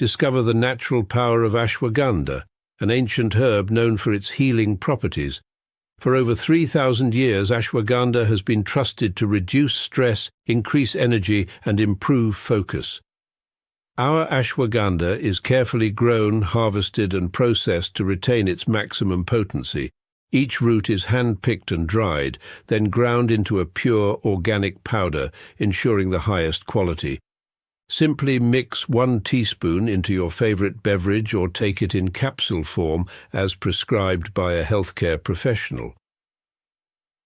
Discover the natural power of ashwagandha, an ancient herb known for its healing properties. For over 3,000 years, ashwagandha has been trusted to reduce stress, increase energy, and improve focus. Our ashwagandha is carefully grown, harvested, and processed to retain its maximum potency. Each root is hand-picked and dried, then ground into a pure organic powder, ensuring the highest quality. Simply mix 1 teaspoon into your favorite beverage or take it in capsule form as prescribed by a healthcare professional.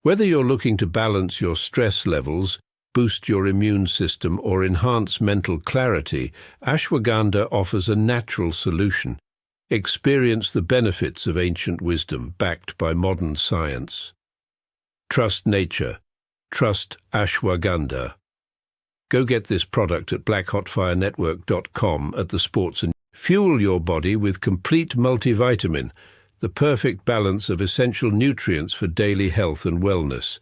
Whether you're looking to balance your stress levels, boost your immune system, or enhance mental clarity, ashwagandha offers a natural solution. Experience the benefits of ancient wisdom backed by modern science. Trust nature. Trust ashwagandha. Go get this product at blackhotfirenetwork.com at the sports and fuel your body with complete multivitamin, the perfect balance of essential nutrients for daily health and wellness.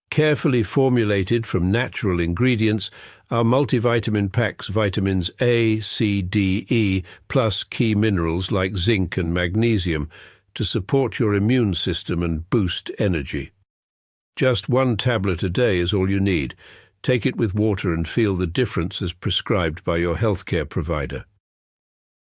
Carefully formulated from natural ingredients, our multivitamin packs vitamins A, C, D, E, plus key minerals like zinc and magnesium to support your immune system and boost energy. Just 1 tablet a day is all you need. Take it with water and feel the difference as prescribed by your healthcare provider.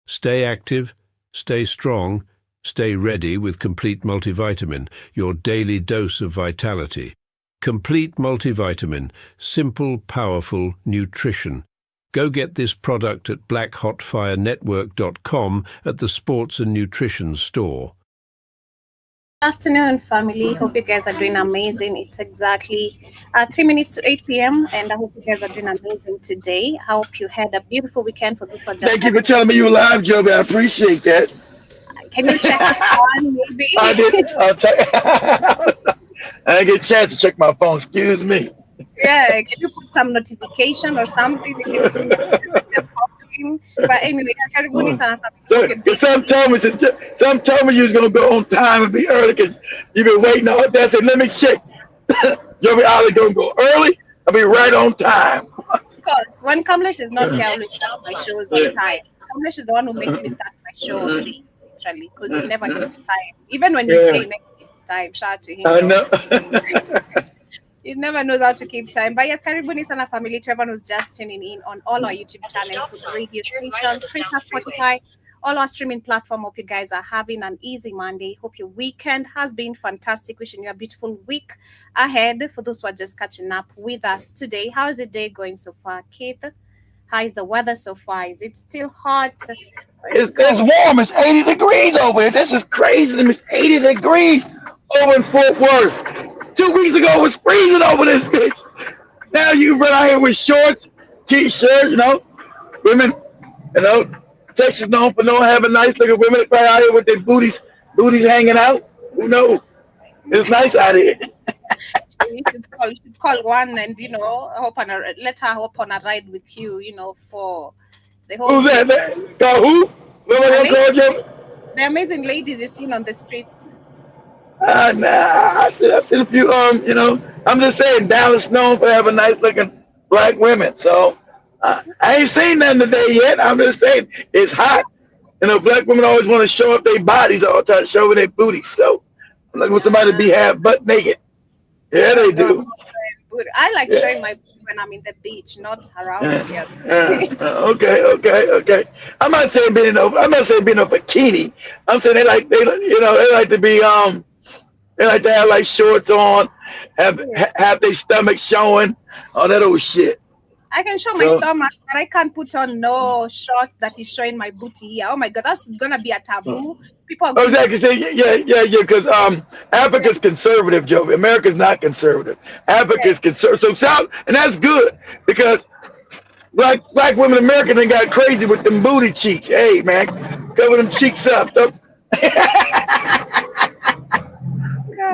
Stay active, stay strong, stay ready with Complete Multivitamin, your daily dose of vitality. Complete Multivitamin, simple, powerful nutrition. Go get this product at blackhotfirenetwork.com at the Sports and Nutrition store. Good afternoon, family. Hope you guys are doing amazing. It's exactly 3 minutes to 8 p.m. and I hope you guys are doing amazing today. I hope you had a beautiful weekend for those who are just... Thank you for telling me you were live, Joby. I appreciate that. Can you check it on, maybe? I did. I didn't get a chance to check my phone. Excuse me. Yeah, can you put some notification or something? But anyway, some told me you was gonna go on time and be early because you've been waiting all day. I said, let me check. You'll be either gonna go early or be right on time. Because when Kamlesh is not here, I will start my shows on time. Kamlesh is the one who makes me start my show late, literally, because he never gets time. Even when he's saying next time, shout out to him. I know. He never knows how to keep time. But yes, Karibuni Sana family, to everyone who's just tuning in on all our YouTube channels, with radio stations, Spreaker, Spotify, all our streaming platform. Hope you guys are having an easy Monday. Hope your weekend has been fantastic. Wishing you a beautiful week ahead. For those who are just catching up with us today, how is the day going so far, Keith? How is the weather so far? Is it still hot? It's warm. It's 80 degrees over here. This is crazy. It's 80 degrees over in Fort Worth. 2 weeks ago, it was freezing over this bitch. Now you run out here with shorts, t-shirts, women, Texas known for not having nice looking women right out here with their booties hanging out. Who knows? It's nice out here. You should call one and, let her hop on a ride with you, for the whole... Who's that? Who? The amazing ladies you've seen on the streets. Nah, I've seen a few, I'm just saying, Dallas known for having nice looking black women. So I ain't seen nothing today yet. I'm just saying it's hot. Black women always want to show up their bodies all the time, showing their booties. So I'm looking for somebody to be half butt naked. Yeah, they do. I like showing my booty when I'm in the beach, not around here. Okay. I'm not saying being in a bikini. I'm saying they like to be They like to have like shorts on, have their stomach showing, all that old shit. I can show my stomach, but I can't put on no shorts that is showing my booty here. Oh my God, that's gonna be a taboo. People are exactly. Yeah. Because Africa's conservative, Joe. America's not conservative. Africa's conservative. So and that's good because black women in America done got crazy with them booty cheeks. Hey man, cover them cheeks up.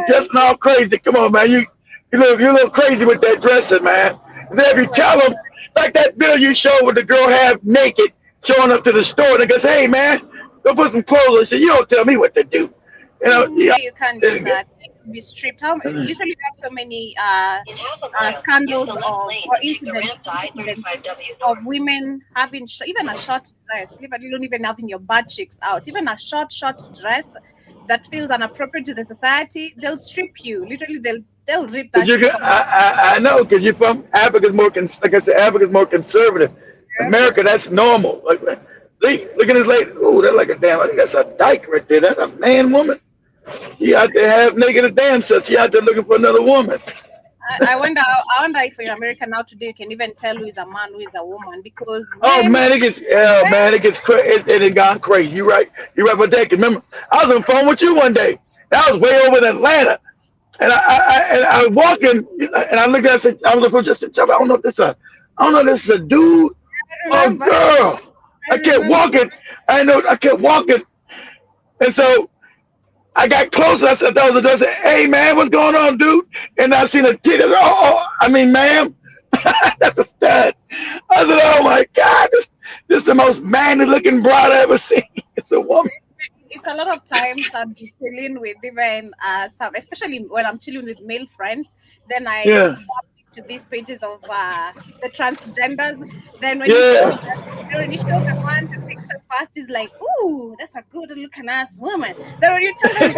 Just not crazy. Come on, man. You're a little crazy with that dressing, man. And then if you tell them, like that video you showed with the girl half naked showing up to the store, they goes, hey, man, go put some clothes on. I said, you don't tell me what to do. You can't do that. to be stripped. Usually we have so many scandals or incidents of women having even a short dress, even you don't even having your butt cheeks out, even a short dress that feels inappropriate to the society, they'll strip you. Literally, they'll rip that shit from you. I know, because you're from Africa's like I said, Africa's more conservative. America, that's normal. Like, look at this lady. Oh, that's like a damn. I think that's a dyke right there. That's a man, woman. She out there half naked a dancer. She out there looking for another woman. I wonder if in America now today you can even tell who is a man, who is a woman, because it gets crazy. It has gone crazy. You're right about that. Remember, I was on the phone with you one day. I was way over in Atlanta, and I was walking, and I looked at it. I was just I don't know if this is a dude or a girl. I kept walking. I kept walking, and so I got closer. I said, "That was a." I said, "Hey, man, what's going on, dude?" And I seen a titty. I mean, ma'am, that's a stud. I said, "Oh my God, this is the most manly-looking broad I ever seen." It's a woman. It's a lot of times I'm chilling with even some, especially when I'm chilling with male friends. Then I go to these pages of the transgenders. Then when you show the one the picture first is like, "Ooh, that's a good looking ass woman." Then when you tell them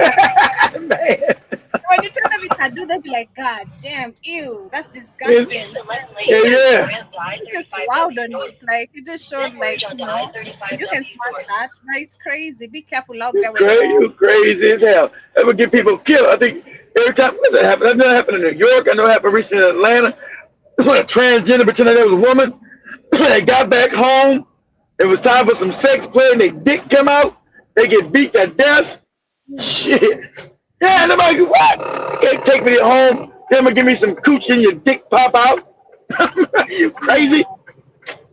it's a dude, they'll be like, "God damn, ew, that's disgusting." Just wowed on it. Like you just showed like, you can smash that. No, it's crazy. Be careful out there. You crazy as hell. That would get people killed. I think every time that happened. I know it happened in New York. I know it happened recently in Atlanta. When a transgender pretended there was a woman, they got back home. It was time for some sex play, and their dick come out. They get beat to death. Shit. Yeah, nobody. What? You can't take me home. Then give me some coochie and your dick pop out. You crazy?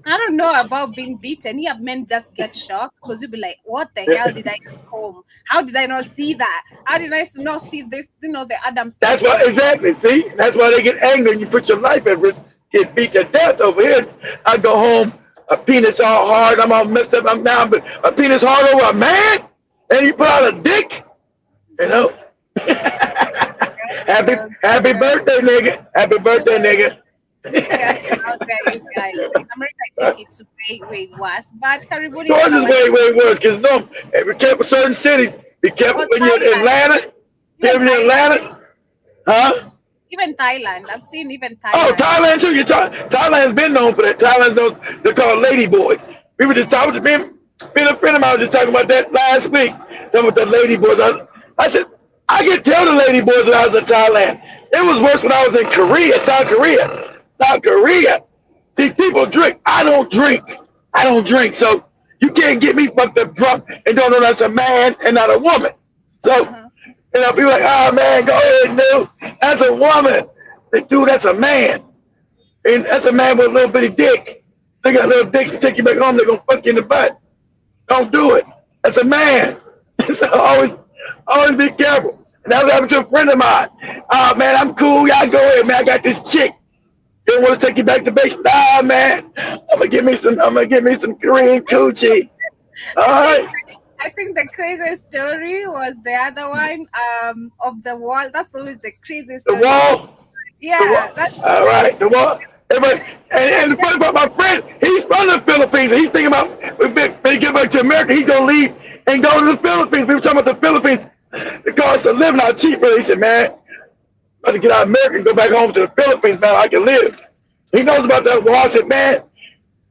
I don't know about being beaten. Yeah, men just get shocked because you'll be like, "What the hell did I do home? How did I not see that? How did I not see this? The Adams." That's why, exactly. See, that's why they get angry and you put your life at risk. Get beat to death over here. I go home, a penis all hard. I'm all messed up. I'm down, but a penis hard over a man, and you put out a dick. Happy birthday, nigga. Happy birthday, nigga. Out there, you guys. In America, I think it's way worse. But Caribbean is way worse because be careful certain cities. Be careful when you're in Atlanta. Huh? Even Thailand. I've seen even Thailand. Oh, Thailand too. Thailand's been known for that. They're called lady boys. We were just talking to being a friend of mine was just talking about that last week. Talking about the lady boys. I said, I could tell the lady boys when I was in Thailand. It was worse when I was in South Korea. See, people drink. I don't drink. So you can't get me fucked up drunk and don't know that's a man and not a woman. So, people like, "Oh man, go ahead, dude. That's a woman." Like, dude, that's a man. And that's a man with a little bitty dick. They got little dicks to take you back home. They're going to fuck you in the butt. Don't do it. That's a man. So always be careful. And that was happening to a friend of mine. "Oh man, I'm cool. Y'all go ahead, man. I got this chick. They want to take you back to base. Nah, man. I'm gonna give me some Korean coochie." All right. I think the craziest story was the other one of the wall. That's always the craziest story. The wall? Yeah. All right, the wall. Everybody, and the funny about my friend, he's from the Philippines, and he's thinking about when he get back to America, he's gonna leave and go to the Philippines. We were talking about the Philippines. The cost of living out cheaper. He said, "Man, I'm gonna get out of America and go back home to the Philippines. Now I can live." He knows about that wall. I said, "Man,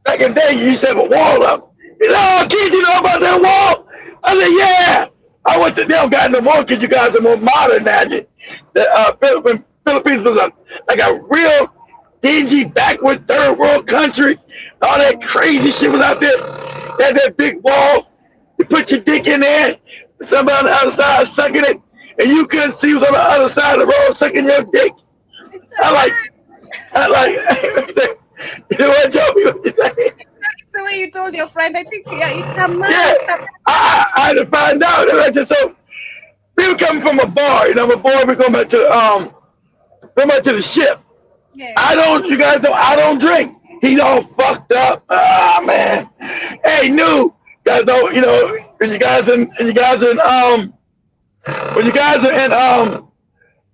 back in the day, you used to have a wall up." He said, "Oh, kid, you know about that wall?" I said, "Yeah." I went to them, got no more because you guys are more modern now. The Philippines was like a real dingy, backward, third world country. All that crazy shit was out there. They had that big wall. You put your dick in there, somebody on the other side sucking it, and you couldn't see who was on the other side of the road sucking your dick. I like, you know what, Joe? What you say? The way you told your friend, I think, it's a man. Yeah, I had to find out. So we were coming from a bar, before we go back to the ship. Yeah. You guys know, I don't drink. He's all fucked up. Ah, man. Hey, new guys know, when you guys are in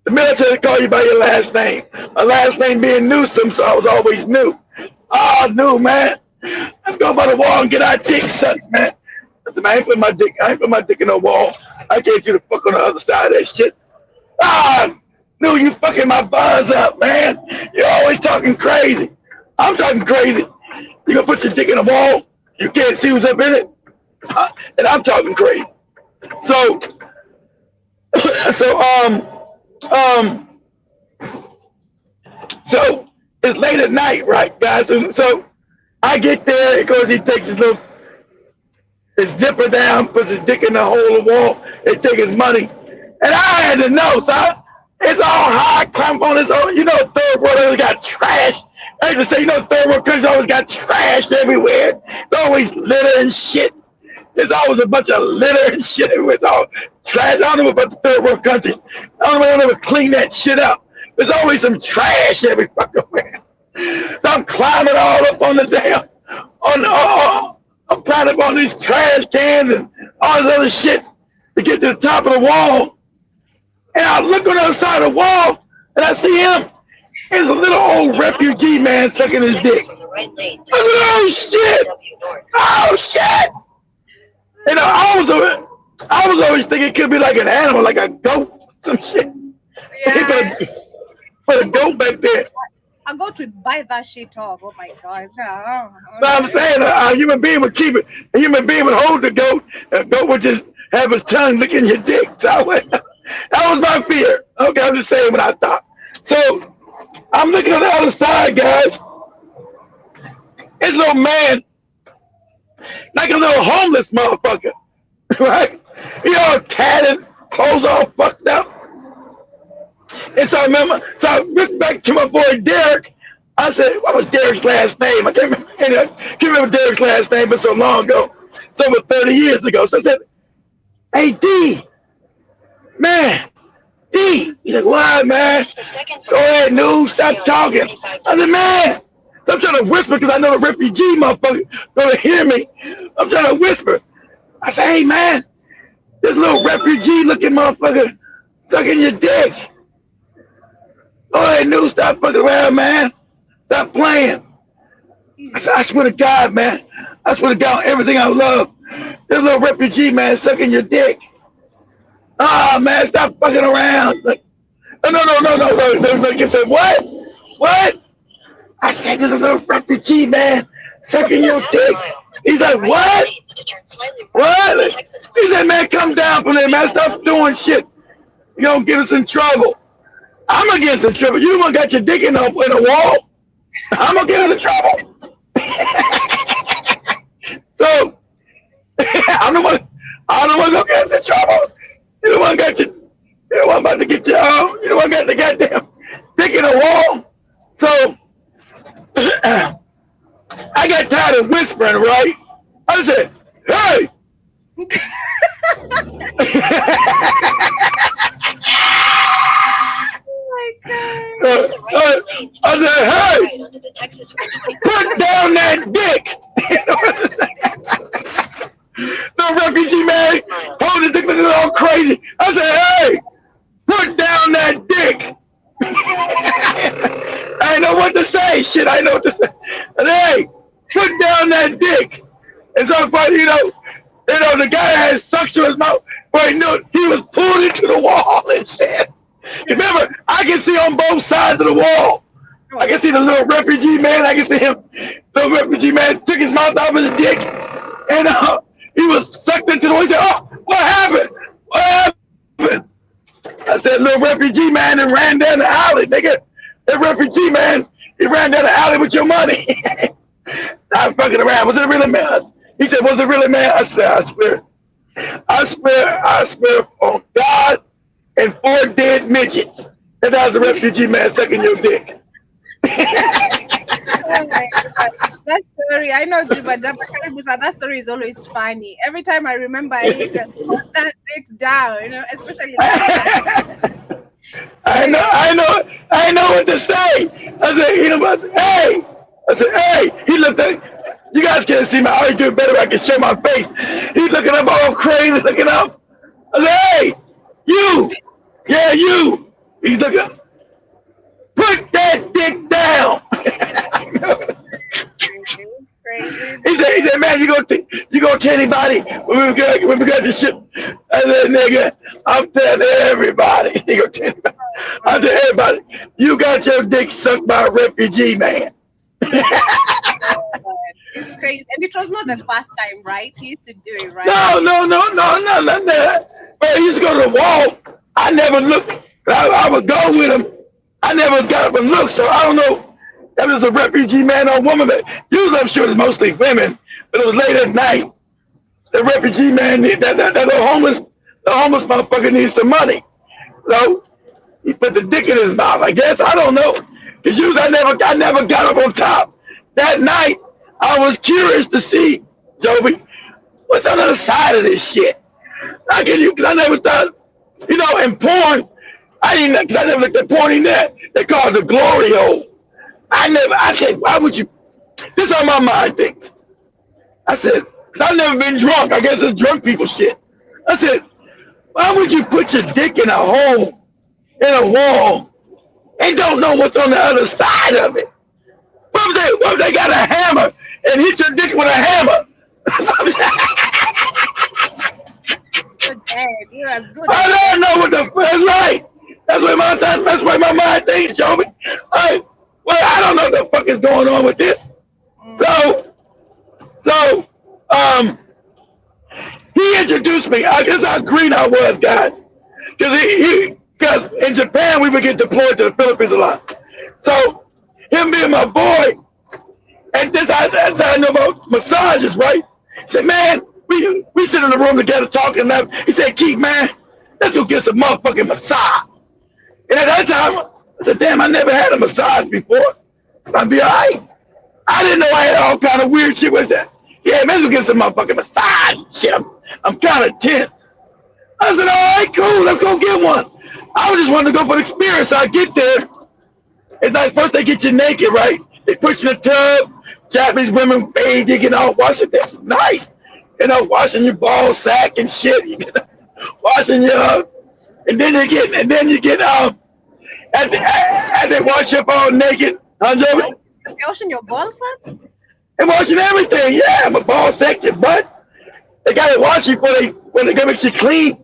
The military call you by your last name. My last name being Newsom, so I was always new. Oh, new, man. Let's go by the wall and get our dick sucked, man. I said, man, I ain't put my dick in no wall. I can't see the fuck on the other side of that shit. Ah, new, you fucking my buzz up, man. You're always talking crazy. I'm talking crazy. You gonna put your dick in a wall? You can't see who's up in it? And I'm talking crazy. So, so it's late at night, right, guys? So I get there, of course he takes his zipper down, puts his dick in the hole of the wall, they take his money. And I had to know, so it's all high climb on his own. You know, third world always got trash. I used to say, you know, third world countries always got trash everywhere. It's always litter and shit. There's always a bunch of litter and shit. It's all trash. I don't know about the third world countries. I don't know if they ever clean that shit up. There's always some trash every fucking where. So I'm climbing all up on the damn, I'm climbing up on these trash cans and all this other shit to get to the top of the wall. And I look on the other side of the wall and I see him. There's a little old refugee man sucking his dick. I said, oh shit! Oh shit! You know, I was always thinking it could be like an animal, like a goat, some shit. Yeah. Put a goat back there. A goat would bite that shit off. Oh my god. No. So I'm saying a human being would keep it. A human being would hold the goat. A goat would just have his tongue licking your dick. So that was my fear. Okay, I'm just saying what I thought. So I'm looking on the other side, guys. This little man, like a little homeless motherfucker, right? He all tatted, clothes all fucked up. And so I went back to my boy Derek. I said, what was Derek's last name? I can't remember Derek's last name, but so long ago. It's over 30 years ago. So I said, hey, D, man, D. He's like, why, man? Go ahead, news, stop talking. I said, man. So I'm trying to whisper because I know the refugee motherfucker gonna hear me. I'm trying to whisper. I say, hey, man, this little refugee looking motherfucker sucking your dick. Go ahead, news, stop fucking around, man. Stop playing. I said, I swear to God, man. I swear to God, on everything I love. This little refugee man sucking your dick. Ah, man, stop fucking around. Like, no. He said, what? What? I said, there's a little refugee man sucking your dick. He's like, what? What? He said, man, come down from there, man. Stop doing shit. You're going to get us in trouble. I'm going to get us in trouble. You the one got your dick in a wall. I'm going to get us in trouble. So, I'm the one going to get us in trouble. You the one got your, you the one about to get your, you the one got the goddamn dick in a wall. So, I got tired of whispering, right? I said, hey! I said, hey! Put down that dick! The refugee man holding the dick looking all crazy. I said, hey! Put down that dick! I know what to say. Shit, I know what to say. And hey, put down that dick. And so, but you know, the guy had sucked to his mouth, but he knew he was pulled into the wall and shit. Remember, I can see on both sides of the wall. I can see the little refugee man. I can see him. The refugee man took his mouth off his dick, and he was sucked into the wall. He said, "Oh, what happened? What happened?" I said, "Little refugee man," and ran down the alley, nigga. That refugee man, he ran down the alley with your money. I'm fucking around. Was it really man? He said, was it really man? I swear on God and 4 dead midgets. And that was a refugee man sucking your dick. Oh my God. That story, I know Juba Karibusa, that story is always funny. Every time I remember it, put that dick down, you know, especially that. I know what to say. I said, hey. I said, hey. He looked at, you guys can't see my, I always do it better if I can show my face. He's looking up all crazy, looking up. I said, hey, you. Yeah, you. He's looking. Put that dick down. Crazy. He said, man, you gonna tell anybody when we got this shit? I said, nigga, I'm telling everybody. He gonna tell everybody. I'm telling everybody, you got your dick sucked by a refugee man. It's crazy. And it was not the first time, right? He used to do it, right? No. Man, he used to go to the wall. I never looked. I would go with him. I never got up and looked, so I don't know. That was a refugee man or woman. But usually I'm sure it's mostly women, but it was late at night. The refugee man, the homeless motherfucker needs some money. So he put the dick in his mouth, I guess. I don't know. Because usually I never got up on top. That night, I was curious to see, Joby, what's on the other side of this shit. I never thought, in porn, I never looked at porn in that. They call it the glory hole. I said, why would you? This is how my mind thinks. I said, because I've never been drunk. I guess it's drunk people shit. I said, why would you put your dick in a hole, in a wall, and don't know what's on the other side of it? What if they got a hammer and hit your dick with a hammer? Good. I don't know what the fuck is right. That's why my mind thinks, Joby. I don't know what the fuck is going on with this. So, he introduced me. I guess how green I was, guys. Because in Japan, we would get deployed to the Philippines a lot. So, him being my boy, and that's how I know about massages, right? He said, man, we sit in the room together talking. He said, Keith, man, let's go get some motherfucking massage. And at that time, I said, damn, I never had a massage before. So I'd be all right. I didn't know I had all kind of weird shit. What's that? Yeah, man, let's go get some motherfucking massage shit. I'm kind of tense. I said, all right, cool, let's go get one. I just wanted to go for the experience. So I get there. It's like first they get you naked, right? They put you in the tub. Japanese women bathe, you get all washing. That's nice. Washing your ball sack and shit. Washing your, and then you get and they wash up all naked. Huh, Joey? They washing your ball sack? They washing everything. Yeah, my ball sack, your butt. They got to wash you when they go make you clean.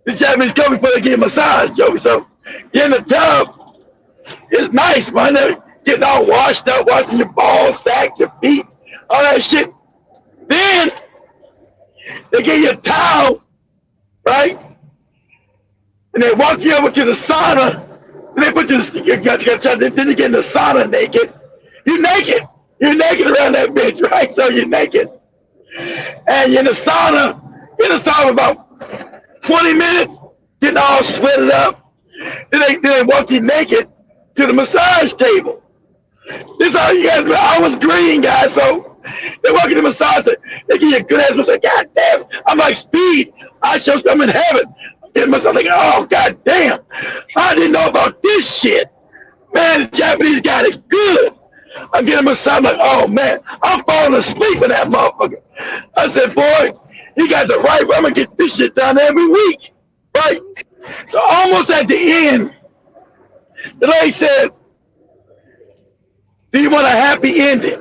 The Japanese come before they get a massage, Joey. So you're in the tub. It's nice, man. They're getting all washed up, washing your ball sack, your feet, all that shit. Then they give you a towel, right? And they walk you over to the sauna. And they put you, then you get in the sauna naked. You're naked. You're naked around that bitch, right? So you're naked. And you're in the sauna about 20 minutes, getting all sweated up. Then they walk you naked to the massage table. This is all you guys, I was green, guys, so they walk in the massage, they give you a good ass massage. God damn, I'm like Speed. I'm in heaven. I'm getting myself like, oh, god damn. I didn't know about this shit. Man, the Japanese got it good. I'm getting a massage, I'm like, oh man, I'm falling asleep in that motherfucker. I said, boy, you got the right, I'm gonna get this shit done every week, right? So almost at the end, the lady says, do you want a happy ending?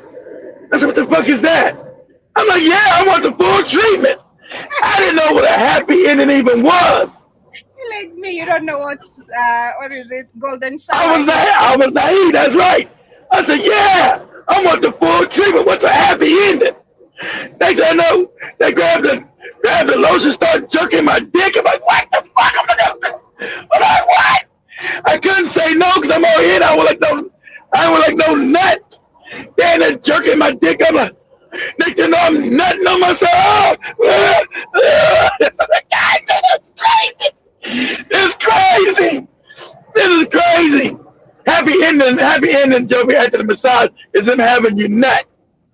I said, what the fuck is that? I'm like, yeah, I want the full treatment. I didn't know what a happy ending even was. You're like me, you don't know what is it, golden shower? I was naive, that's right. I said, yeah, I want the full treatment. What's a happy ending? Next thing I know, they grabbed the lotion, started jerking my dick. I'm like, what the fuck? I'm like, what? I couldn't say no because I'm all in. I was like no nut. Then they're jerking my dick. I'm like, next thing I know, I'm nutting on myself. God, man, that's crazy. It's crazy. This is crazy. Happy ending, Joey, after the massage is them having you nut.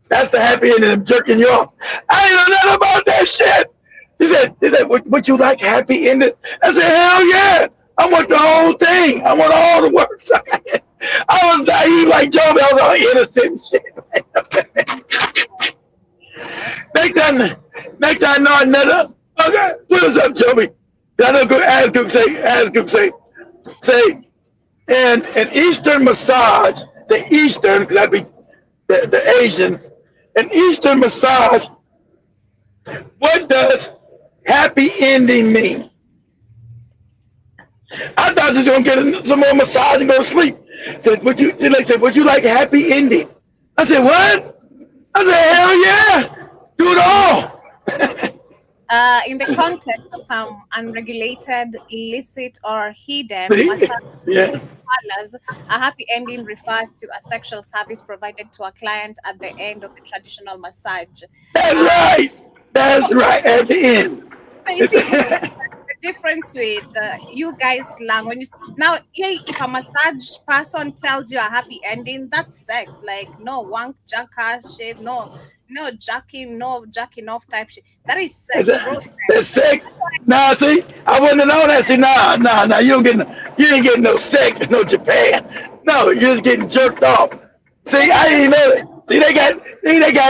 That's the happy ending, them jerking you off. I didn't know nothing about that shit. He said, would you like happy ending? I said, hell yeah. I want the whole thing. I want all the works. I was naive like Joey. I was all innocent shit. Next time I know another. Okay, put us up, Joey. I know as Gook say, And an Eastern massage, the Eastern, because that'd be the Asians, an Eastern massage, what does happy ending mean? I thought I was gonna get some more massage and go to sleep. Said, would you like a happy ending? I said, what? I said, hell yeah, do it all. In the context of some unregulated, illicit, or hidden massage parlors, a happy ending refers to a sexual service provided to a client at the end of the traditional massage. That's right. That's right. At the end. So you see the difference with you guys slang when you now if a massage person tells you a happy ending, that's sex. Like no wank, jackass shit, no jacking off type shit. That is sex. That's sex. Nah, see, I wouldn't have known that. See, nah, you ain't getting no sex in no Japan. No, you're just getting jerked off. See, I didn't know that. See, they got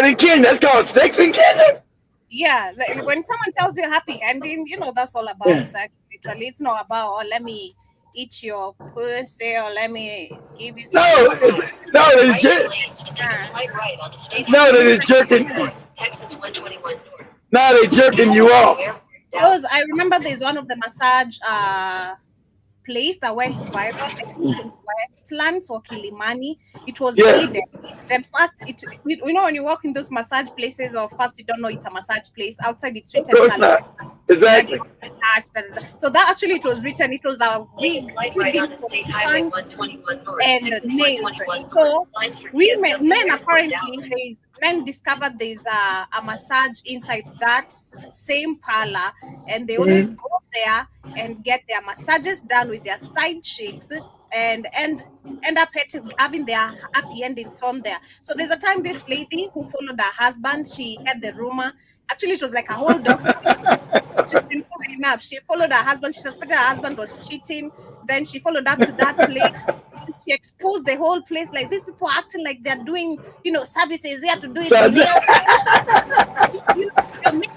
it in Kenya. That's called sex in Kenya. Yeah, like when someone tells you a happy ending, that's all about sex. Literally, it's not about let me eat your pussy or let me give you some. It's jerking. Texas 121 North. Now they jerking you off. Because I remember there's one of the massage place that went viral in Westlands or Kilimani. It was hidden. Then first, when you walk in those massage places, or first you don't know it's a massage place. Outside it's written. Of course not. Exactly. So that actually it was written. It was a wig and nails. So men apparently men discovered there's a massage inside that same parlor, and they always go there and get their massages done with their side chicks and end up having their happy endings on there. So there's a time this lady who followed her husband, she had the rumor. Actually, it was like a whole document. Enough. She followed her husband. She suspected her husband was cheating. Then she followed up to that place. She exposed the whole place. Like these people are acting like they're doing, services. They have to do it.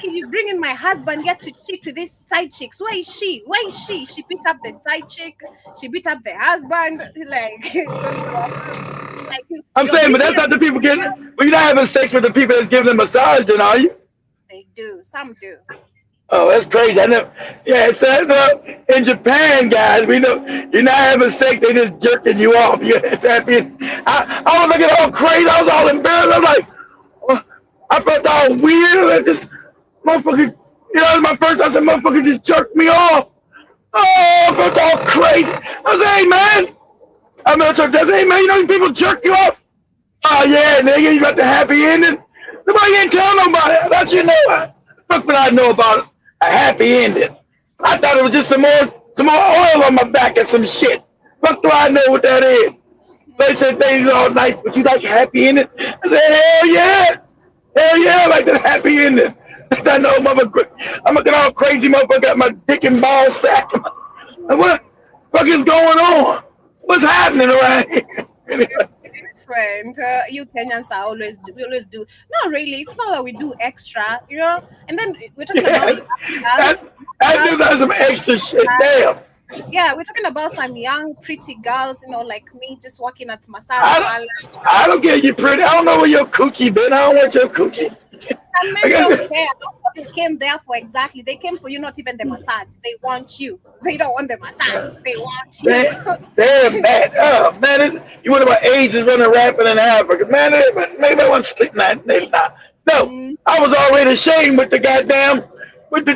You bring in my husband here to cheat with these side chicks. Where is she? She beat up the side chick. She beat up the husband. I'm saying, but that's not the people getting. Well, you're not having sex with the people that's giving them massage, then, are you? They do. Some do. Oh, that's crazy. I never. Yeah, it's in Japan, guys. We know you're not having sex; they just jerking you off. It's happy. I was looking all crazy. I was all embarrassed. I was like, I felt all weird. Like this motherfucker. It was my first time. I said, motherfucker just jerked me off. Oh, I felt all crazy. I was like, hey man, I'm gonna talk. Hey man, these people jerk you off. Oh yeah, nigga, you got the happy ending. Nobody ain't tell nobody. I thought you know. Fuck what I know about a happy ending. I thought it was just some more oil on my back and some shit. Fuck do I know what that is? They said things all nice, but you like a happy ending? I said, hell yeah, I like that happy ending. I know, motherfucker. I'm looking all crazy, motherfucker. Got my dick and ball sack. What the fuck is going on? What's happening around here? Anyway. Friend, you Kenyans are we always do. No, really, it's not that we do extra, And then we're talking about that's some extra shit. Damn. Yeah, we're talking about some young, pretty girls, like me, just working at massage. I don't get you pretty. I don't know where your coochie been. I don't want your coochie. Some men don't care. They came there for exactly. They came for you, not even the massage. They want you. They don't want the massage. They want you. Damn, man. Oh, man. You wonder about AIDS is running rampant in Africa. Man, maybe I want to sleep night. No, I was already ashamed with the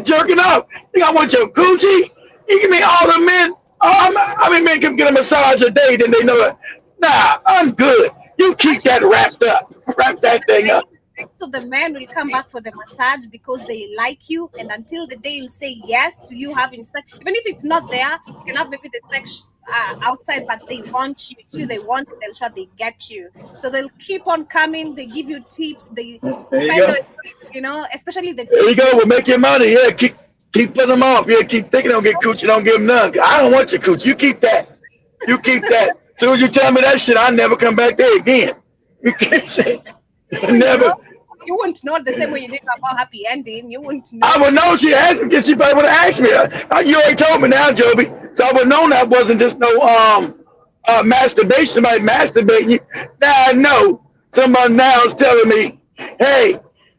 jerking off. Think I want your coochie? You give me all the men. How many men can get a massage a day? Then they know it. Nah, I'm good. You keep that wrapped up. Wrap that thing up. So the men will come back for the massage because they like you, and until the day you'll say yes to you having sex, even if it's not there, you can have maybe the sex outside, but they want you too. They want you. They'll try. They get you. So they'll keep on coming. They give you tips. They spend on, especially the tips. There you go. We'll make your money. Yeah, keep putting them off. Yeah, keep thinking don't get coochie. Don't give them none. I don't want your coochie. You keep that. You keep that. As soon as you tell me that shit, I never come back there again. You can't say never. You wouldn't know the same way you did about happy ending. You wouldn't know. I would know she asked me because she probably would have asked me. You already told me now, Joby. So I would know that wasn't just no masturbation, somebody masturbating you. Now I know somebody now is telling me, hey,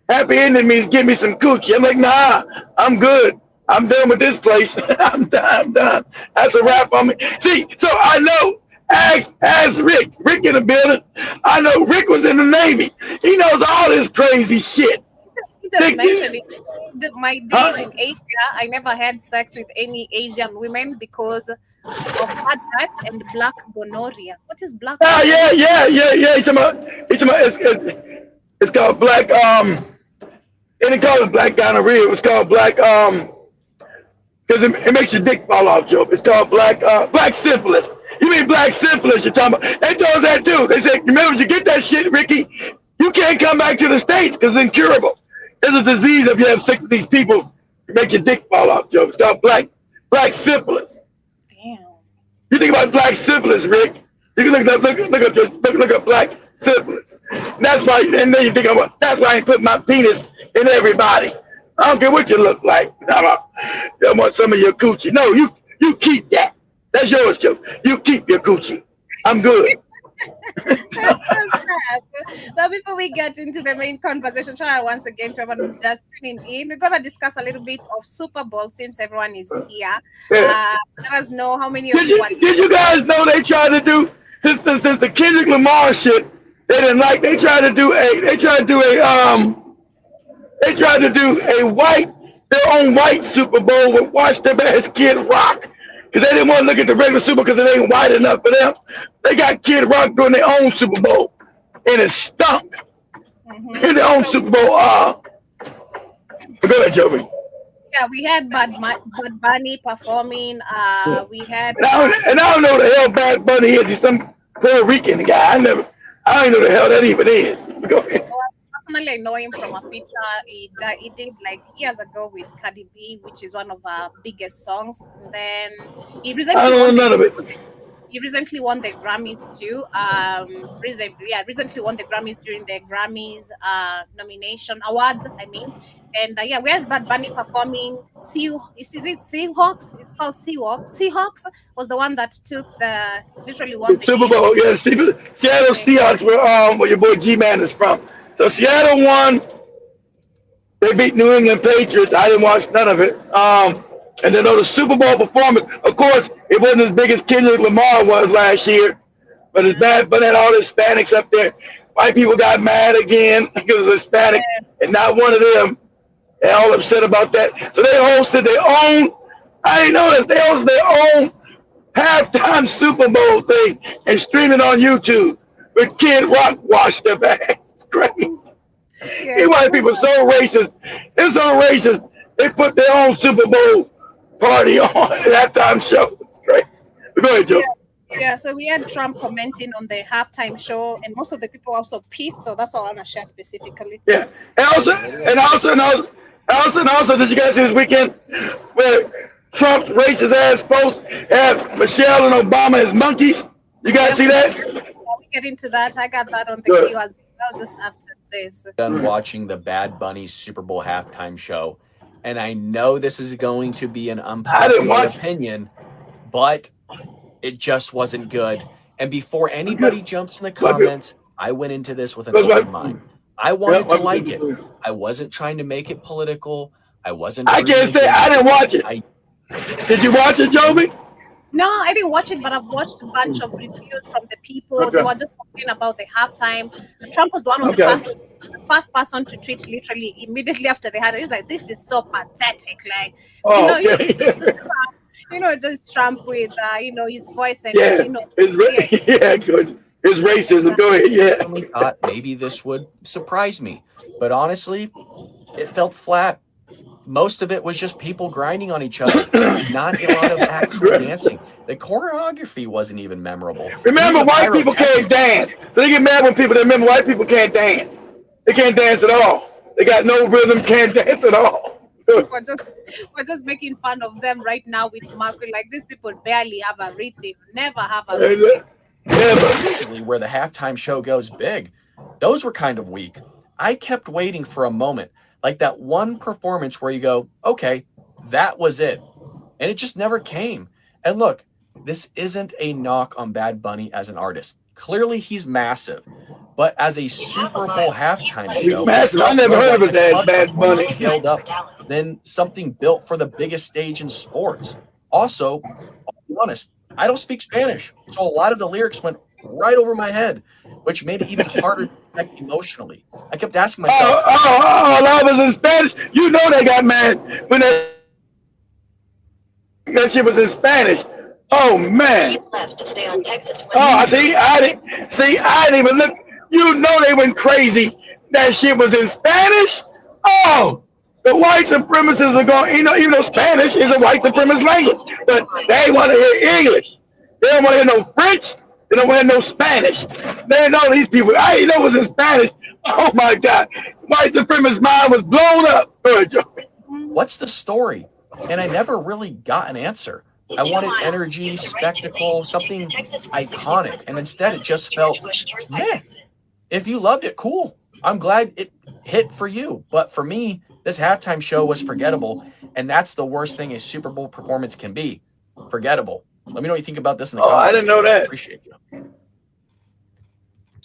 happy ending means give me some coochie. I'm like, nah, I'm good. I'm done with this place. I'm done. I'm done. That's a wrap on me. See, so I know. Ask Rick. Rick in the building. I know Rick was in the Navy. He knows all this crazy shit. He just mentioned it. My Huh? days in Asia, I never had sex with any Asian women because of bad breath and black gonorrhea. What is black Ah, gonorrhea? yeah. He's talking about it's called black they didn't call it black gonorrhea. It was called black because it makes your dick fall off, Joe. It's called black syphilis. You mean black syphilis? You're talking about? They told us that too. They said, remember, you get that shit, Ricky, you can't come back to the States because it's incurable. There's a disease if you have sex with these people, you make your dick fall off, Joe. It's called black syphilis. Damn. You think about black syphilis, Rick. You can look up black syphilis. And that's why, and then you think about that's why I ain't put my penis in everybody. I don't care what you look like. I want some of your coochie. No, you keep that. That's yours, Joe. You keep your coochie. I'm good. That's so sad. Now, before we get into the main conversation, try once again to everyone who's just tuning in. We're gonna discuss a little bit of Super Bowl since everyone is here. Yeah. Let us know how many of Did you you watched. did you guys know they tried to do since the Kendrick Lamar shit? They didn't like. They tried to do their own white Super Bowl with Watch Them as Kid Rock. Because they didn't want to look at the regular Super Bowl because it ain't white enough for them. They got Kid Rock doing their own Super Bowl. And it stunk. In their own Super Bowl. Go ahead, Joey. Yeah, we had Bad Bunny performing. We had. And I don't know the hell Bad Bunny is. He's some Puerto Rican guy. I don't know the hell that even is. Go ahead. Personally, I know him from a feature he did like years ago with Cardi B, which is one of our biggest songs. And then he I recently don't won know none of it. he recently won the Grammys too. Recently won the Grammys during the Grammys nomination awards. I mean, and yeah, we had Bad Bunny performing. Is it Seahawks? It's called Seahawks. Seahawks was the one that took literally won The the Super game. Bowl, yeah. Seattle Seahawks, where your boy G-Man is from. So Seattle won. They beat New England Patriots. I didn't watch none of it. And then the Super Bowl performance, of course, it wasn't as big as Kendrick Lamar was last year, but it's bad. But then all the Hispanics up there, white people got mad again because of Hispanic, and not one of them. They're all upset about that. So they hosted their own. I didn't know this. They hosted their own halftime Super Bowl thing and streaming on YouTube. But Kid Rock washed their ass. It's crazy. Yes, These white people so racist. They're so racist. They put their own Super Bowl party on at halftime show. It's crazy. But go ahead, Joe. Yeah, so we had Trump commenting on the halftime show, and most of the people also pissed. So that's all I'm gonna share specifically. Yeah. And also, did you guys see this weekend where Trump's racist ass post had Michelle and Obama as monkeys? You guys see that? Before we get into that, I got that on the Good. queue as well just after this. Done watching the Bad Bunny Super Bowl halftime show, and I know this is going to be an unpopular watch it. opinion, but it just wasn't good. And before anybody jumps in the comments, I went into this with an open mind. I wanted to like it. I wasn't trying to make it political. I wasn't. I can't say I didn't watch it. Did you watch it, Joby? No, I didn't watch it, but I've watched a bunch of reviews from the people. Okay. They were just talking about the halftime. Trump was one of the first person to tweet literally immediately after they had it. He was like, "This is so pathetic." Like, just Trump with his voice and good. His racism. Go ahead. Yeah. I thought maybe this would surprise me, but honestly, it felt flat. Most of it was just people grinding on each other, not a lot of actual dancing. The choreography wasn't even memorable. Remember, white people can't dance. So they get mad when people remember white people can't dance. They can't dance at all. They got no rhythm, can't dance at all. We're just making fun of them right now with Marco. Like, these people barely have a rhythm, never have a rhythm. Usually where the halftime show goes big, those were kind of weak. I kept waiting for a moment, like that one performance where you go, okay, that was it. And it just never came. And look, this isn't a knock on Bad Bunny as an artist. Clearly, he's massive. But as a Super Bowl halftime show, massive. I never heard of his ass, Bad Bunny. Scaled up than something built for the biggest stage in sports. Also, I'll be honest, I don't speak Spanish, so a lot of the lyrics went right over my head, which made it even harder to connect emotionally. I kept asking myself, a lot of us in Spanish. You know they got mad when that shit was in Spanish. Oh man. Left to stay on Texas. I didn't even look. You know they went crazy. That shit was in Spanish. Oh, the white supremacists are going. Even though Spanish is a white supremacist language, but they want to hear English. They don't want to hear no French. They don't want to hear no Spanish. They know these people. I didn't know it was in Spanish. Oh my God, white supremacist mind was blown up. what's the story? And I never really got an answer. I wanted energy, spectacle, something iconic, and instead it just felt meh. If you loved it, cool. I'm glad it hit for you. But for me, this halftime show was forgettable, and that's the worst thing a Super Bowl performance can be. Forgettable. Let me know what you think about this in the comments. I didn't know that. Appreciate you.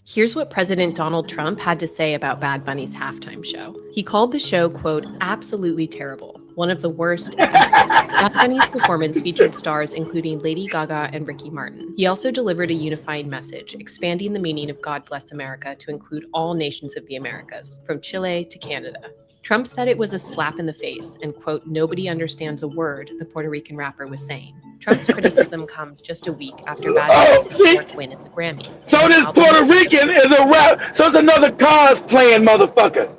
Here's what President Donald Trump had to say about Bad Bunny's halftime show. He called the show, quote, absolutely terrible, one of the worst ever. Bad Bunny's performance featured stars including Lady Gaga and Ricky Martin. He also delivered a unifying message, expanding the meaning of God Bless America to include all nations of the Americas, from Chile to Canada. Trump said it was a slap in the face and, quote, nobody understands a word the Puerto Rican rapper was saying. Trump's criticism comes just a week after Bad Bunny's historic win at the Grammys. So this Puerto Rican is a rap. So it's another cosplaying motherfucker.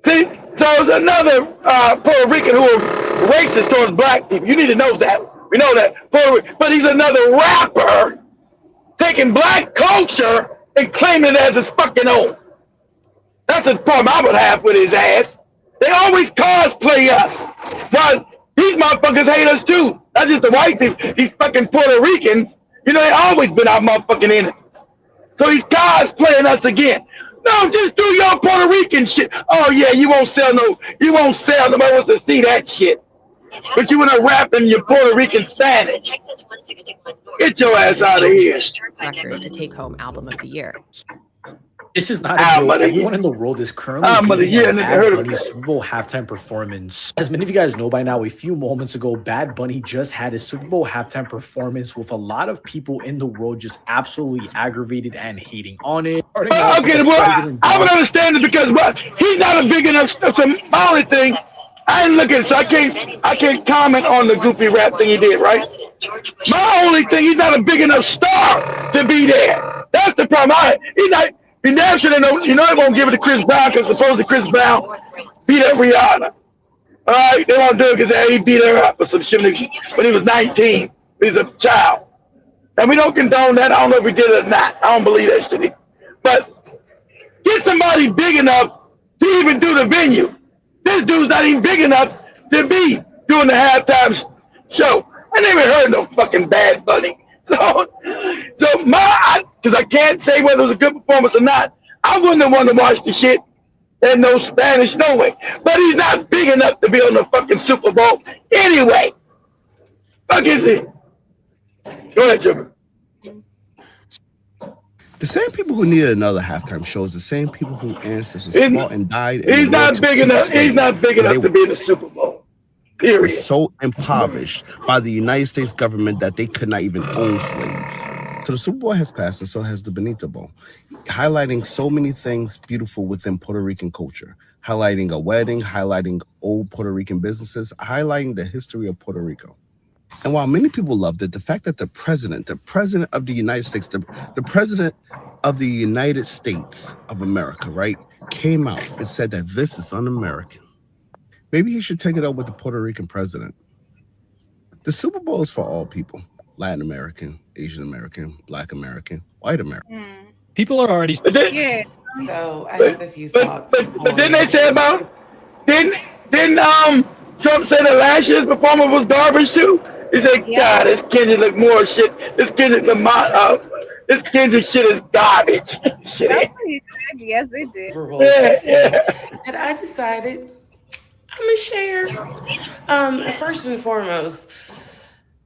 See? So it's another Puerto Rican who are racist towards black people. You need to know that. We know that. But he's another rapper taking black culture and claiming it as his fucking own. That's the problem I would have with his ass. They always cosplay us. But these motherfuckers hate us too. Not just the white people. These fucking Puerto Ricans, they always been our motherfucking enemies. So he's cosplaying us again. No, just do your Puerto Rican shit. Oh yeah, you won't sell nobody wants to see that shit. But you want to rap in your Puerto Rican Spanish. Get your ass out of here. Records to take home album of the year. This is not a joke. Everyone in the world is currently Bad Bunny's Super Bowl halftime performance. As many of you guys know by now, a few moments ago, Bad Bunny just had a Super Bowl halftime performance with a lot of people in the world just absolutely aggravated and hating on it. Okay, well, I would understand it because he's not a big enough. My only thing, I didn't look at it, so I can't comment on the goofy rap thing he did, right? My only thing, he's not a big enough star to be there. That's the problem. He's not. He damn sure they won't give it to Chris Brown because supposedly Chris Brown beat up Rihanna. All right, they won't do it because he beat her up or some shit when he was 19. He's a child. And we don't condone that. I don't know if we did it or not. I don't believe that shit. But get somebody big enough to even do the venue. This dude's not even big enough to be doing the halftime show. I never heard no fucking Bad Bunny. So because I can't say whether it was a good performance or not. I wouldn't have wanted to watch the shit and no Spanish, no way. But he's not big enough to be on the fucking Super Bowl anyway. Fuck is he? Go ahead, Jimmy. The same people who needed another halftime show is the same people who ancestors fought and died. He's not big enough. He's not big enough to be in the Super Bowl. Period. Were so impoverished by the United States government that they could not even own slaves. So the Super Bowl has passed, and so has the Bonita Bowl, highlighting so many things beautiful within Puerto Rican culture, highlighting a wedding, highlighting old Puerto Rican businesses, highlighting the history of Puerto Rico. And while many people loved it, the fact that the president of the United States, the president of the United States of America, right, came out and said that this is un-American. Maybe he should take it up with the Puerto Rican president. The Super Bowl is for all people. Latin American, Asian American, Black American, white American. People are already... So I have a few thoughts. But didn't they say about... Didn't Trump say that last year's performance was garbage too? He said, God, this Kendrick look more shit. This Kendrick shit is garbage. Yes, it did. And I decided I'm gonna share. First and foremost,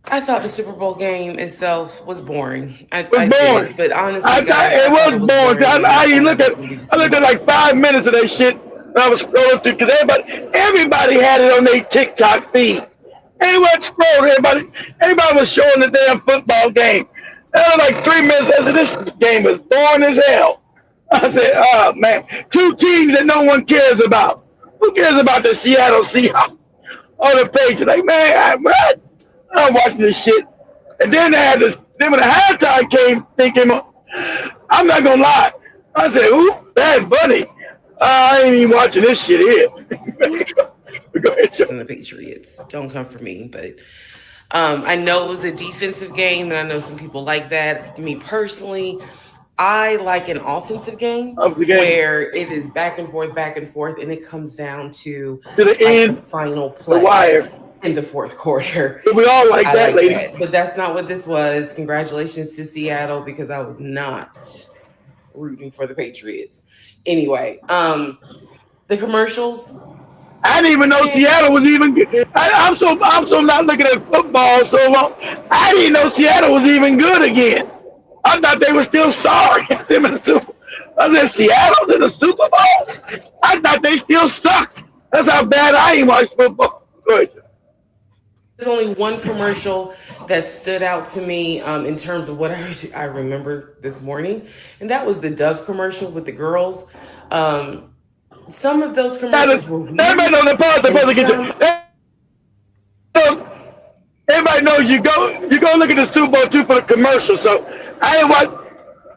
I thought the Super Bowl game itself was boring. I boring. did, but honestly, I guys, thought it was boring. I looked at like 5 minutes of that shit. And I was scrolling through because everybody had it on their TikTok feed. Everyone scrolled. Everybody was showing the damn football game. And I was like 3 minutes. I said, this game is boring as hell. I said, oh man, 2 teams that no one cares about. Who cares about the Seattle Seahawks on the page? Like, man, I'm watching this shit. And then then when the halftime came up, I'm not gonna lie. I said, ooh, Bad Bunny. I ain't even watching this shit here. Go ahead, Joe. And the Patriots. Don't come for me, but I know it was a defensive game, and I know some people like that. Me personally, I like an offensive game where it is back and forth, and it comes down to the end, the final play, the wire in the fourth quarter. We all like that, ladies. But that's not what this was. Congratulations to Seattle, because I was not rooting for the Patriots. Anyway, the commercials. I didn't even know Seattle was even good. I'm so not looking at football so long. I didn't know Seattle was even good again. I thought they were still sorry. I said, Seattle's in the Super Bowl? I thought they still sucked. That's how bad I ain't watched football. Go ahead. There's only one commercial that stood out to me in terms of what I remember this morning, and that was the Dove commercial with the girls. Some of those commercials were weird. Everybody knows everybody knows you go look at the Super Bowl too for the commercials. So I ain't watch.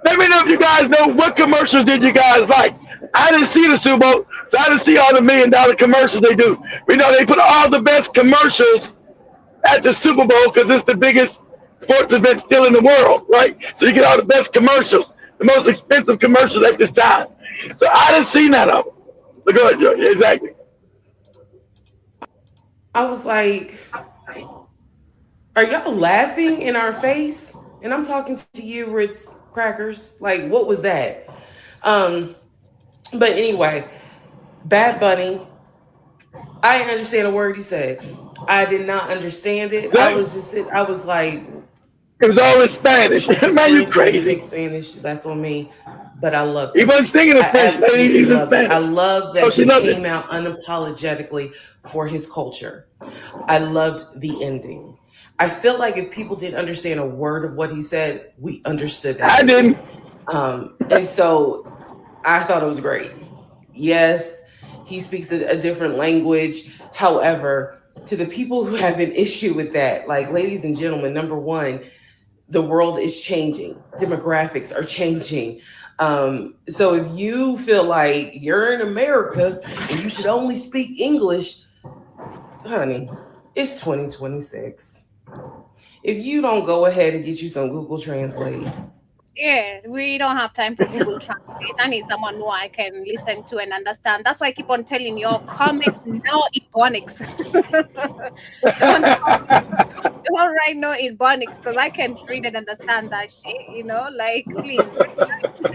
Let me know if you guys know what commercials did you guys like. I didn't see the Super Bowl, so I didn't see all the $1 million commercials they do. We know they put all the best commercials at the Super Bowl because it's the biggest sports event still in the world, right? So you get all the best commercials, the most expensive commercials at this time. So I didn't see none of them. But go ahead, Joe. Yeah, exactly. I was like, are y'all laughing in our face? And I'm talking to you, Ritz Crackers. Like, what was that? But anyway, Bad Bunny. I didn't understand a word he said. I did not understand it. I was like, it was all in Spanish. Man, you crazy. Spanish, that's on me. But I loved it. He wasn't singing in French. I love that he came out unapologetically for his culture. I loved the ending. I feel like if people didn't understand a word of what he said, we understood that. I didn't. And so I thought it was great. Yes, he speaks a different language. However, to the people who have an issue with that, like, ladies and gentlemen, number one, the world is changing. Demographics are changing. So if you feel like you're in America and you should only speak English, honey, it's 2026. If you don't go ahead and get you some Google Translate. Yeah, we don't have time for Google Translate. I need someone who I can listen to and understand. That's why I keep on telling you, comics, no ebonics. Don't write no ebonics, because I can read and understand that shit, like, please,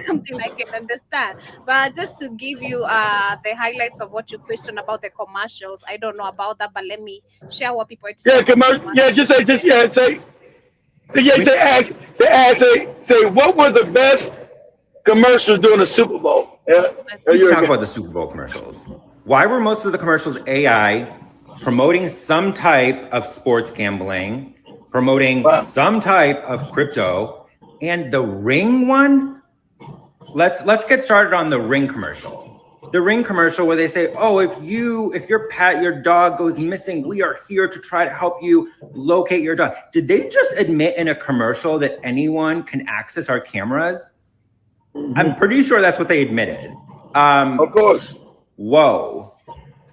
something I can understand. But just to give you the highlights of what you questioned about the commercials, I don't know about that, but let me share what people are saying. Say what were the best commercials during the Super Bowl? Yeah. Let's talk about the Super Bowl commercials. Why were most of the commercials AI promoting some type of sports gambling, promoting some type of crypto, and the Ring one? Let's get started on the Ring commercial. The Ring commercial where they say, "Oh, if your pet, your dog goes missing, we are here to try to help you locate your dog." Did they just admit in a commercial that anyone can access our cameras? Mm-hmm. I'm pretty sure that's what they admitted. Of course. Whoa.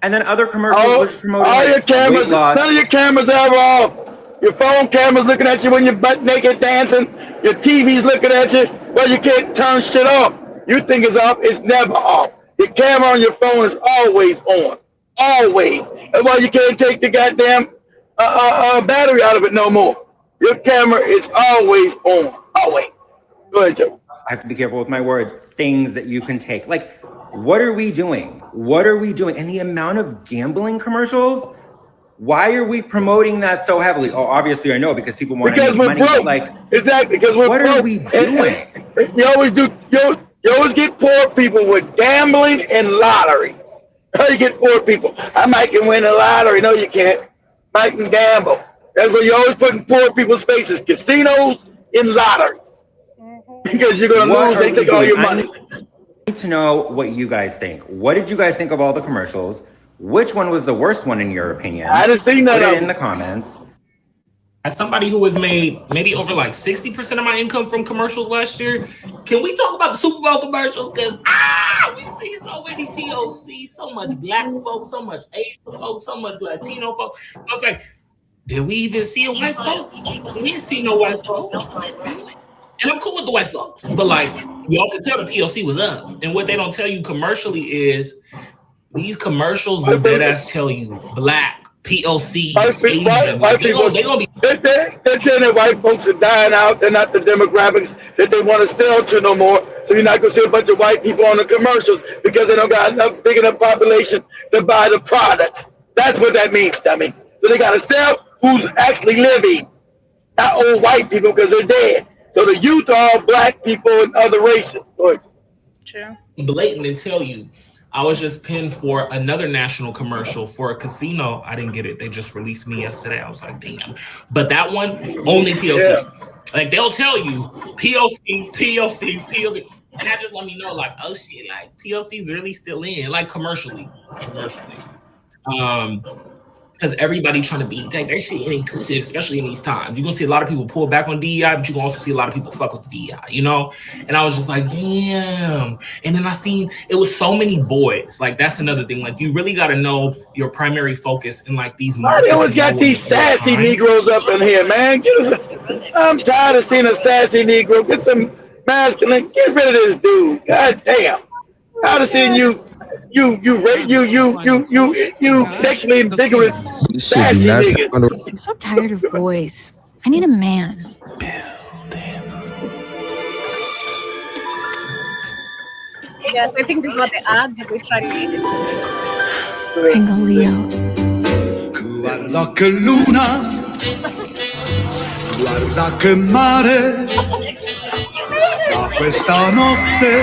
And then other commercials were just promoting all your cameras. None of your cameras ever off. Your phone camera's looking at you when you're butt naked dancing. Your TV's looking at you. Well, you can't turn shit off. You think it's off. It's never off. The camera on your phone is always on. Always. That's why you can't take the goddamn battery out of it no more. Your camera is always on. Always. Go ahead, Joe. I have to be careful with my words. Things that you can take. Like, what are we doing? What are we doing? And the amount of gambling commercials, Why are we promoting that so heavily? Oh, obviously I know because people want to make money. Broke. Like exactly, because we're what broke. are we doing? You always do. You always get poor people with gambling and lotteries. How you get poor people? I might can win a lottery. No, you can't. Mike can gamble. That's where you always put in poor people's faces: casinos and lotteries. Because you're gonna lose. They take all your money. I need to know what you guys think. What did you guys think of all the commercials? Which one was the worst one in your opinion? I didn't see none Put of it them. in the comments. As somebody who has made maybe over like 60% of my income from commercials last year, can we talk about the Super Bowl commercials? Because we see so many POC, so much black folks, so much Asian folks, so much Latino folks. I was like, did we even see a white folks? We didn't see no white folks. And I'm cool with the white folks, but like y'all can tell the POC was up. And what they don't tell you commercially is these commercials will dead ass tell you black, POC, Asian. They're telling that white folks are dying out. They're not the demographics that they want to sell to no more. So you're not going to see a bunch of white people on the commercials because they don't got enough big enough population to buy the product. That's what that means, dummy. So they got to sell who's actually living, not old white people because they're dead. So the youth are all black people and other races. True. Blatant and tell you, I was just pinned for another national commercial for a casino. I didn't get it. They just released me yesterday. I was like, damn. But that one, only POC. Yeah. Like they'll tell you POC. And that just let me know, like, oh shit, like POC's really still in, like commercially. Because everybody trying to be like, they're shit inclusive, especially in these times. You're gonna see a lot of people pull back on DEI, but you're gonna also see a lot of people fuck with the DEI, you know? And I was just like, damn. And then I seen it was so many boys. Like that's another thing. Like you really gotta know your primary focus in like these markets. They always got these sassy Negroes up in here, man. I'm tired of seeing a sassy Negro. Get some masculine. Get rid of this dude. God damn. Tired of seeing you sexually vigorous sassy niggas. I'm so tired of boys. I need a man. Yes, I think these are the ads that we try to make. Venga, Leo. Guarda che luna, guarda che mare, da questa notte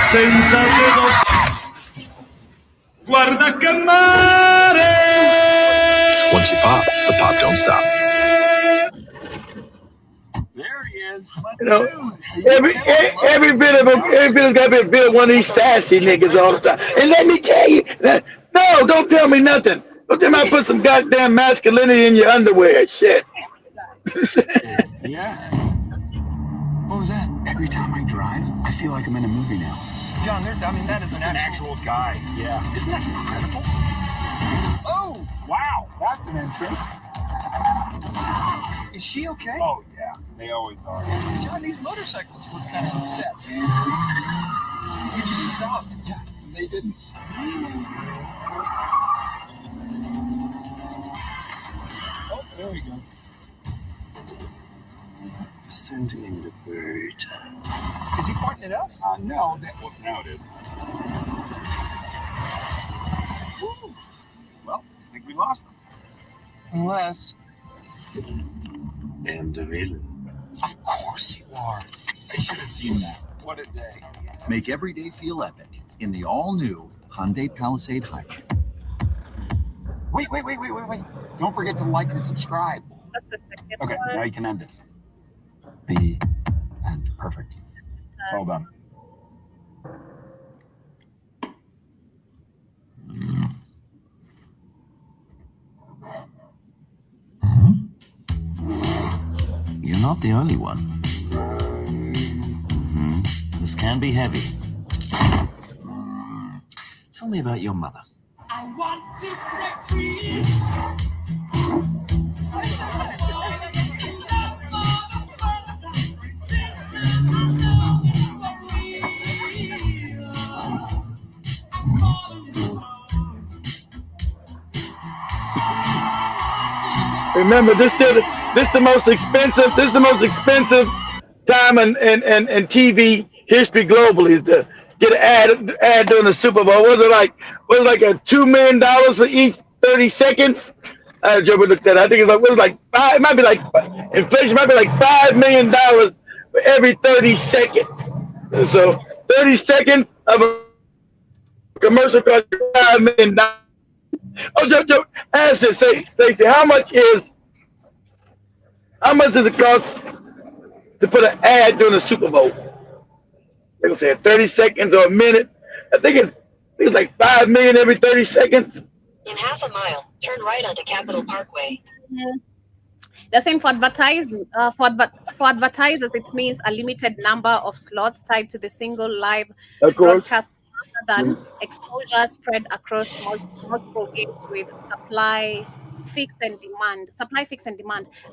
senza te. Guarda che mare. Once you pop, the pop don't stop. There he is. You know, every bit of it's got to be a bit of one of these sassy niggas all the time. And let me tell you, no, don't tell me nothing. Don't tell me I put some goddamn masculinity in your underwear. Shit. Yeah. What was that? Every time I drive, I feel like I'm in a movie now. John, that is an actual guy. Yeah. Isn't that incredible? Oh, wow. That's an entrance. Is she okay? Oh, yeah. They always are. John, these motorcyclists look kind of upset. You just stopped. Yeah, they didn't. Oh, there he goes. Sending the bird. Is he pointing at us? No. Now it is. Woo. Well, I think we lost them. Unless... I'm the villain. Of course you are. I should have seen that. What a day. Make every day feel epic in the all-new Hyundai Palisade Hybrid. Wait. Don't forget to like and subscribe. That's the second Okay, one. now you can end it. Be and perfect. Well done. You're not the only one. This can be heavy. Tell me about your mother. I want to break free. Remember, this is the most expensive. This is the most expensive time in TV history globally is to get an ad during the Super Bowl. Was it like a $2 million for each 30 seconds? Joe would look at. I think it's like, what is it, like five? It might be like inflation might be like $5 million for every 30 seconds. And so 30 seconds of a commercial costs $5 million. Oh, Joe, ask this. Say, how much does it cost to put an ad during the Super Bowl? They gonna say 30 seconds or a minute. I think it's like 5 million every 30 seconds. In half a mile, turn right onto Capitol Parkway. They're saying for advertisers, it means a limited number of slots tied to the single live broadcast rather than exposure spread across multiple games with supply fixed and demand.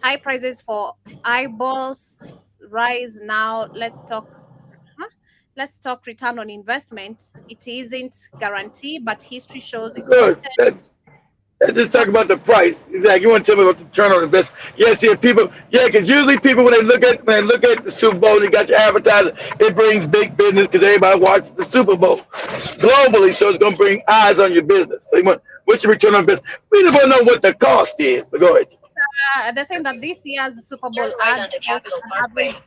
High prices for eyeballs rise now. Let's talk return on investment. It isn't guaranteed, but history shows it's often. Let's just talk about the price. Exactly. You want to tell me about the return on investment? Yes, people. Yeah, because usually people when they look at the Super Bowl, you got your advertising. It brings big business because everybody watches the Super Bowl globally, so it's going to bring eyes on your business. So what's your return on investment? We just want to know what the cost is. But go ahead. They're saying that this year's Super Bowl ads an average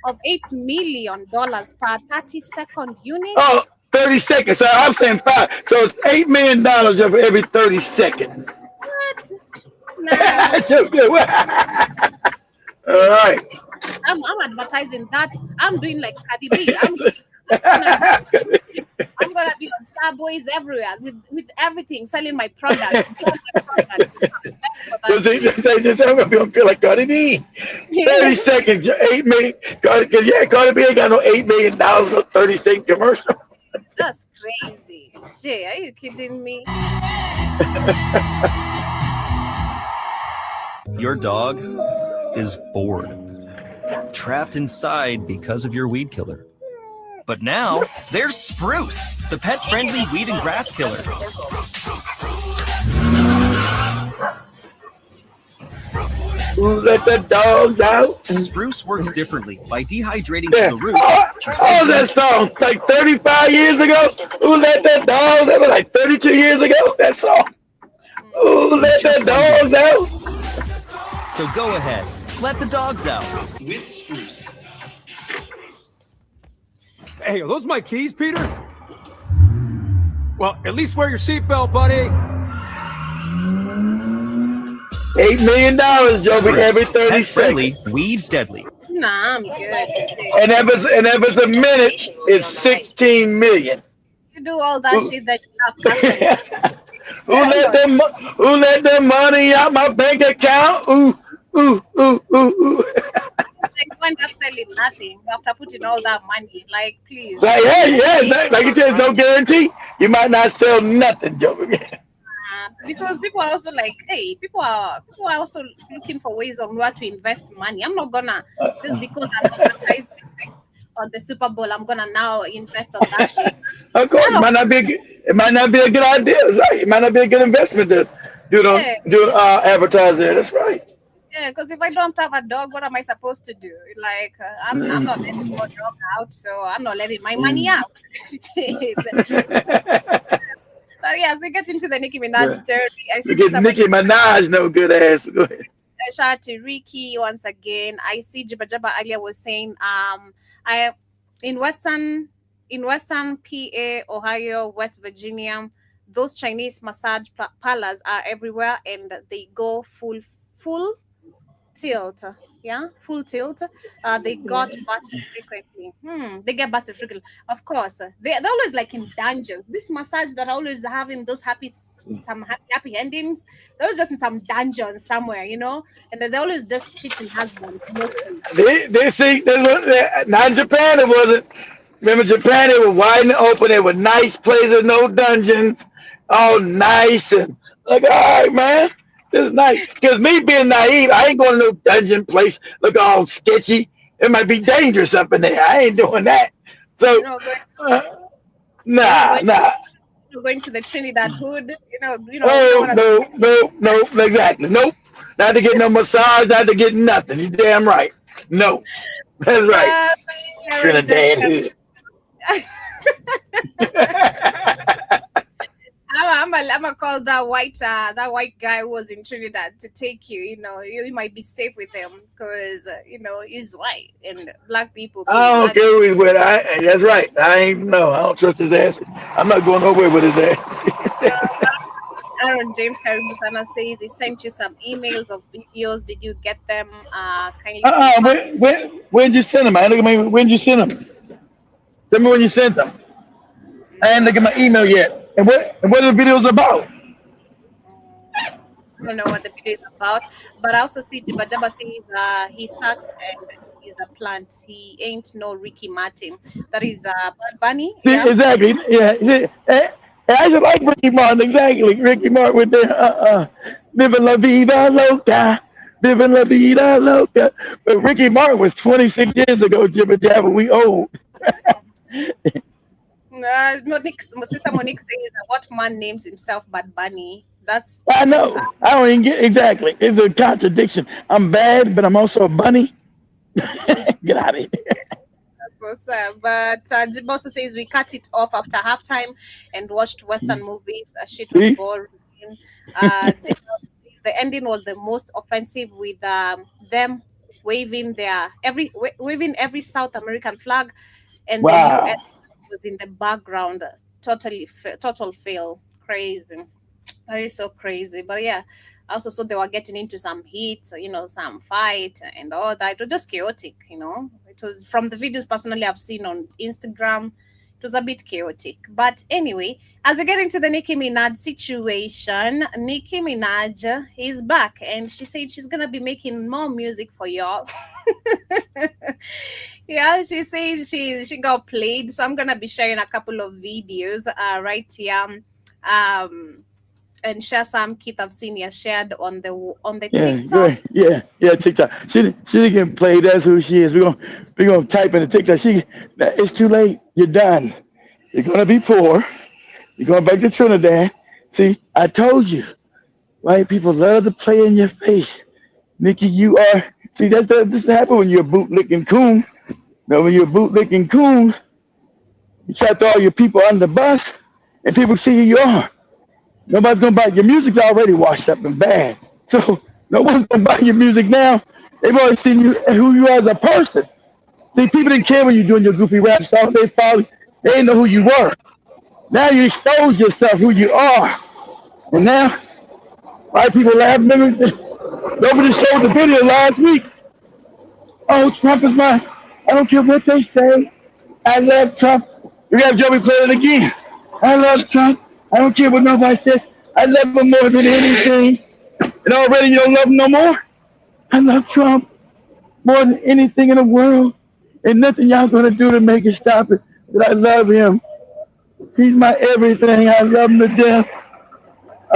of $8 million per 30-second unit. Oh, 30 seconds. So I'm saying 5. So it's $8 million for every 30 seconds. What? No. All right. I'm advertising that. I'm doing like Cardi B. I'm gonna be on Starboys everywhere with everything, selling my products. I'm gonna be on like Cardi B. 30 seconds, 8 million. Cardi B ain't got no $8 million no 30-second commercial. That's crazy. Shit, are you kidding me? Your dog is bored, trapped inside because of your weed killer. But now there's Spruce, the pet-friendly weed and grass killer. Let the dogs out. Spruce works differently by dehydrating to the roots. Oh, that song. It's like 35 years ago. Who let the dogs out? That was like 32 years ago. That song. Who let the dogs out? So go ahead. Let the dogs out. With Spruce. Hey, are those my keys, Peter? Well, at least wear your seatbelt, buddy. $8 million, Joby, every 30 seconds. Weed deadly. Nah, I'm good. And if it's a minute, it's 16 million. You do all that shit that you're not Who let them money out my bank account? Ooh. Like, you end up selling nothing after putting all that money. Like, please. Like, like you said, no guarantee. You might not sell nothing, Joby. Because people are also like, hey, people are also looking for ways on where to invest money. I'm not gonna just because I'm advertising on the Super Bowl, I'm gonna now invest on that shit. Of course, it might not be a good idea, right? It might not be a good investment to do advertise there. That's right. Yeah, because if I don't have a dog, what am I supposed to do? Like, I'm not letting my dog out, so I'm not letting my money out. But yeah, as we get into the Nicki Minaj story, I see Nicki Minaj, no good ass. Go ahead. Shout out to Ricky once again. I see Jibba Jabba earlier was saying, in Western PA, Ohio, West Virginia, those Chinese massage parlors are everywhere, and they go full tilt. Yeah, full tilt. They got busted frequently. They get busted frequently. Of course, they're always like in dungeons. This massage that always having those happy endings. They're just in some dungeon somewhere, and they're always just cheating husbands mostly. They see not in Japan. It wasn't. Remember Japan? It was wide and open. It was nice places, no dungeons, all nice and like, all right, man. This is nice. Because me being naive, I ain't going to no dungeon place, look all sketchy. It might be dangerous up in there. I ain't doing that. So, nah. You're going to the Trinidad Hood, No, exactly. Nope. Not to get no massage, not to get nothing. You damn right. No. That's right. Trinidad Hood. I'm I'ma call that white guy who was in Trinidad to take you. You might be safe with him because he's white and black people. I don't care who he's with. That's right. I don't trust his ass. I'm not going nowhere with his ass. Aaron James Karibusana says he sent you some emails of videos. Did you get them? Kindly. When'd you send them? I look at me. When'd you send them? Tell me when you sent them. I ain't look at my email yet. And what are the videos about? I don't know what the video is about, but I also see Jabba says he sucks and he's a plant. He ain't no Ricky Martin. That is Bad Bunny. See, exactly. Yeah. I just like Ricky Martin. Exactly. Ricky Martin with the Viva la vida loca. Viva la vida loca. But Ricky Martin was 26 years ago, Jibba Jabba. We old. My sister Monique says, what man names himself Bad Bunny? That's I know. I don't even get exactly. It's a contradiction. I'm bad, but I'm also a bunny. Get out of here. That's so sad. But Jim also says we cut it off after halftime and watched Western movies. Shit was boring. Jim says the ending was the most offensive with them waving every South American flag, and the US was in the background. Total fail. Crazy. That is so crazy. But yeah, I also saw they were getting into some heat, some fight and all that. It was just chaotic, It was from the videos personally I've seen on Instagram. It was a bit chaotic. But anyway, as we get into the Nicki Minaj situation, Nicki Minaj is back and she said she's going to be making more music for y'all. Yeah, she says she got played. So I'm going to be sharing a couple of videos right here. And share some kit I've seen you shared on the TikTok. Yeah, TikTok. She can play. That's who she is. We're gonna type in the TikTok. It's too late. You're done. You're gonna be poor. You're going back to Trinidad. See, I told you. White people love to play in your face. Nicki, you are. See, this happens when you're a bootlicking coon. Now, when you're a bootlicking coon, you try to throw all your people under the bus, and people see who you are. Nobody's gonna buy your music's already washed up and bad. So no one's gonna buy your music now. They've already seen you who you are as a person. See, people didn't care when you're doing your goofy rap song. They didn't know who you were. Now you expose yourself who you are. And now white people laugh. Nobody showed the video last week. Oh, Trump is mine. I don't care what they say. I love Trump. We got Joey play it again. I love Trump. I don't care what nobody says. I love him more than anything. And already you don't love him no more? I love Trump more than anything in the world. And nothing y'all gonna do to make it stop it. But I love him. He's my everything. I love him to death.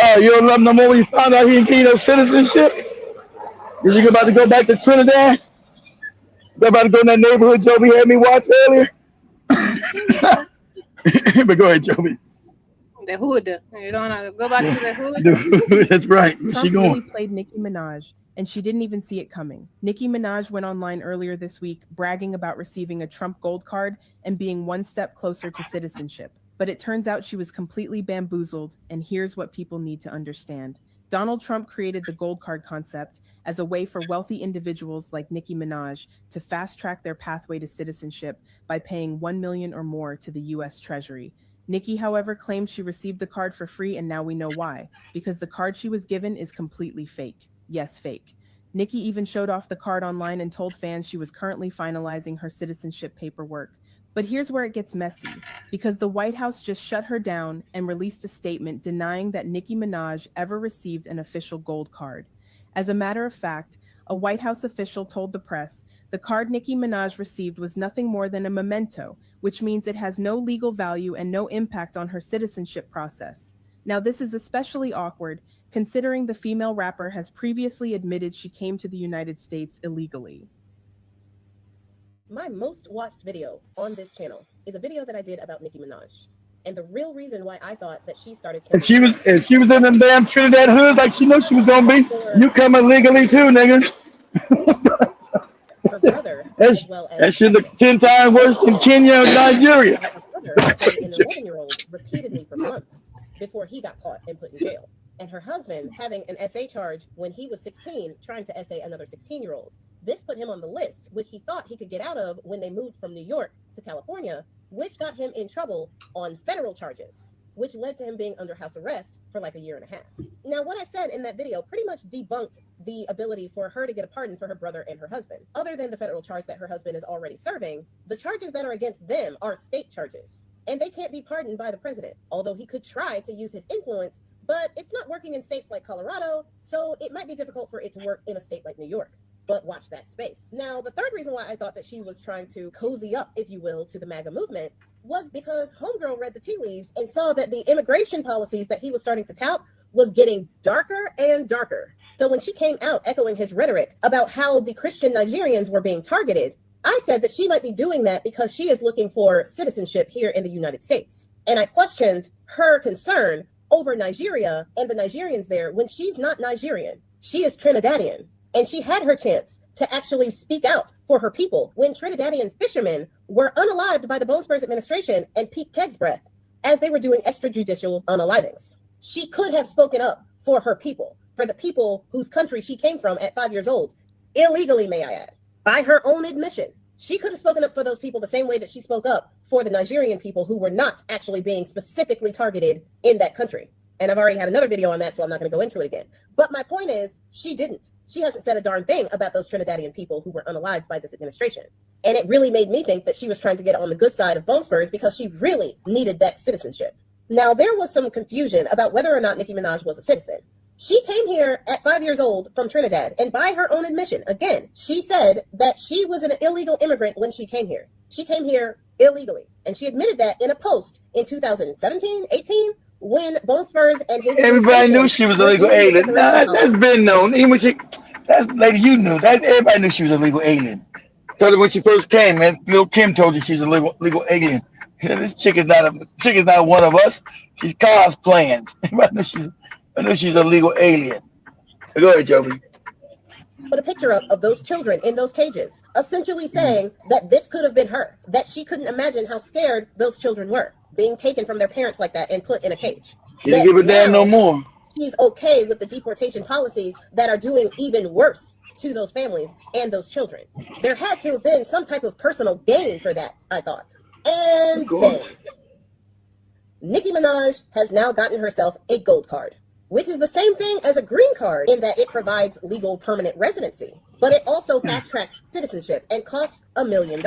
Oh, you don't love him no more when you found out he didn't give you no citizenship? Is you about to go back to Trinidad? You about to go in that neighborhood Joby had me watch earlier? But go ahead, Joby. The hood. You don't want to go back to the hood? That's right. Trump really played Nicki Minaj, and she didn't even see it coming. Nicki Minaj went online earlier this week bragging about receiving a Trump gold card and being one step closer to citizenship. But it turns out she was completely bamboozled, and here's what people need to understand. Donald Trump created the gold card concept as a way for wealthy individuals like Nicki Minaj to fast-track their pathway to citizenship by paying $1 million or more to the U.S. Treasury. Nicki, however, claims she received the card for free, and now we know why. Because the card she was given is completely fake. Yes, fake. Nicki even showed off the card online and told fans she was currently finalizing her citizenship paperwork. But here's where it gets messy, because the White House just shut her down and released a statement denying that Nicki Minaj ever received an official gold card. As a matter of fact, a White House official told the press the card Nicki Minaj received was nothing more than a memento, which means it has no legal value and no impact on her citizenship process. Now, this is especially awkward, considering the female rapper has previously admitted she came to the United States illegally. My most watched video on this channel is a video that I did about Nicki Minaj. And the real reason why I thought that she started... If she was in them damn Trinidad hoods like she knew she was going to be, you come illegally too, nigga. Her brother, that shit look 10 times worse than Kenya or Nigeria. My brother was an 11-year-old repeatedly for months. months before he got caught and put in jail. And her husband having an SA charge when he was 16, trying to SA another 16-year-old. This put him on the list, which he thought he could get out of when they moved from New York to California, which got him in trouble on federal charges, which led to him being under house arrest for like a year and a half. Now, what I said in that video pretty much debunked the ability for her to get a pardon for her brother and her husband. Other than the federal charge that her husband is already serving, the charges that are against them are state charges, and they can't be pardoned by the president, although he could try to use his influence, but it's not working in states like Colorado, so it might be difficult for it to work in a state like New York. But watch that space. Now, the third reason why I thought that she was trying to cozy up, if you will, to the MAGA movement was because Homegirl read the tea leaves and saw that the immigration policies that he was starting to tout was getting darker and darker. So when she came out echoing his rhetoric about how the Christian Nigerians were being targeted, I said that she might be doing that because she is looking for citizenship here in the United States. And I questioned her concern over Nigeria and the Nigerians there when she's not Nigerian. She is Trinidadian. And she had her chance to actually speak out for her people when Trinidadian fishermen were unalived by the Bone Spurs administration and Pete Kegg's breath as they were doing extrajudicial unalivings. She could have spoken up for her people, for the people whose country she came from at 5 years old, illegally, may I add, by her own admission. She could have spoken up for those people the same way that she spoke up for the Nigerian people who were not actually being specifically targeted in that country. And I've already had another video on that, so I'm not going to go into it again. But my point is, she didn't. She hasn't said a darn thing about those Trinidadian people who were unalived by this administration. And it really made me think that she was trying to get on the good side of Bone Spurs because she really needed that citizenship. Now, there was some confusion about whether or not Nicki Minaj was a citizen. She came here at 5 years old from Trinidad, and by her own admission, again, she said that she was an illegal immigrant when she came here. She came here illegally, and she admitted that in a post in 2017, 18, when Bone Spurs and his everybody knew she was a legal alien. Nah, that's been known. Even when that's lady, you knew that. Everybody knew she was a legal alien. So that when she first came, man, Lil Kim told you she was a legal alien. This chick is not one of us. She's cosplaying. I know she's a legal alien. Go ahead, Joby. Put a picture up of those children in those cages, essentially saying that this could have been her, that she couldn't imagine how scared those children were, being taken from their parents like that and put in a cage. She didn't give a damn no more. She's okay with the deportation policies that are doing even worse to those families and those children. There had to have been some type of personal gain for that, I thought. And then Nicki Minaj has now gotten herself a gold card, which is the same thing as a green card in that it provides legal permanent residency, but it also fast tracks citizenship and costs $1 million.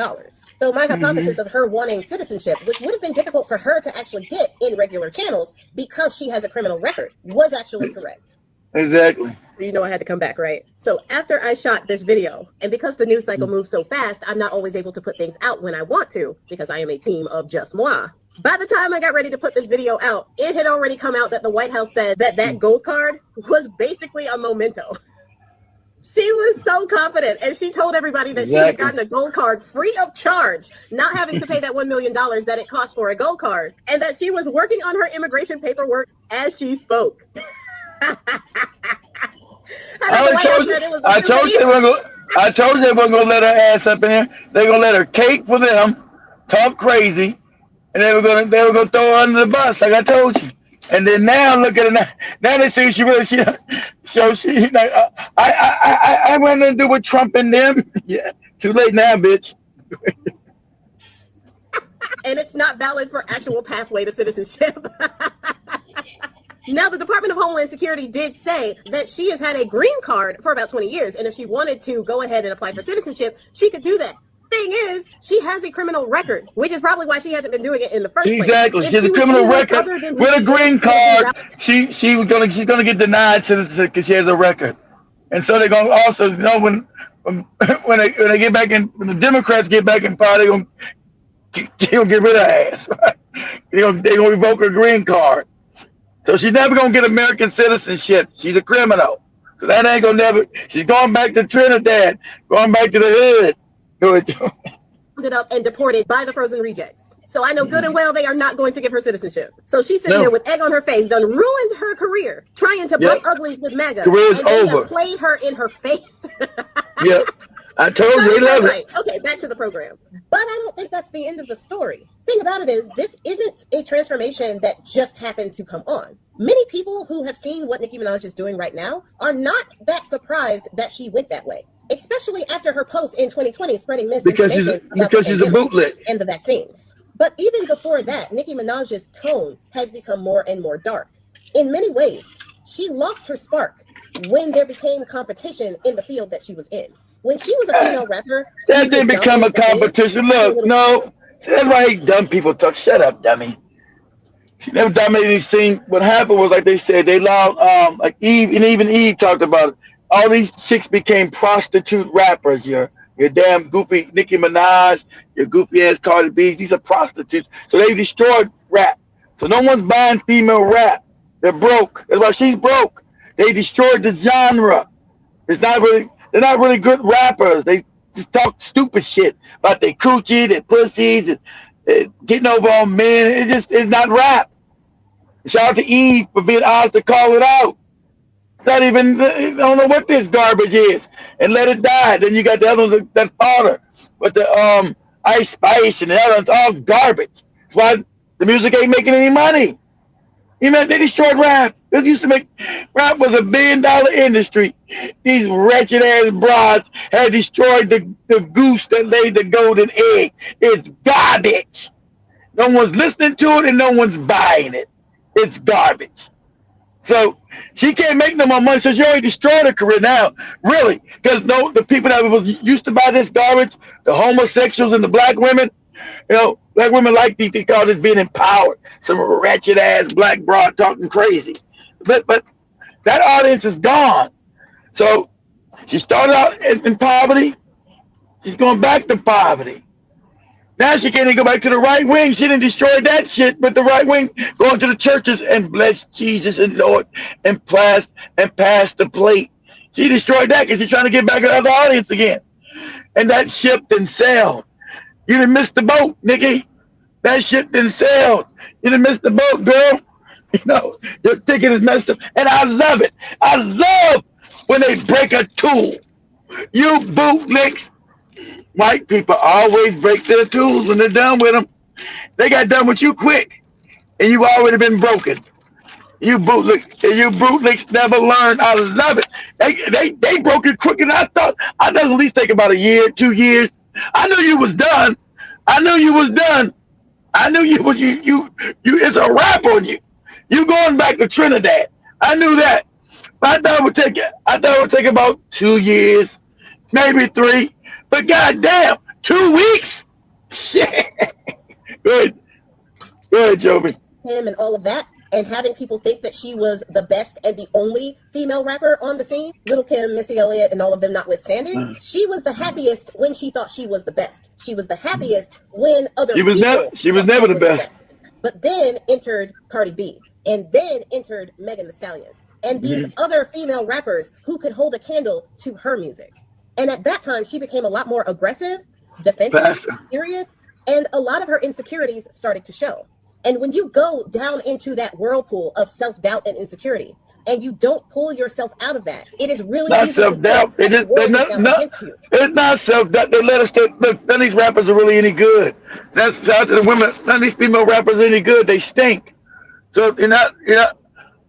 So my hypothesis of her wanting citizenship, which would have been difficult for her to actually get in regular channels because she has a criminal record, was actually correct. Exactly. You know I had to come back, right? So after I shot this video, and because the news cycle moves so fast, I'm not always able to put things out when I want to, because I am a team of just moi. By the time I got ready to put this video out, it had already come out that the White House said that that gold card was basically a memento. She was so confident, and she told everybody that she had gotten a gold card free of charge, not having to pay that $1 million that it cost for a gold card, and that she was working on her immigration paperwork as she spoke. I told you they weren't going to let her ass up in here. They're going to let her cake for them, talk crazy, and they were going to throw her under the bus, like I told you. And then now look at her now they say she really I went to do with Trump and them. Yeah, too late now, bitch. And it's not valid for actual pathway to citizenship. Now, the Department of Homeland Security did say that she has had a green card for about 20 years. And if she wanted to go ahead and apply for citizenship, she could do that. Thing is, she has a criminal record, which is probably why she hasn't been doing it in the first place. Exactly. She has a criminal record with a green card. She's gonna get denied citizenship because she has a record. And so they're gonna also, you know, when they get back in, when the Democrats get back in power, they're gonna get rid of her ass. Right? They're gonna revoke her green card. So she's never gonna get American citizenship. She's a criminal. So that ain't gonna never. She's going back to Trinidad, going back to the hood. Ended up and deported by the frozen rejects. So I know good and well they are not going to give her citizenship. So she's sitting there with egg on her face, done ruined her career, trying to bump uglies with MAGA. Career's and they over. have played her in her face. Yep. I told you, they love it. Okay, back to the program. But I don't think that's the end of the story. Thing about it is, this isn't a transformation that just happened to come on. Many people who have seen what Nicki Minaj is doing right now are not that surprised that she went that way, especially after her post in 2020 spreading misinformation about the bootleg and the vaccines. But even before that, Nicki Minaj's tone has become more and more dark. In many ways, she lost her spark when there became competition in the field that she was in. When she was a female rapper, that didn't become a competition. Look, no, that's why dumb people talk. Shut up, dummy. She never dominated any scene. What happened was, like they said, they allowed, like Eve, and even Eve talked about it. All these chicks became prostitute rappers. Your damn goopy Nicki Minaj, your goopy ass Cardi B. These are prostitutes. So they destroyed rap. So no one's buying female rap. They're broke. That's why she's broke. They destroyed the genre. It's not really. They're not really good rappers. They just talk stupid shit about their coochie, their pussies, and getting over on men. It's not rap. Shout out to Eve for being honest to call it out. It's not even, I don't know what this garbage is. And let it die. Then you got the other ones that fought her. But the Ice Spice and the other ones, all garbage. That's why the music ain't making any money. You know, they destroyed rap. It used to make, rap was $1 billion industry. These wretched ass broads had destroyed the goose that laid the golden egg. It's garbage. No one's listening to it and no one's buying it. It's garbage. So she can't make no more money. So she already destroyed her career now, really. Because the people that was used to buy this garbage, the homosexuals and the black women, you know, black women like these, they call this being empowered. Some wretched ass black broad talking crazy. But that audience is gone. So she started out in poverty. She's going back to poverty. Now she can't even go back to the right wing. She didn't destroy that shit, but the right wing going to the churches and bless Jesus and Lord and pass the plate. She destroyed that because she's trying to get back to the other audience again. And that ship didn't sail. You didn't miss the boat, Nicki. That ship didn't sail. You didn't miss the boat, girl. You know, your ticket is messed up. And I love it. I love when they break a tool. You bootlicks. White people always break their tools when they're done with them. They got done with you quick, and you've already been broken. You bootlicks never learn. I love it. They broke it quicker than I thought. I thought at least take about a year, 2 years. I knew you was done. I knew you was done. I knew you was you. It's a wrap on you. You going back to Trinidad. I knew that. But I thought it would take about 2 years, maybe 3. But goddamn, 2 weeks? Shit. Good, Joby. Him and all of that, and having people think that she was the best and the only female rapper on the scene, Little Kim, Missy Elliott, and all of them notwithstanding, she was the happiest when she thought she was the best. She was the happiest when other people she was never the best. But then entered Cardi B, and then entered Megan Thee Stallion, and these other female rappers who could hold a candle to her music. And at that time, she became a lot more aggressive, defensive, serious, and a lot of her insecurities started to show. And when you go down into that whirlpool of self-doubt and insecurity, and you don't pull yourself out of that, it is really not self-doubt. It's not self-doubt. They let us think, look, none of these rappers are really any good. That's out to the women. None of these female rappers are any good. They stink. So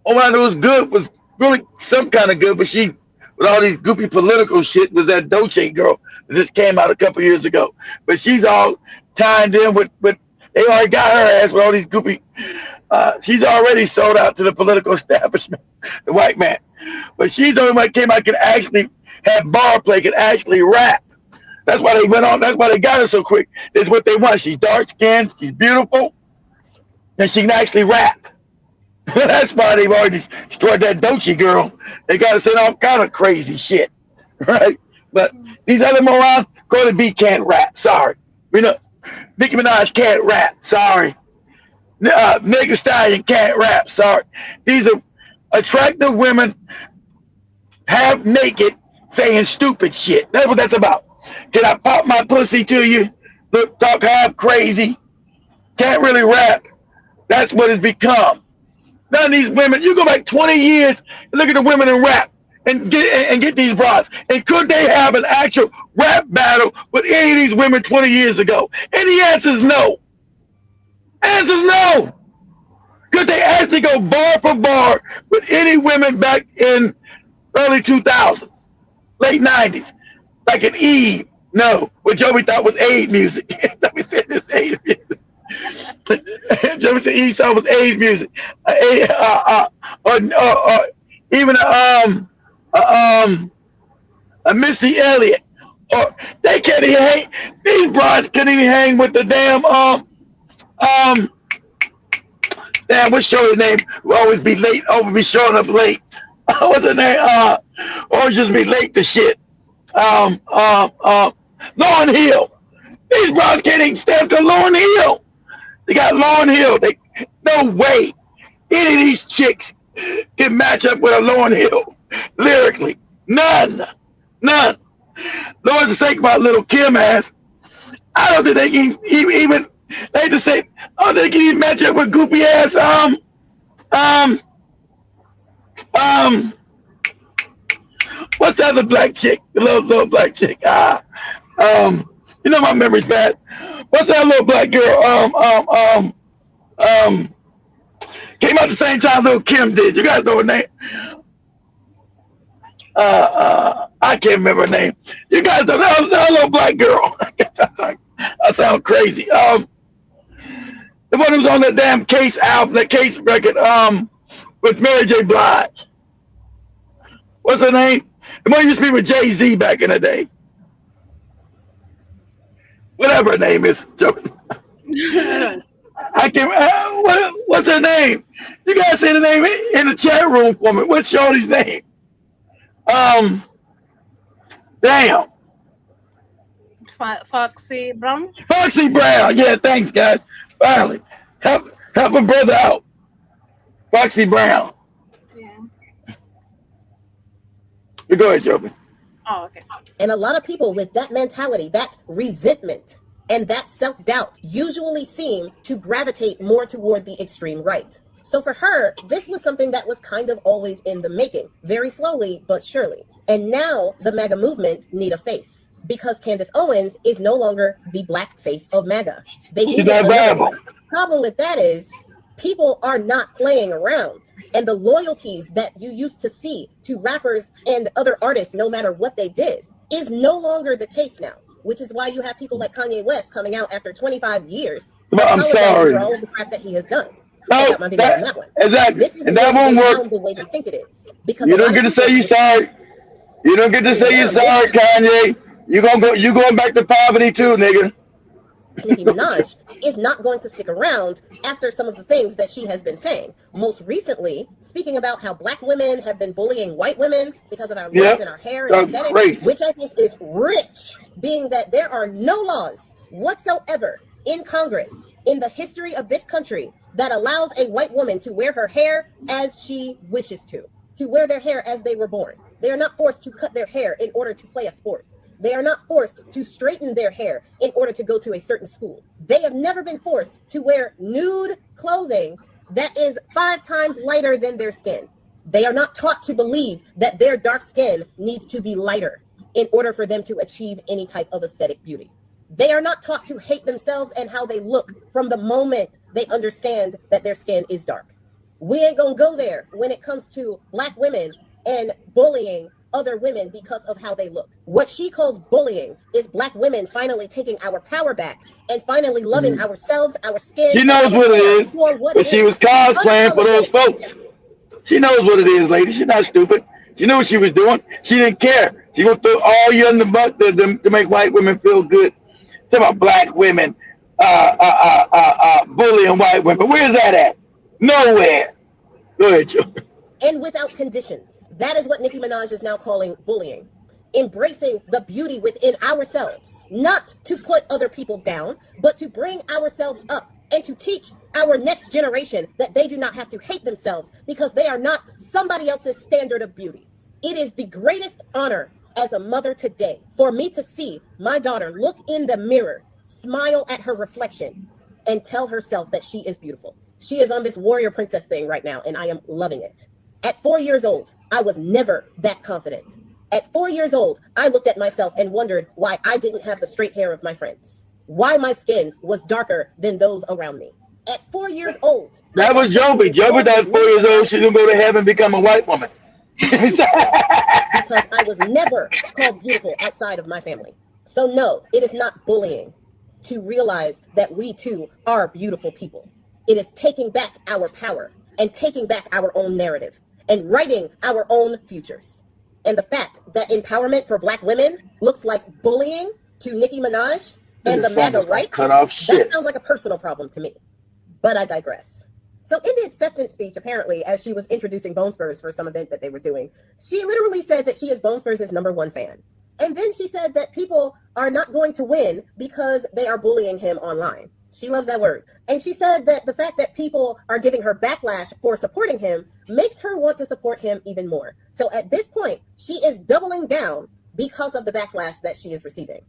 all I knew was good was really some kind of good, but she, with all these goopy political shit, was that Dolce girl that just came out a couple years ago. But she's all tied in with they already got her ass with all these goopy. She's already sold out to the political establishment, the white man. But she's the only one that came out could actually have bar play, could actually rap. That's why they went on. That's why they got her so quick. That's what they want. She's dark skinned, she's beautiful, and she can actually rap. That's why they've already destroyed that Dolce girl. They got to say all kind of crazy shit, right? But these other morons, Cardi B can't rap. Sorry, Nicki Minaj can't rap. Sorry, Megan Thee Stallion can't rap. Sorry, these are attractive women, half naked, saying stupid shit. That's what that's about. Can I pop my pussy to you? Look, talk half crazy. Can't really rap. That's what it's become. None of these women, you go back 20 years and look at the women in rap. and get these bras? And could they have an actual rap battle with any of these women 20 years ago? And the answer is no. Answer is no. Could they actually go bar for bar with any women back in early 2000s, late 90s, like an Eve? No. What Joey thought was AIDS music. Joey said this AIDS music. Joey said Eve song was AIDS music. Or even a Missy Elliott. Or they can't even hang. These broads can't even hang with the damn damn, what's Shorty's name? Will always be late, always be showing up late. What's her name? Always just be late to shit. Lauryn Hill. These broads can't even stand to Lauryn Hill. They got Lauryn Hill. No way any of these chicks can match up with a Lauryn Hill lyrically. None. Lord's sake about little Kim ass. I don't think they can even they just say, oh, they can even match up with goopy ass what's that other black chick? The little black chick. You know my memory's bad. What's that little black girl? Came out the same time little Kim did. You guys know her name? I can't remember her name. You guys know that little black girl. I sound crazy. The one who was on that damn Case album, that Case record, with Mary J. Blige. What's her name? The one who used to be with Jay-Z back in the day. Whatever her name is. I can't. What's her name? You guys say the name in the chat room for me. What's Shorty's name? Damn. Foxy Brown. Foxy Brown. Yeah, thanks, guys. Finally, help a brother out. Foxy Brown. Yeah. You go ahead, Joby. Oh, okay. And a lot of people with that mentality, that resentment, and that self-doubt usually seem to gravitate more toward the extreme right. So for her, this was something that was kind of always in the making, very slowly but surely. And now the MAGA movement need a face, because Candace Owens is no longer the black face of MAGA. They need another one. Problem with that is people are not playing around, and the loyalties that you used to see to rappers and other artists, no matter what they did, is no longer the case now. Which is why you have people like Kanye West coming out after 25 years apologizing for all of the crap that he has done. I got my video on that one. Exactly. This isn't and that won't work the way they think it is. Because you don't get to say you're sorry. You don't get to say you're sorry, Kanye. You going back to poverty too, nigga. Nicki Minaj is not going to stick around after some of the things that she has been saying. Most recently, speaking about how black women have been bullying white women because of our looks and our hair and aesthetics, which I think is rich, being that there are no laws whatsoever in Congress in the history of this country that allows a white woman to wear her hair as she wishes to wear their hair as they were born. They are not forced to cut their hair in order to play a sport. They are not forced to straighten their hair in order to go to a certain school. They have never been forced to wear nude clothing that is 5 times lighter than their skin. They are not taught to believe that their dark skin needs to be lighter in order for them to achieve any type of aesthetic beauty. They are not taught to hate themselves and how they look from the moment they understand that their skin is dark. We ain't gonna go there when it comes to black women and bullying other women because of how they look. What she calls bullying is black women finally taking our power back and finally loving ourselves, our skin. She knows what it is. But she was cosplaying for those folks. She knows what it is, lady. She's not stupid. She knew what she was doing. She didn't care. She gonna throw all you in the butt to make white women feel good. Talk about black women bullying white women. Where's that at? Nowhere. Go ahead, Joe. And without conditions. That is what Nicki Minaj is now calling bullying. Embracing the beauty within ourselves, not to put other people down, but to bring ourselves up and to teach our next generation that they do not have to hate themselves because they are not somebody else's standard of beauty. It is the greatest honor as a mother today for me to see my daughter look in the mirror, smile at her reflection, and tell herself that she is beautiful. She is on this warrior princess thing right now, and I am loving it. At 4 years old, I was never that confident. At 4 years old, I looked at myself and wondered why I didn't have the straight hair of my friends, why my skin was darker than those around me. At 4 years old, that was Jovi. Jovi thought at 4 years old she didn't go to heaven and become a white woman. Because I was never called beautiful outside of my family. So no, it is not bullying to realize that we too are beautiful people. It is taking back our power and taking back our own narrative and writing our own futures. And the fact that empowerment for Black women looks like bullying to Nicki Minaj and the MAGA right, that sounds like a personal problem to me. But I digress. So in the acceptance speech, apparently, as she was introducing Bone Spurs for some event that they were doing, she literally said that she is Bone Spurs' #1 fan. And then she said that people are not going to win because they are bullying him online. She loves that word. And she said that the fact that people are giving her backlash for supporting him makes her want to support him even more. So at this point, she is doubling down because of the backlash that she is receiving.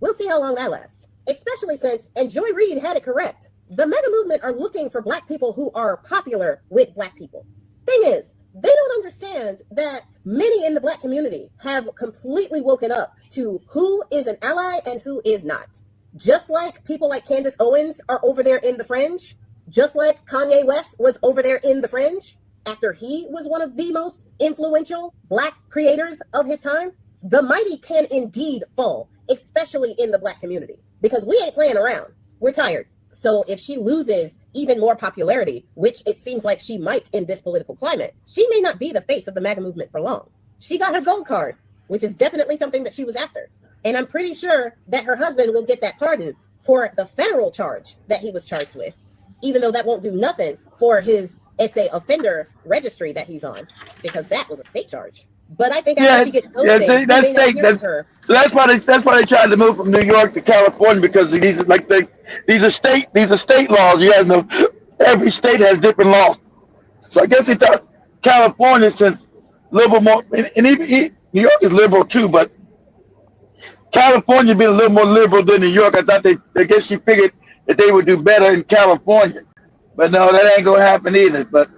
We'll see how long that lasts, especially since, and Joy Reid had it correct, the MAGA movement are looking for Black people who are popular with Black people. Thing is, they don't understand that many in the Black community have completely woken up to who is an ally and who is not. Just like people like Candace Owens are over there in the fringe, just like Kanye West was over there in the fringe, after he was one of the most influential Black creators of his time, the mighty can indeed fall, especially in the Black community, because we ain't playing around. We're tired. So if she loses even more popularity, which it seems like she might in this political climate, she may not be the face of the MAGA movement for long. She got her gold card, which is definitely something that she was after. And I'm pretty sure that her husband will get that pardon for the federal charge that he was charged with, even though that won't do nothing for his SA offender registry that he's on, because that was a state charge. But I think after she gets those things, that's state. So that's why they tried to move from New York to California, because these are state laws. You guys know every state has different laws. So I guess they thought California, since a little bit more, and even New York is liberal too, but California being a little more liberal than New York, I guess she figured that they would do better in California. But no, that ain't gonna happen either. But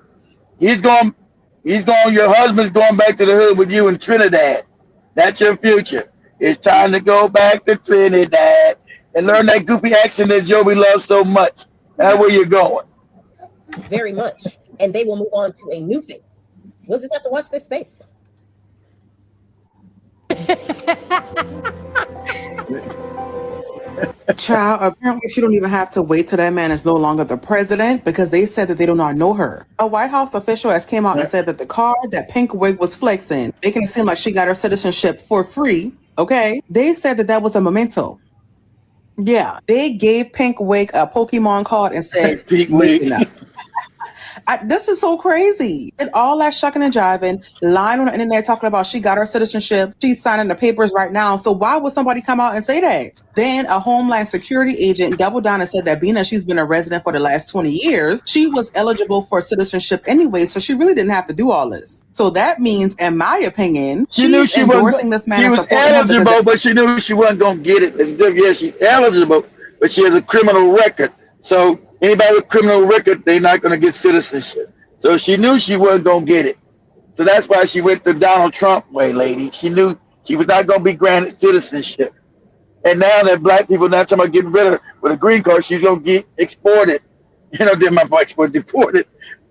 he's going. Your husband's going back to the hood with you in Trinidad. That's your future. It's time to go back to Trinidad and learn that goofy accent that Joey loves so much. That's where you're going. Very much. And they will move on to a new face. We'll just have to watch this space. Child, apparently she don't even have to wait till that man is no longer the president, because they said that they do not know her. A White House official has came out and said that the card that Pink Wig was flexing, making it seem like she got her citizenship for free, okay? They said that that was a memento. Yeah, they gave Pink Wig a Pokemon card and said, Pink Wig. This is so crazy. And all that shucking and jiving, lying on the internet talking about she got her citizenship, she's signing the papers right now. So why would somebody come out and say that? Then a Homeland Security agent doubled down and said that being that she's been a resident for the last 20 years, she was eligible for citizenship anyway, so she really didn't have to do all this. So that means, in my opinion, she knew she endorsing this man. She was eligible, but she knew she wasn't going to get it. It's different. Yeah, she's eligible, but she has a criminal record. So anybody with a criminal record, they're not going to get citizenship. So she knew she wasn't going to get it. So that's why she went the Donald Trump way, lady. She knew she was not going to be granted citizenship. And now that Black people not talking about getting rid of her with a green card, she's going to get exported. Deported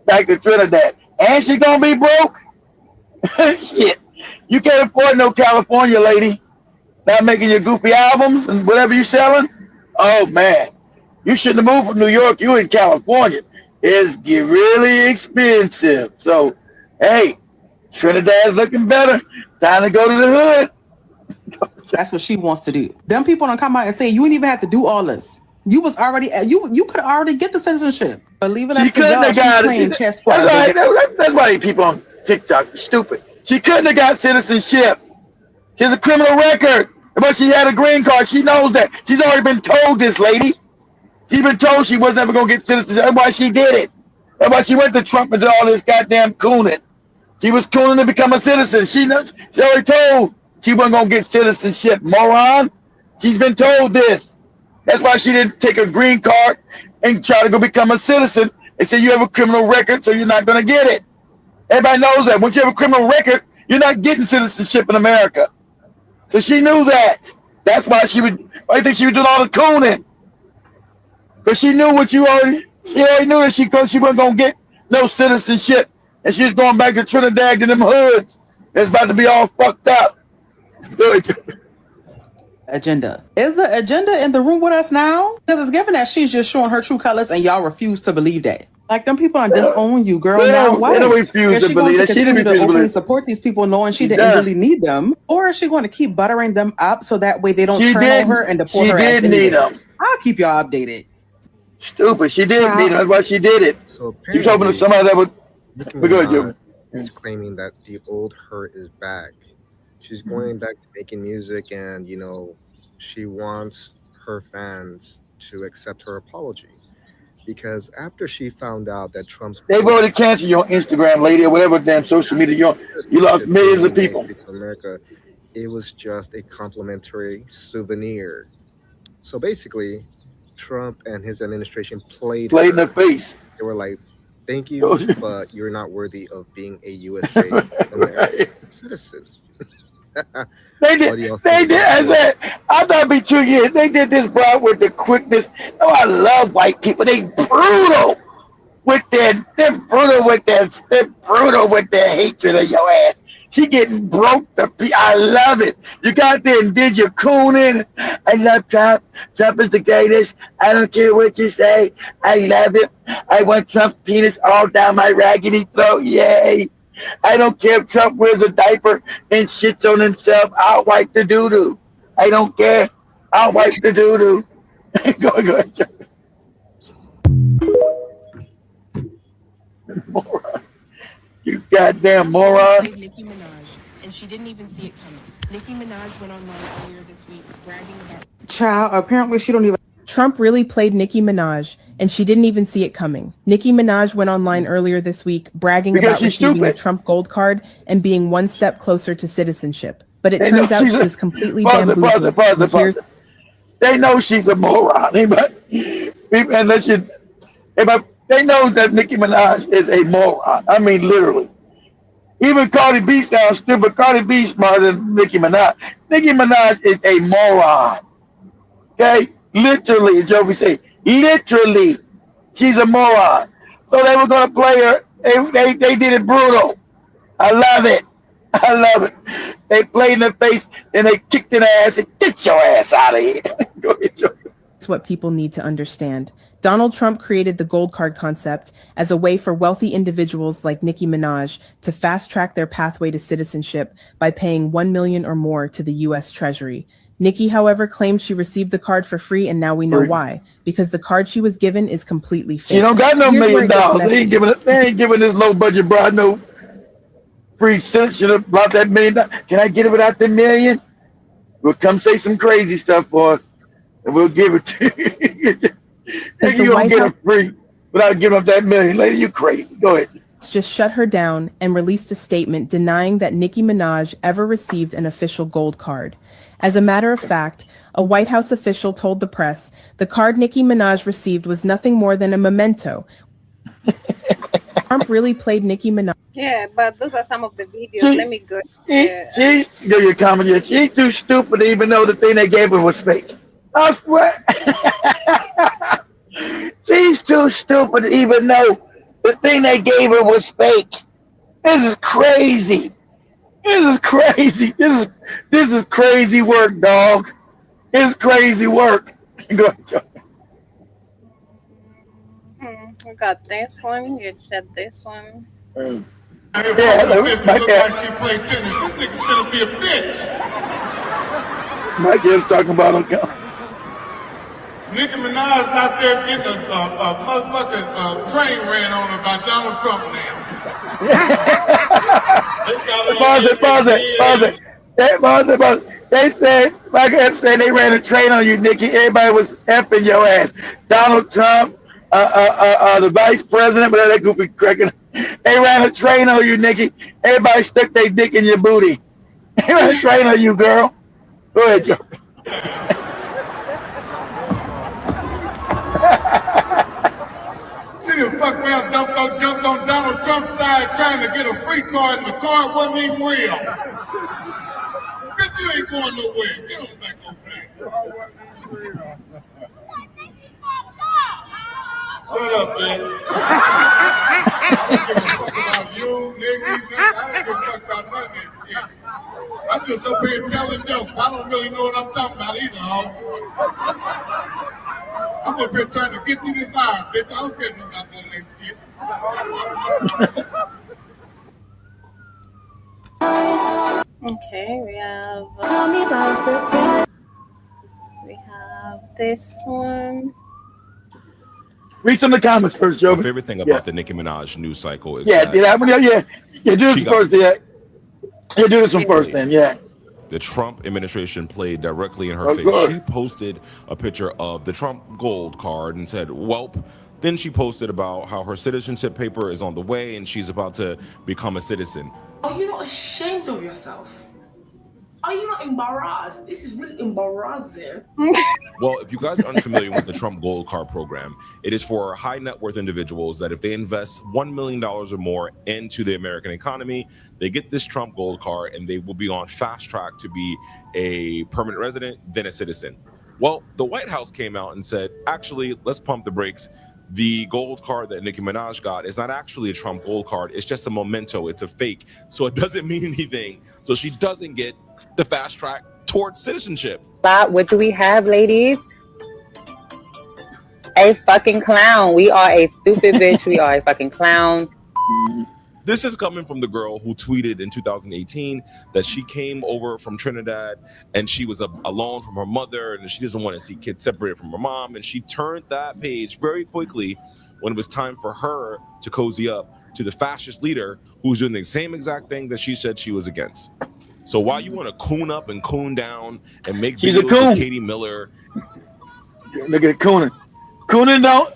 back to Trinidad. And she's going to be broke. Shit. You can't afford no California lady. Not making your goofy albums and whatever you're selling. Oh, man. You shouldn't have moved from New York. You in California. It's get really expensive. So, hey, Trinidad's looking better. Time to go to the hood. That's what she wants to do. Them people don't come out and say you didn't even have to do all this. You was already you could already get the citizenship. But leave it up to y'all. She's playing chess for that's why people on TikTok are stupid. She couldn't have got citizenship. She has a criminal record. But she had a green card. She knows that. She's already been told this, lady. She's been told she was never going to get citizenship. That's why she did it. That's why she went to Trump and did all this goddamn cooning. She was cooning to become a citizen. She already told she wasn't going to get citizenship, moron. She's been told this. That's why she didn't take a green card and try to go become a citizen. They said you have a criminal record, so you're not going to get it. Everybody knows that. Once you have a criminal record, you're not getting citizenship in America. So she knew that. That's why I think she was doing all the cooning. Because she knew she already knew that she wasn't going to get no citizenship. And she was going back to Trinidad to them hoods. It's about to be all fucked up. Agenda. Is the agenda in the room with us now? Because it's given that she's just showing her true colors and y'all refuse to believe that. Like, them people are disown you, girl. Now what? They don't refuse Is to she going believe to that. She didn't continue to refuse to openly believe. support these people knowing she She didn't done. really need them? Or is she going to keep buttering them up so that way they don't She turn did. on her and deport She her ass did need anyway? them. I'll keep y'all updated. Stupid. She did Child. need them. That's why she did it. So She was hoping that apparently, somebody that would. Nicki But go ahead, Minaj Joe. is claiming that the old her is back. She's going back to making music, and she wants her fans to accept her apology. Because after she found out that Trump's They've already canceled your Instagram, lady, or whatever damn social media. You lost millions of people. States of America, it was just a complimentary souvenir. So basically, Trump and his administration played in the her. face. They were like, "Thank you, but you're not worthy of being a USA American citizen." They did. I said, I thought it'd be 2 years. They did this, bro, with the quickness. Oh, I love white people. They brutal with they're brutal with their hatred of your ass. She getting broke. I love it. You got there and did your cooning. I love Trump. Trump is the greatest. I don't care what you say. I love it. I want Trump's penis all down my raggedy throat. Yay. I don't care if Trump wears a diaper and shits on himself. I'll wipe the doo-doo. I don't care. I'll wipe the doo-doo. Go ahead. Moron. You goddamn moron. Nicki Minaj, and she didn't even see it coming. Nicki Minaj went online earlier this week bragging about Child, apparently she don't even. Trump really played Nicki Minaj, and she didn't even see it coming. Nicki Minaj went online earlier this week bragging about receiving a Trump gold card and being one step closer to citizenship. But it turns out she was completely bamboozled. Pause it. They know she's a moron. Unless you, they know that Nicki Minaj is a moron. I mean, literally. Even Cardi B sounds stupid. Cardi B smarter than Nicki Minaj. Nicki Minaj is a moron. Okay? Literally, as Joey say, literally, she's a moron. So they were going to play her. They did it brutal. I love it. I love it. They played in the face and they kicked in the ass and get your ass out of here. Go ahead, Joey. That's what people need to understand. Donald Trump created the gold card concept as a way for wealthy individuals like Nicki Minaj to fast track their pathway to citizenship by paying $1 million or more to the U.S. Treasury. Nicki, however, claimed she received the card for free, and now we know why. Because the card she was given is completely fake. She don't got no $1 million. They ain't giving this low budget broad no free citizenship about that $1 million. Can I get it without the $1 million? We'll come say some crazy stuff for us, and we'll give it to you. You gonna get it free without giving up that $1 million. Lady, you crazy. Go ahead. Just shut her down and released a statement denying that Nicki Minaj ever received an official gold card. As a matter of fact, a White House official told the press the card Nicki Minaj received was nothing more than a memento. Trump really played Nicki Minaj. Yeah, but those are some of the videos. Let me go. She's your comment. Yeah, she's too stupid to even know the thing they gave her was fake. I swear. She's too stupid to even know the thing they gave her was fake. This is crazy. This is crazy. This is crazy work, dog. This is crazy work. Go ahead, Joe. We got this one. You said this one. Yeah, this look like she played tennis. This nigga's gonna be a bitch. My kid's talking about him. Nicki Minaj out there getting a motherfucking train ran on her by Donald Trump now. Pause it. They said, like I said, they ran a train on you, Nicki. Everybody was effing your ass. Donald Trump, the vice president, but that goofy cracking. They ran a train on you, Nicki. Everybody stuck their dick in your booty. They ran a train on you, girl. Go ahead, Joe. See, done fucked around, jumped on Donald Trump's side trying to get a free card, and the card wasn't even real. Bitch, you ain't going nowhere. Get on back over there. Shut up, bitch. I don't give a fuck about you, Nicki. I don't give a fuck about none of that shit. I'm just up here telling jokes. I don't really know what I'm talking about either, ho. I'm up here trying to get through this iron, bitch. I don't care about none of that shit. Okay, we have this one. Read some of the comments first, Joe. My favorite thing about the Nicki Minaj news cycle is yeah. Do this first. Do this one first, then. Yeah. The Trump administration played directly in her Of face. course. She posted a picture of the Trump gold card and said, "Welp." Then she posted about how her citizenship paper is on the way and she's about to become a citizen. Are you not ashamed of yourself? Are you not embarrassed? This is really embarrassing. Well, if you guys are unfamiliar with the Trump Gold Card program, it is for high net worth individuals that if they invest $1 million or more into the American economy, they get this Trump Gold Card and they will be on fast track to be a permanent resident, then a citizen. Well, the White House came out and said, actually, let's pump the brakes. The gold card that Nicki Minaj got is not actually a Trump Gold Card. It's just a memento. It's a fake. So it doesn't mean anything. So she doesn't get the fast track towards citizenship. What do we have, ladies? A fucking clown. We are a stupid bitch. We are a fucking clown. This is coming from the girl who tweeted in 2018 that she came over from Trinidad and she was alone from her mother and she doesn't want to see kids separated from her mom. And she turned that page very quickly when it was time for her to cozy up to the fascist leader who's doing the same exact thing that she said she was against. So while you want to coon up and coon down and make She's a videos coon. with Katie Miller. Look at cooning. Cooning don't.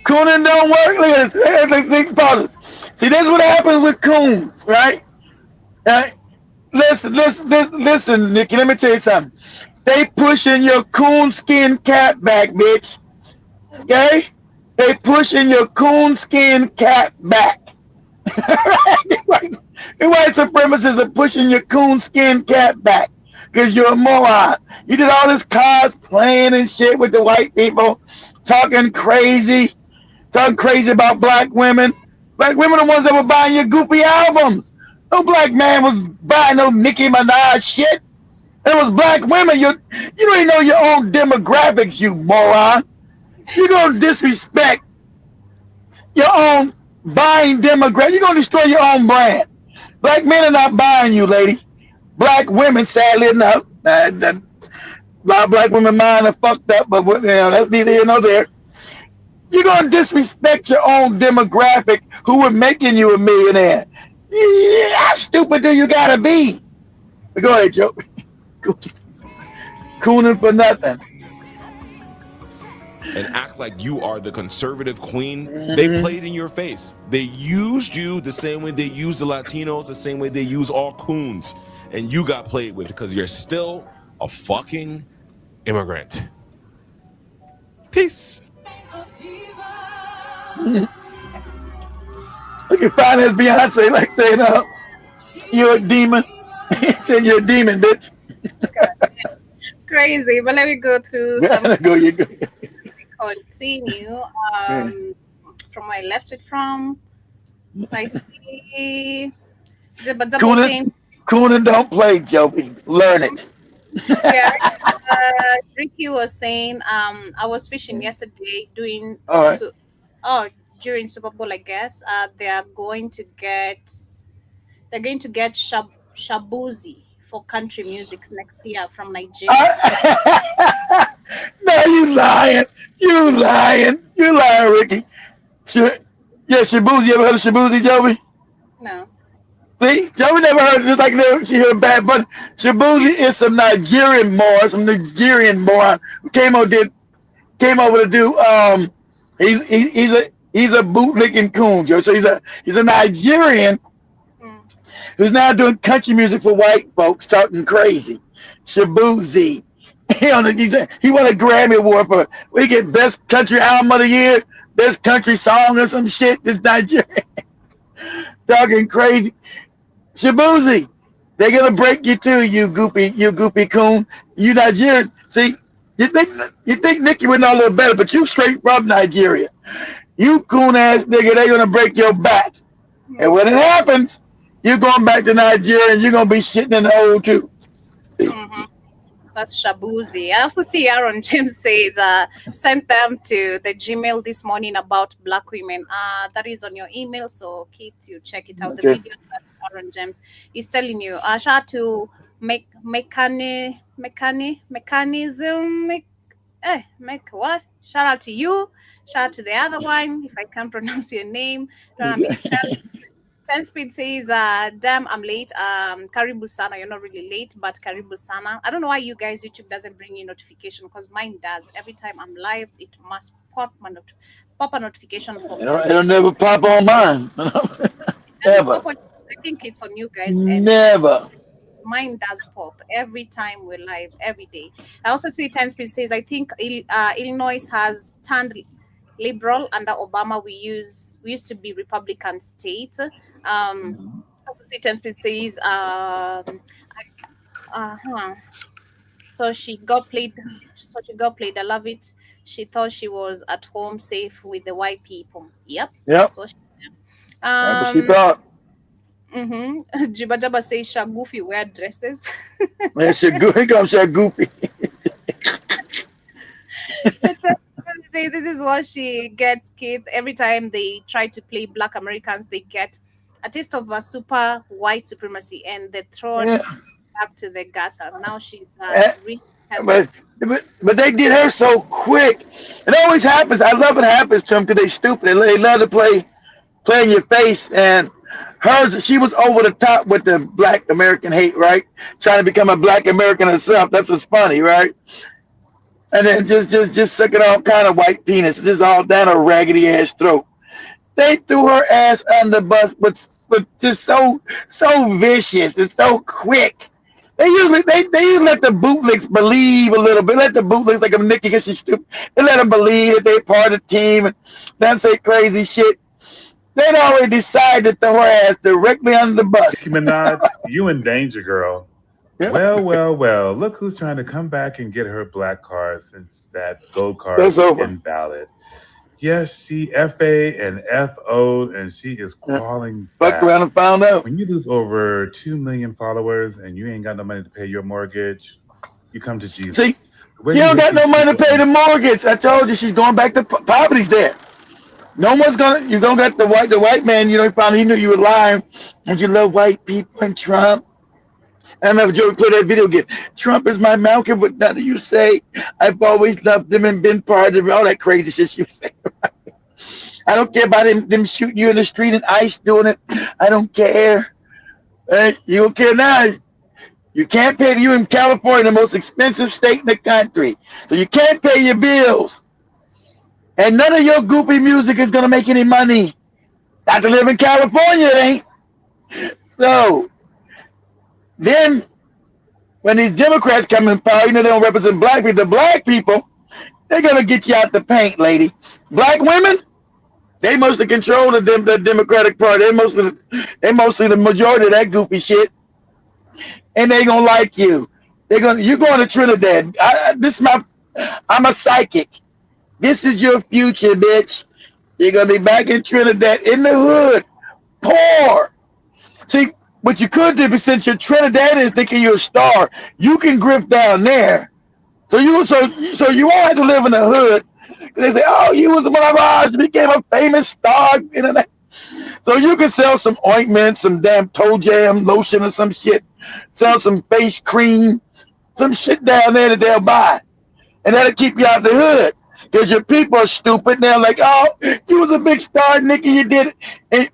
Cooning don't work. Look at this. Think positive. See, this is what happens with coons, right? Right? Listen, Nicki. Let me tell you something. They pushing your coon skin cap back, bitch. Okay? They pushing your coon skin cap back. The white supremacists are pushing your coon skin cap back because you're a moron. You did all this cosplaying and shit with the white people, talking crazy about black women. Black women are the ones that were buying your goopy albums. No black man was buying no Nicki Minaj shit. It was black women. You don't even know your own demographics, you moron. You're going to disrespect your own buying demographic. You're going to destroy your own brand. Black men are not buying you, lady. Black women, sadly enough, a lot of black women mind are fucked up, but that's neither here nor there. You're going to disrespect your own demographic who were making you a millionaire. How stupid do you got to be? But go ahead, Joe. Cooning for nothing. And act like you are the conservative queen. They played in your face. They used you the same way they use the Latinos, the same way they use all coons. And you got played with because you're still a fucking immigrant. Peace. Look at finance Beyonce like saying, you're a demon. Saying you're a demon, bitch. Crazy, but let me go through some. You go. Continue. From where I left it from. I see. Cooning don't play, Joey. Learn it. Yeah. Ricky was saying, I was fishing yesterday doing during Super Bowl, I guess. They're going to get shabuzi for country music next year from Nigeria. No, you lying. You lying, Ricky. Shabuzi. You ever heard of Shabuzi, Joey? No. See, Joey never heard it. Just like she heard Bad Bunny. Shabuzi is some Nigerian moron who came over to do. He's a bootlicking coon, Joe. So he's a Nigerian who's now doing country music for white folks, talking crazy. Shabuzi. He won a Grammy Award for we get best country album of the year, best country song or some shit. This Nigerian talking crazy. Shabuzi, they're gonna break you too, you goopy coon. You Nigerian. See, you think Nicki would know a little better, but you straight from Nigeria. You coon ass nigga, they're gonna break your back. And when it happens, you're going back to Nigeria and you're gonna be shitting in the hole too. Mm-hmm. That's Shabuzi. I also see Aaron James says, sent them to the Gmail this morning about black women. That is on your email, so Keith, you check it out. The Okay. video that Aaron James is telling you. Shout out to mechanism. Make what? Shout out to you. Shout out to the other one. If I can't pronounce your name, don't misspell it. 10 Speed says, damn, I'm late. Karibu Sana, you're not really late, but Karibu Sana. I don't know why you guys, YouTube doesn't bring you notification because mine does. Every time I'm live, it must pop a notification for me. It'll never pop on mine. Ever. I think it's on you guys' end. Never. Mine does pop every time we're live, every day. I also see 10 Speed says, I think Illinois has turned liberal under Obama. We used to be Republican state. Also see 10 Speed says, so she got played. I love it. She thought she was at home safe with the white people. Yep. That's what she said. That's what she thought. Jiba Jaba says Shagoofy wear dresses. Man, Shagoofy comes Shagoofy. Say this is what she gets, Keith. Every time they try to play Black Americans, they get a taste of a super white supremacy and they're thrown back to the gutter. Now she's really but they did her so quick. It always happens. I love it happens to them because they stupid. They love to play in your face. And hers, she was over the top with the Black American hate, right? Trying to become a Black American herself. That's what's funny, right? And then just sucking all kind of white penis, just all down her raggedy ass throat. They threw her ass on the bus, but just so vicious and so quick. They usually let the bootlegs believe a little bit. Let the bootlegs like a Nicki because she's stupid. They let them believe that they're part of the team and then say crazy shit. They'd already decided to throw her ass directly under the bus. Nicki Minaj, you in danger, girl. Yeah. Well. Look who's trying to come back and get her black card since that gold card That's over. invalid. Yes, she FA and FO'd and she is crawling back. Fucked around and found out. When you lose over 2 million followers and you ain't got no money to pay your mortgage, you come to Jesus. See, she don't got no money to pay the mortgage. I told you she's going back to poverty's debt. No one's you're gonna get the white man, he knew you were lying and you love white people and Trump. I remember Joe played that video again. Trump is my Malcolm, but nothing you say. I've always loved him and been part of all that crazy shit you say. I don't care about them shooting you in the street and ICE doing it. I don't care. You don't care now. You can't pay. You in California, the most expensive state in the country. So you can't pay your bills. And none of your goopy music is going to make any money. Not to live in California, it ain't. So then when these Democrats come in power, they don't represent black people. The black people, they're going to get you out the paint, lady. Black women, they mostly control the Democratic Party. They mostly the majority of that goopy shit. And they going to like you. You're going to Trinidad. I'm a psychic. This is your future, bitch. You're going to be back in Trinidad in the hood. Poor. See, what you could do, since you're Trinidadians thinking you're a star, you can grip down there. So you won't have to live in the hood. They say, oh, you was one of ours, became a famous star. So you can sell some ointment, some damn toe jam lotion or some shit. Sell some face cream, some shit down there that they'll buy. And that'll keep you out the hood. Because your people are stupid. They're like, oh, you was a big star, Nicki, you did it. And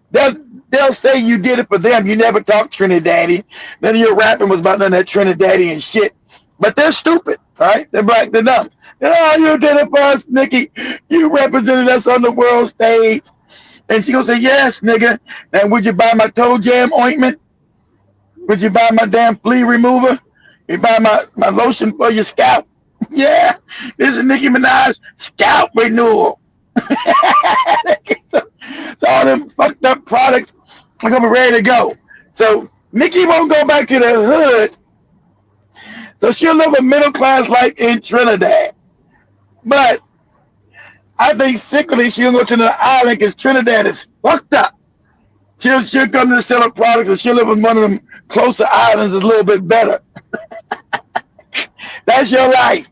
they'll say you did it for them. You never talked Trinidadian. Then your rapping was about none of that Trinidadian shit. But they're stupid, right? They're black, they're dumb. Oh, you did it for us, Nicki. You represented us on the world stage. And she gonna say, yes, nigga. And would you buy my toe jam ointment? Would you buy my damn flea remover? You buy my lotion for your scalp? Yeah, this is Nicki Minaj scalp renewal. so, so all them fucked up products are gonna be ready to go. So Nicki won't go back to the hood. So she'll live a middle class life in Trinidad. But I think secretly she'll go to the island because Trinidad is fucked up. She'll come to sell her products and she'll live in one of them closer islands that's a little bit better. That's your life.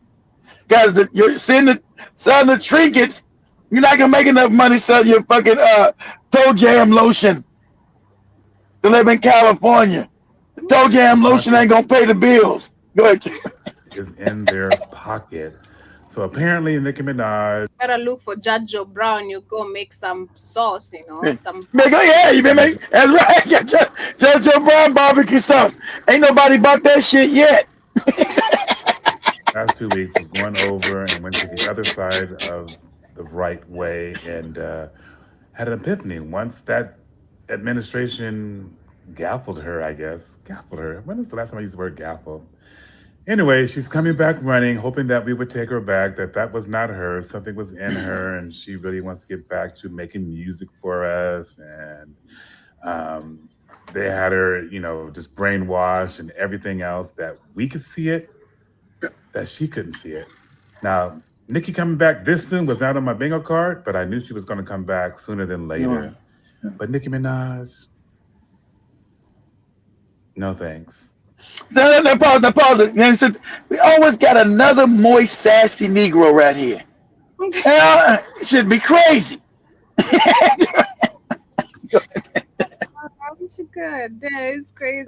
Because you're selling the trinkets, you're not gonna make enough money selling your fucking toe jam lotion to live in California. Toe jam lotion ain't gonna pay the bills. Go ahead. Is in their pocket. So apparently, Nicki Minaj. Better look for Judge Joe Brown. You go make some sauce, some. Yeah, you been making. That's right. Yeah, Judge Brown barbecue sauce. Ain't nobody bought that shit yet. Last 2 weeks was going over and went to the other side of the right way and had an epiphany. Once that administration gaffled her, I guess. Gaffled her. When is the last time I used the word gaffle? Anyway, she's coming back running, hoping that we would take her back, that was not her. Something was in her, and she really wants to get back to making music for us. And they had her, just brainwashed and everything else that we could see it, that she couldn't see it. Now, Nicki coming back this soon was not on my bingo card, but I knew she was going to come back sooner than later. Yeah. But Nicki Minaj, no thanks. No, pause. We always got another moist, sassy Negro right here. It should be crazy. Good. That is crazy.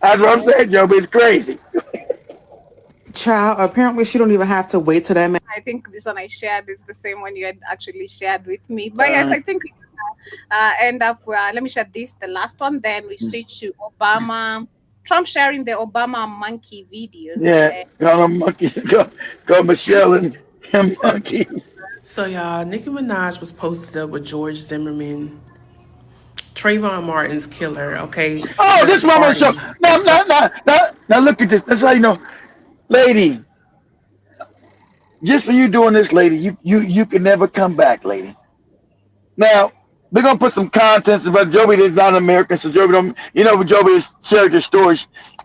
That's what I'm saying, Joe, but it's crazy. Child, apparently she don't even have to wait till that man. I think this one I shared is the same one you had actually shared with me. But yes, I think we end up with, let me share this, the last one, then we switch to Obama. Trump sharing the Obama monkey videos. Yeah, call them monkeys. Call Michelle and him monkeys. So y'all, Nicki Minaj was posted up with George Zimmerman, Trayvon Martin's killer. Okay. Oh, this woman show. Now look at this. That's how you know, lady. Just for you doing this, lady, you can never come back, lady. Now we're gonna put some contents about Joby is not an American, so Joby don't. Joby is shared the story.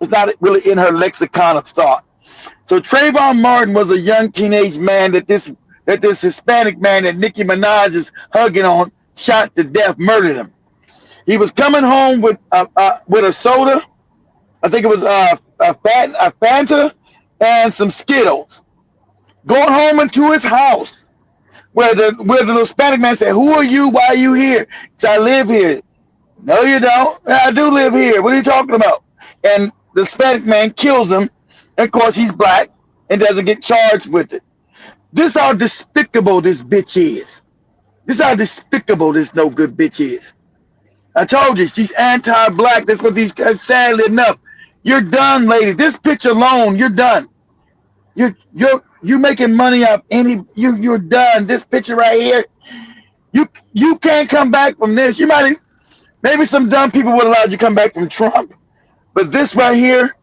It's not really in her lexicon of thought. So Trayvon Martin was a young teenage man that this Hispanic man that Nicki Minaj is hugging on shot to death, murdered him. He was coming home with a soda. I think it was a Fanta and some Skittles. Going home into his house, where the Hispanic man said, "Who are you? Why are you here?" He said, "I live here." "No, you don't." "I do live here." "What are you talking about?" And the Hispanic man kills him. And of course, he's black and doesn't get charged with it. This how despicable this bitch is. This how despicable this no good bitch is. I told you, she's anti-black. That's what these guys, sadly enough. You're done, lady. This picture alone, you're done. You're making money off you're done. This picture right here, you can't come back from this. Maybe some dumb people would allow you to come back from Trump. But this right here,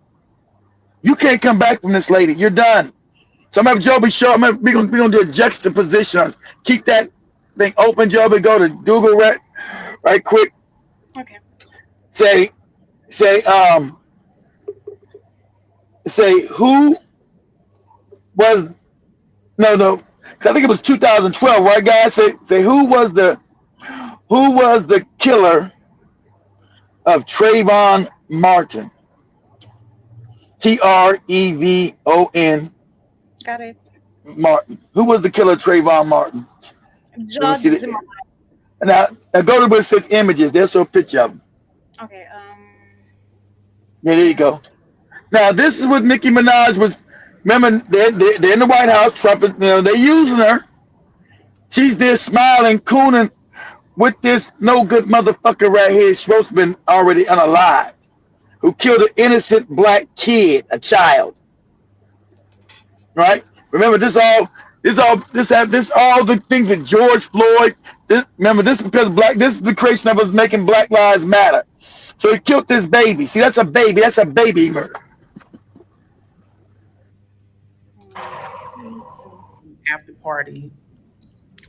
you can't come back from this, lady. You're done. So I'm gonna have Joby show. We're gonna do a juxtaposition. Keep that thing open, Joby. Go to Google right quick. Okay. Say who was no. I think it was 2012, right, guys? Say who was the killer of Trayvon Martin? Trevon. Got it. Martin. Who was the killer of Trayvon Martin? George Zimmerman. Now go to where it says images. There's a picture of him. Okay. Yeah, there you go. Now this is what Nicki Minaj was. Remember, they're in the White House. Trump is, they're using her. She's there smiling, cooning with this no good motherfucker right here. Supposed to been already unalive, who killed an innocent black kid, a child. Right? Remember, this all the things with George Floyd. This is because this is the creation of us making Black Lives Matter. So he killed this baby. See, that's a baby. That's a baby murder.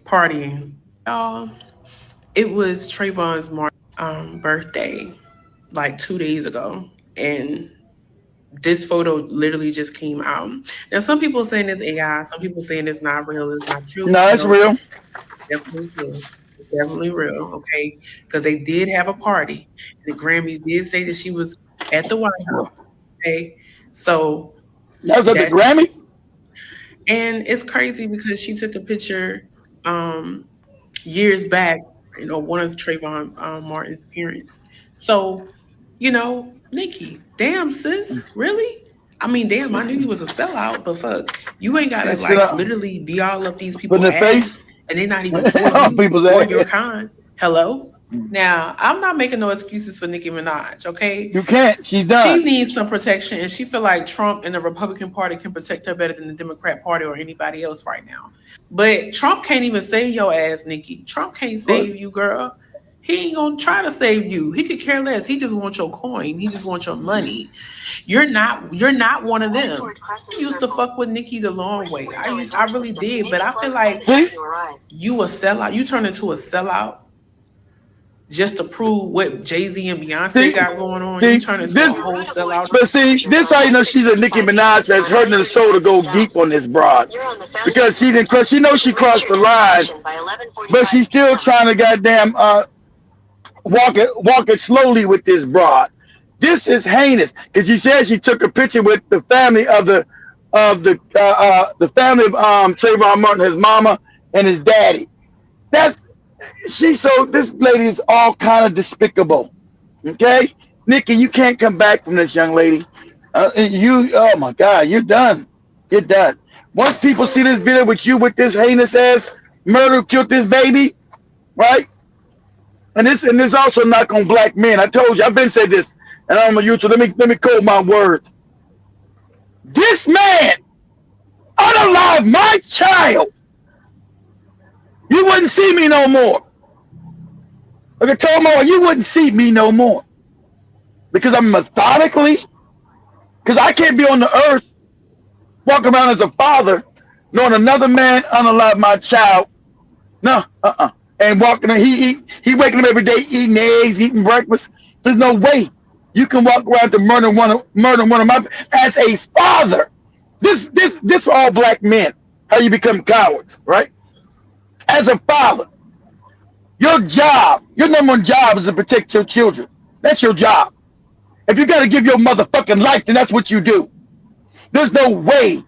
partying. Y'all, it was Trayvon's birthday like 2 days ago. And this photo literally just came out. Now, some people saying it's AI, some people saying it's not real, it's not true. No, it's real. Definitely true. It's definitely real, okay? Because they did have a party. The Grammys did say that she was at the White House, okay? So That was at the Grammys? and it's crazy because she took a picture years back, one of Trayvon Martin's parents. So, Nicki, damn sis, really? I mean, damn, I knew you was a sellout, but fuck, you ain't gotta literally be all up these people's ass, and they're not even for you or your kind. Hello? Now, I'm not making no excuses for Nicki Minaj, okay? You can't. She's done. She needs some protection, and she feel like Trump and the Republican Party can protect her better than the Democrat Party or anybody else right now. But Trump can't even save your ass, Nicki. Trump can't save you, girl. He ain't gonna try to save you. He could care less. He just wants your coin. He just wants your money. You're not one of them. I used to fuck with Nicki the long way. I really did, but I feel like you a sellout. You turn into a sellout just to prove what Jay-Z and Beyonce got going on. You turn into a whole sellout. But see, this how you know she's a Nicki Minaj that's hurting her soul to go deep on this broad. Because she didn't cross, she knows she crossed the line, but she's still trying to goddamn walk it slowly with this broad. This is heinous. Because she said she took a picture with the family of the family of Trayvon Martin, his mama and his daddy. This lady is all kind of despicable. Okay, Nicki, you can't come back from this, young lady. Oh my God, you're done. You're done. Once people see this video with you with this heinous ass murder, killed this baby, right? And this also knock on black men. I told you, I've been said this, and I'm on YouTube. Let me quote my words. This man unalive my child. You wouldn't see me no more. Like I told Mo, you wouldn't see me no more. Because I'm methodically, because I can't be on the earth, walking around as a father, knowing another man unalive my child. No, and walking, he waking up every day, eating eggs, eating breakfast. There's no way you can walk around to murder one of my, as a father. This for all black men, how you become cowards, right? As a father, your job, your number one job is to protect your children. That's your job. If you got to give your motherfucking life, then that's what you do. There's no way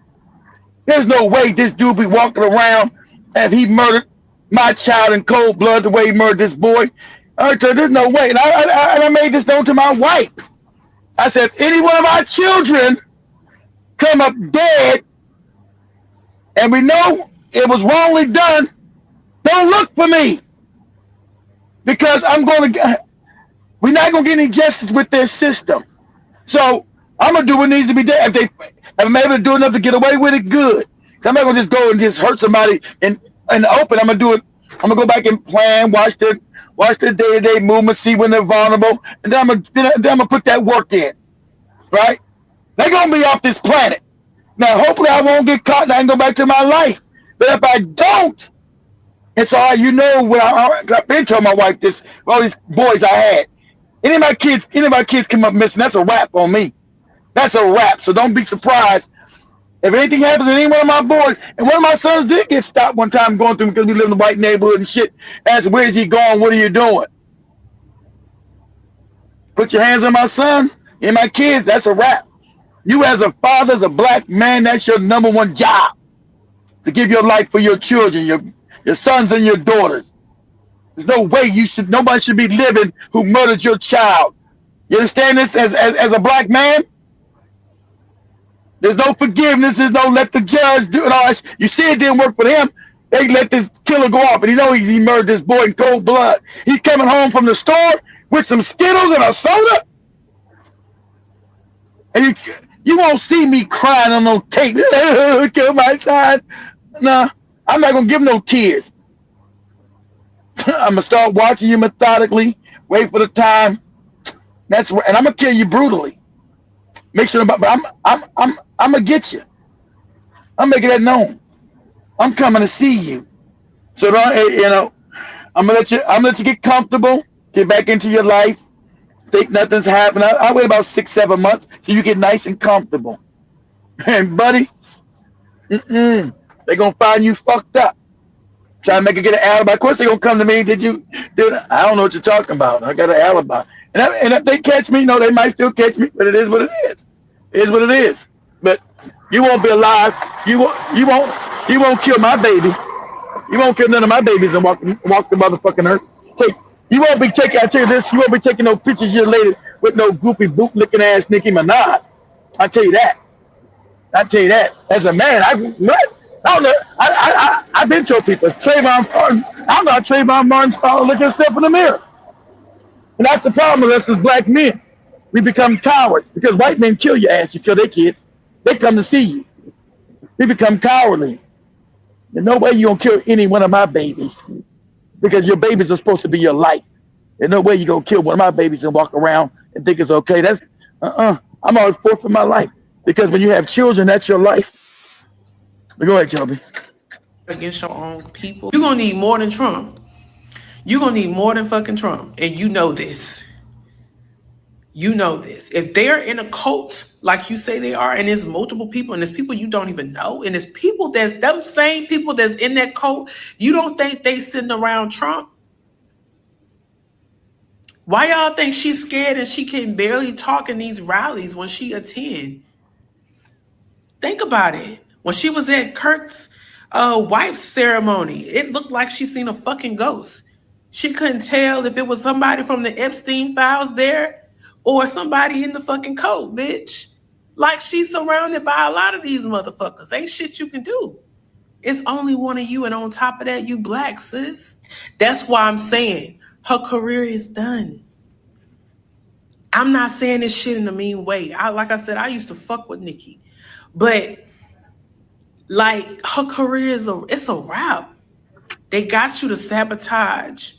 this dude be walking around and he murdered my child in cold blood the way he murdered this boy. There's no way. And I made this known to my wife. I said, if any one of our children come up dead and we know it was wrongly done, don't look for me. Because we're not going to get any justice with this system. So I'm going to do what needs to be done. If I'm able to do enough to get away with it, good. I'm not going to just go and just hurt somebody in the open. I'm going to do it. I'm going to go back and plan, watch the day-to-day movement, see when they're vulnerable, and then I'm going to put that work in, right? They're going to be off this planet. Now, hopefully I won't get caught and I can go back to my life. But if I don't, it's all right. You know what I've been telling my wife this, all these boys I had. Any of my kids come up missing, that's a wrap on me. That's a wrap. So don't be surprised if anything happens to any one of my boys. And one of my sons did get stopped one time going through because we live in a white neighborhood and shit. Asked, where is he going? What are you doing? Put your hands on my son and my kids. That's a wrap. You as a father, as a black man, that's your number one job. To give your life for your children, your sons and your daughters. There's no way nobody should be living who murdered your child. You understand this as a black man? There's no forgiveness. There's no let the judge do it all. You see it didn't work for him. They let this killer go off, and he murdered this boy in cold blood. He's coming home from the store with some Skittles and a soda. And you won't see me crying on no tape. Kill my son. Nah, I'm not going to give no tears. I'm going to start watching you methodically. Wait for the time. And I'm going to kill you brutally. Make sure, but I'm going to get you. I'm making that known. I'm coming to see you. So I'm gonna let you get comfortable, get back into your life, think nothing's happened. I wait about 6-7 months so you get nice and comfortable. And buddy, they're gonna find you fucked up. Try to make it get an alibi. Of course they're gonna come to me. Did I don't know what you're talking about. I got an alibi. And if they catch me, no, they might still catch me, but it is what it is. It is what it is. But you won't be alive. You won't kill my baby. You won't kill none of my babies and walk the motherfucking earth. You won't be taking. I tell you this. You won't be taking no pictures years later with no goofy boot licking ass Nicki Minaj. I tell you that. As a man, I don't know. I've been told people Trayvon Martin. I don't know how Trayvon Martin's father look himself in the mirror. And that's the problem with us as black men. We become cowards because white men kill your ass. You kill their kids. They come to see you. We become cowardly. There's no way you're going to kill any one of my babies because your babies are supposed to be your life. There's no way you're going to kill one of my babies and walk around and think it's okay. That's, I'm always forth for my life because when you have children, that's your life. But go ahead, Shelby. Against your own people, you're going to need more than Trump. You're going to need more than fucking Trump. And you know this. You know this. If they're in a cult like you say they are, and there's multiple people, and there's people you don't even know, and there's people that's them same people that's in that cult, you don't think they sitting around Trump? Why y'all think she's scared and she can barely talk in these rallies when she attend? Think about it. When she was at Kirk's wife's ceremony, it looked like she seen a fucking ghost. She couldn't tell if it was somebody from the Epstein files there or somebody in the fucking cult, bitch. Like she's surrounded by a lot of these motherfuckers. Ain't shit you can do. It's only one of you, and on top of that, you black, sis. That's why I'm saying her career is done. I'm not saying this shit in a mean way. Like I said, I used to fuck with Nicki. But like her career it's a wrap. They got you to sabotage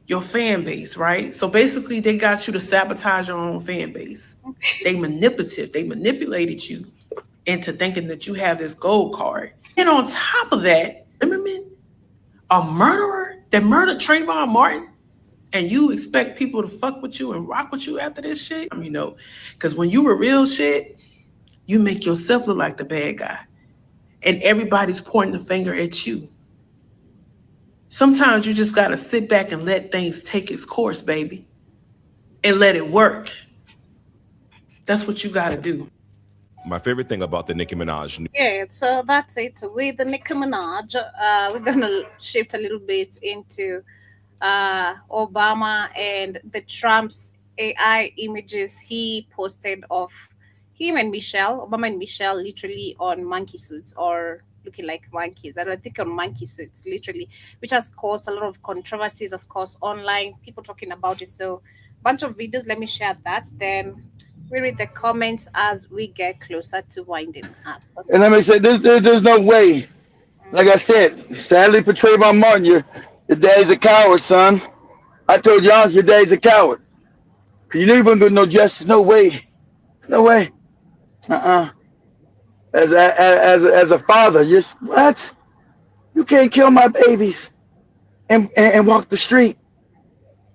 your fan base, right? So basically they got you to sabotage your own fan base. They manipulative. They manipulated you into thinking that you have this gold card. And on top of that, remember a murderer that murdered Trayvon Martin, and you expect people to fuck with you and rock with you after this shit? You know, because when you were real shit, you make yourself look like the bad guy. And everybody's pointing the finger at you. Sometimes you just got to sit back and let things take its course, baby. And let it work. That's what you got to do. My favorite thing about the Nicki Minaj. Yeah, so that's it. With the Nicki Minaj, we're going to shift a little bit into Obama and the Trump's AI images he posted of him and Michelle, Obama and Michelle, literally on monkey suits or looking like monkeys. I don't think on monkey suits, literally, which has caused a lot of controversies, of course, online, people talking about it. So, bunch of videos. Let me share that. Then we read the comments as we get closer to winding up. Okay. And let me say, there's no way. Like I said, sadly for Trayvon Martin, your daddy's a coward, son. I told you honestly, your daddy's a coward. You never gonna do no justice. No way. No way. As a father, just what? You can't kill my babies and walk the street.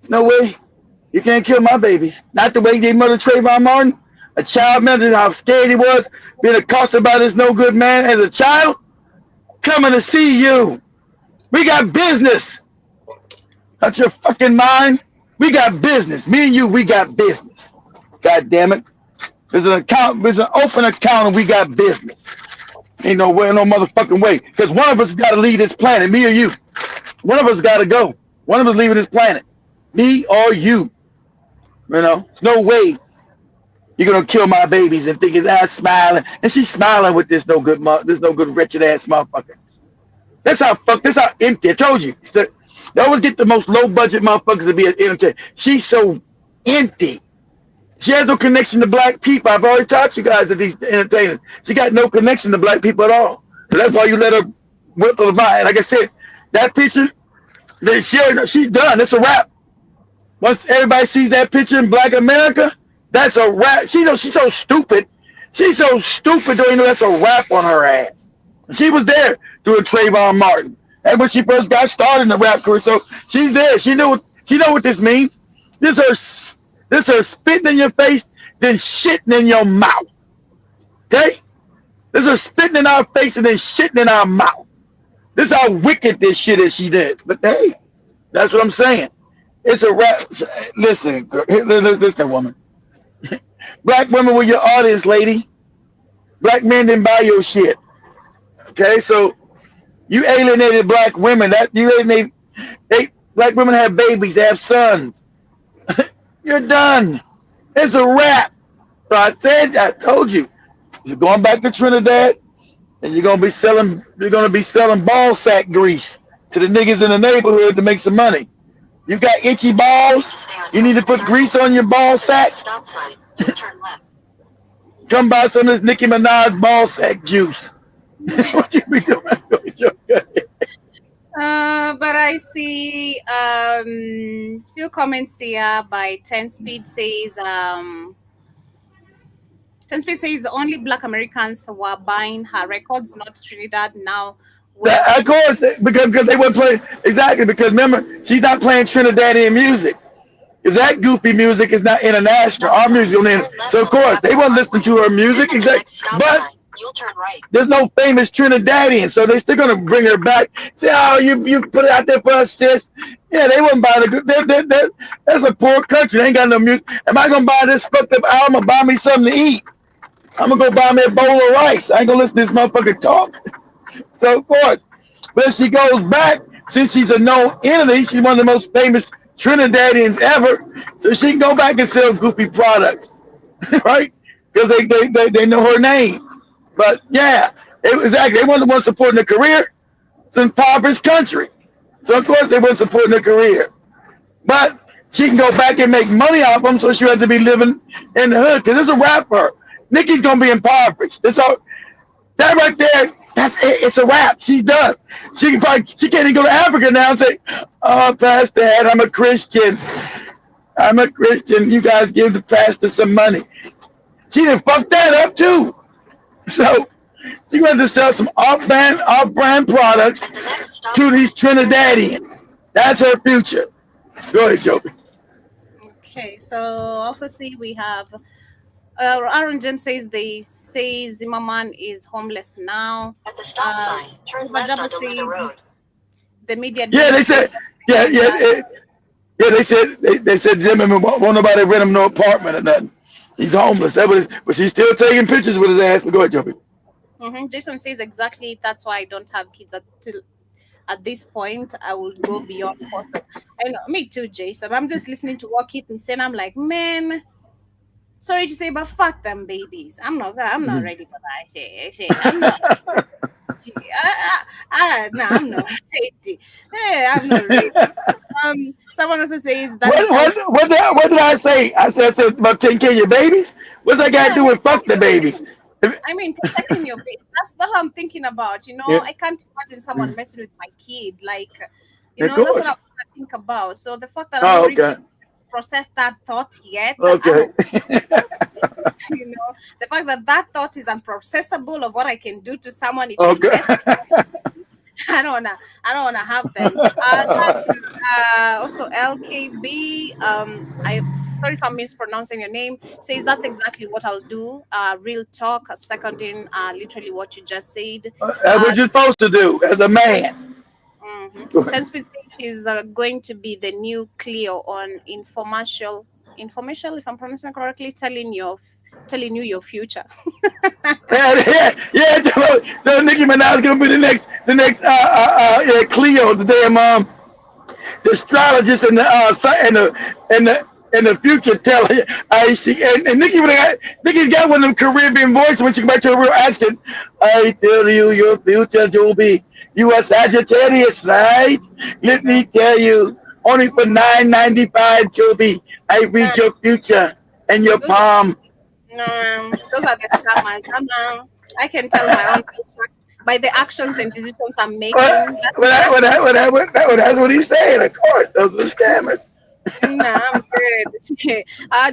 No way. You can't kill my babies. Not the way they murdered Trayvon Martin. A child, remember how scared he was being accosted by this no good man as a child? Coming to see you. We got business. Out your fucking mind. We got business. Me and you, we got business. God damn it. There's an open account and we got business. Ain't no way, no motherfucking way. Because one of us got to leave this planet, me or you. One of us got to go. One of us leaving this planet. Me or you. You know, there's no way you're going to kill my babies and think it's smiling. And she's smiling with this no good wretched ass motherfucker. That's how empty. I told you. They always get the most low budget motherfuckers to be entertained. She's so empty. She has no connection to black people. I've already taught you guys that these entertainers. She got no connection to black people at all. So that's why you let her whip the mind. Like I said, that picture, she's done. It's a wrap. Once everybody sees that picture in Black America, that's a wrap. She's so stupid. She's so stupid, don't you know that's a wrap on her ass. She was there doing Trayvon Martin. That's when she first got started in the rap career. So she's there. She know what this means. This her spitting in your face, then shitting in your mouth. Okay? This is spitting in our face and then shitting in our mouth. This is how wicked this shit is she did. But hey, that's what I'm saying. It's a rap. Listen, listen, woman. Black women were your audience, lady. Black men didn't buy your shit. Okay, so you alienated black women. Black women have babies, they have sons. You're done. It's a wrap. So I told you, you're going back to Trinidad, and you're gonna be selling ball sack grease to the niggas in the neighborhood to make some money. You got itchy balls. You need to put grease on your ball sack. Stop sign. You turn left. Come buy some of this Nicki Minaj ball sack juice. What you be doing? But I see few comments here by 10 Speed says 10 Speed says only Black Americans were buying her records, not Trinidad. Now, Of course, because they weren't playing exactly. Because remember, she's not playing Trinidadian music. Because that goofy music is not international. Our music on in. So of course they won't listen to her music. Exactly. But there's no famous Trinidadian, so they're still gonna bring her back. Say, oh, you put it out there for us, sis. Yeah, they wouldn't buy the. That's a poor country. They ain't got no music. Am I gonna buy this fucked up album or buy me something to eat? I'm gonna go buy me a bowl of rice. I ain't gonna listen to this motherfucker talk. So of course, but she goes back, since she's a known entity, she's one of the most famous Trinidadians ever. So she can go back and sell goofy products, right? Because they know her name. But yeah, exactly. They weren't the ones supporting her career. It's an impoverished country. So of course they weren't supporting her career. But she can go back and make money off them, so she had to be living in the hood. Because it's a rapper. Nicki's gonna be impoverished. That's all. That right there, it's a wrap. She's done. She can't even go to Africa now and say, "Oh, Pastor, I'm a Christian. I'm a Christian. You guys give the pastor some money." She done fucked that up too. So she's going to sell some off-brand products to these Trinidadians. That's her future. Go ahead, Joby. okay, so also see we have Aaron James says they say Zimmerman is homeless now. At the stop sign, turn left Majaba onto River says Road. the media. Yeah, they said. They said Zimmerman won't nobody rent him no apartment or nothing. He's homeless. But she's still taking pictures with his ass. But go ahead, Joby. Jason says exactly. That's why I don't have kids at this point. I will go beyond possible. I know, me too, Jason. I'm just listening to what Keaton said. I'm like, man. Sorry to say, but fuck them babies. I'm not ready for that shit. I'm not. No, I'm not ready. Hey, I'm not ready. Someone also says that. What did I say? I said about taking care of your babies. What's that got to do with fuck the babies? I mean, protecting your baby. That's what I'm thinking about. You know, Yeah. I can't imagine someone messing with my kid. Like, you Of know, that's course. what I think about. So the fact that I'm not ready to process that thought yet. Okay. You know, the fact that thought is unprocessable of what I can do to someone. If Okay. I don't wanna have them. Shout out to, also LKB. Sorry if I'm mispronouncing your name. Says that's exactly what I'll do. Real talk. Seconding literally what you just said. That's what you're supposed to do as a man. 10 Speed is going to be the new Clio on infomercial, if I'm pronouncing correctly, telling you your future. Yeah. No, Nicki Minaj is gonna be the next Cleo, the damn the astrologist and the future teller. I see, and Nicki's got one of them Caribbean voices when she come back to a real accent. I tell you, your future, Joby. You are Sagittarius, right? Let me tell you, only for $9.95, Joby, I read your future and your palm. No, those are the scammers. I can tell my own future by the actions and decisions I'm making. That's what he's saying. Of course, those are the scammers. Nah, I'm good.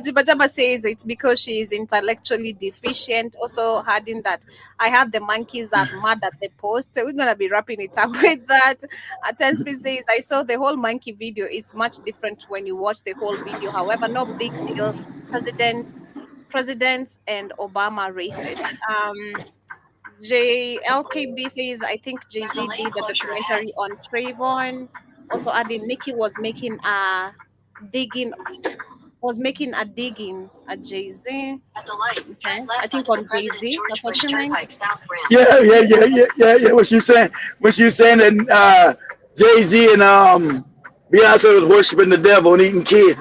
Jibajaba says it's because she is intellectually deficient. Also, adding that I have the monkeys are mad at the post. So we're gonna be wrapping it up with that. Tensby says I saw the whole monkey video. It's much different when you watch the whole video. However, no big deal. Presidents and Obama racist. JLKB says I think Jay Z did a documentary on Trayvon. Also, adding Nicki digging digging at Jay Z. Okay, I think on Jay Z. That's what you meant. Yeah. What you saying? What you saying that Jay-Z and Beyonce was worshiping the devil and eating kids.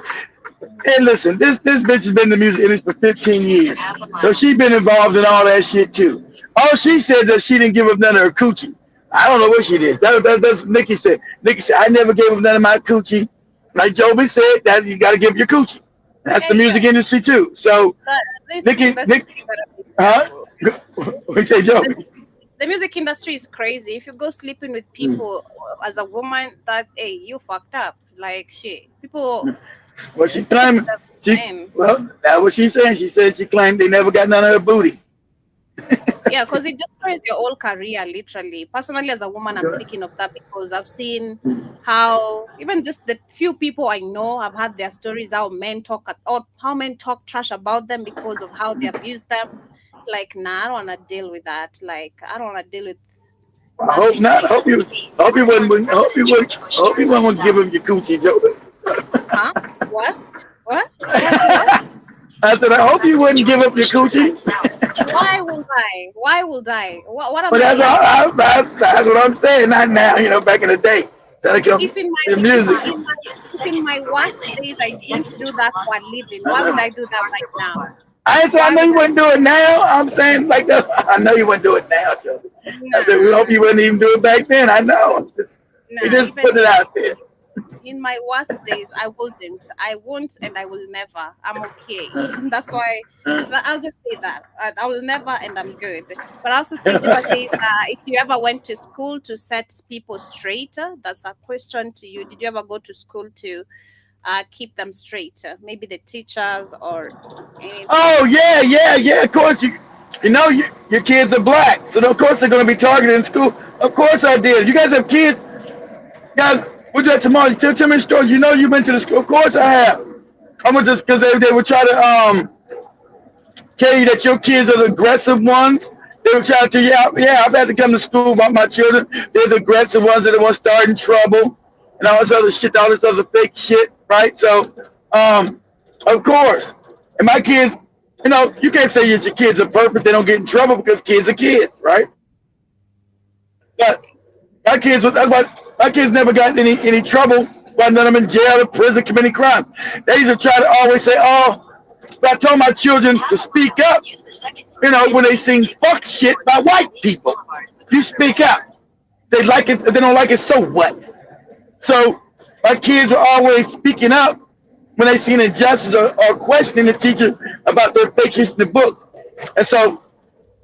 And listen, this bitch has been in the music industry for 15 years. So she's been involved in all that shit too. All she said that she didn't give up none of her coochie. I don't know what she did. That's what Nicki said. Nicki said, I never gave up none of my coochie. Like Joby said, that you gotta give your coochie. That's the music industry too. So Nicki, huh? What you say, Joby? The music industry is crazy. If you go sleeping with people as a woman, that's you fucked up. Like shit. People Well, she claimed that's what she's saying. She said she claimed they never got none of her booty. Yeah, because it destroys your whole career, literally. Personally, as a woman, I'm speaking of that because I've seen how even just the few people I know have had their stories how men talk trash about them because of how they abuse them. Like, nah, I don't want to deal with that. Like, I don't want to deal with. I hope not. I hope you wouldn't give him your coochie, Joby. Huh? What? I said, I hope you wouldn't give up your coochie. Why would I? What am But I? that's what I'm saying. Not now, back in the day. If in my worst days I didn't do that for a living, why would I do that right now? I ain't saying I know you wouldn't do it now. I'm saying like that. I know you wouldn't do it now, Joby. I said we hope you wouldn't even do it back then. I know. We just put it out there. In my worst days, I wouldn't. I won't, and I will never. I'm okay. That's why I'll just say that I will never, and I'm good. But I also say, if you ever went to school to set people straight, that's a question to you. Did you ever go to school to keep them straight? Maybe the teachers or anything. Oh yeah. Of course your kids are black, so of course they're going to be targeted in school. Of course I did. You guys have kids, guys. We'll do that tomorrow. Tell me stories. You've been to the school. Of course I have. I'm gonna just because they would try to tell you that your kids are the aggressive ones. They would try to tell you, yeah, I've had to come to school about my children. They're the aggressive ones that want to start in trouble and all this other shit, all this other fake shit, right? So, of course, and my kids, you can't say that your kids are perfect. They don't get in trouble because kids are kids, right? But my kids, that's why my kids never got any trouble. Why none of them in jail or prison committing crimes. They used to try to always say, but I told my children to speak up, when they sing fuck shit by white people. You speak up. They like it, they don't like it, so what? So my kids were always speaking up when they seen injustice or questioning the teacher about their fake history books. And so,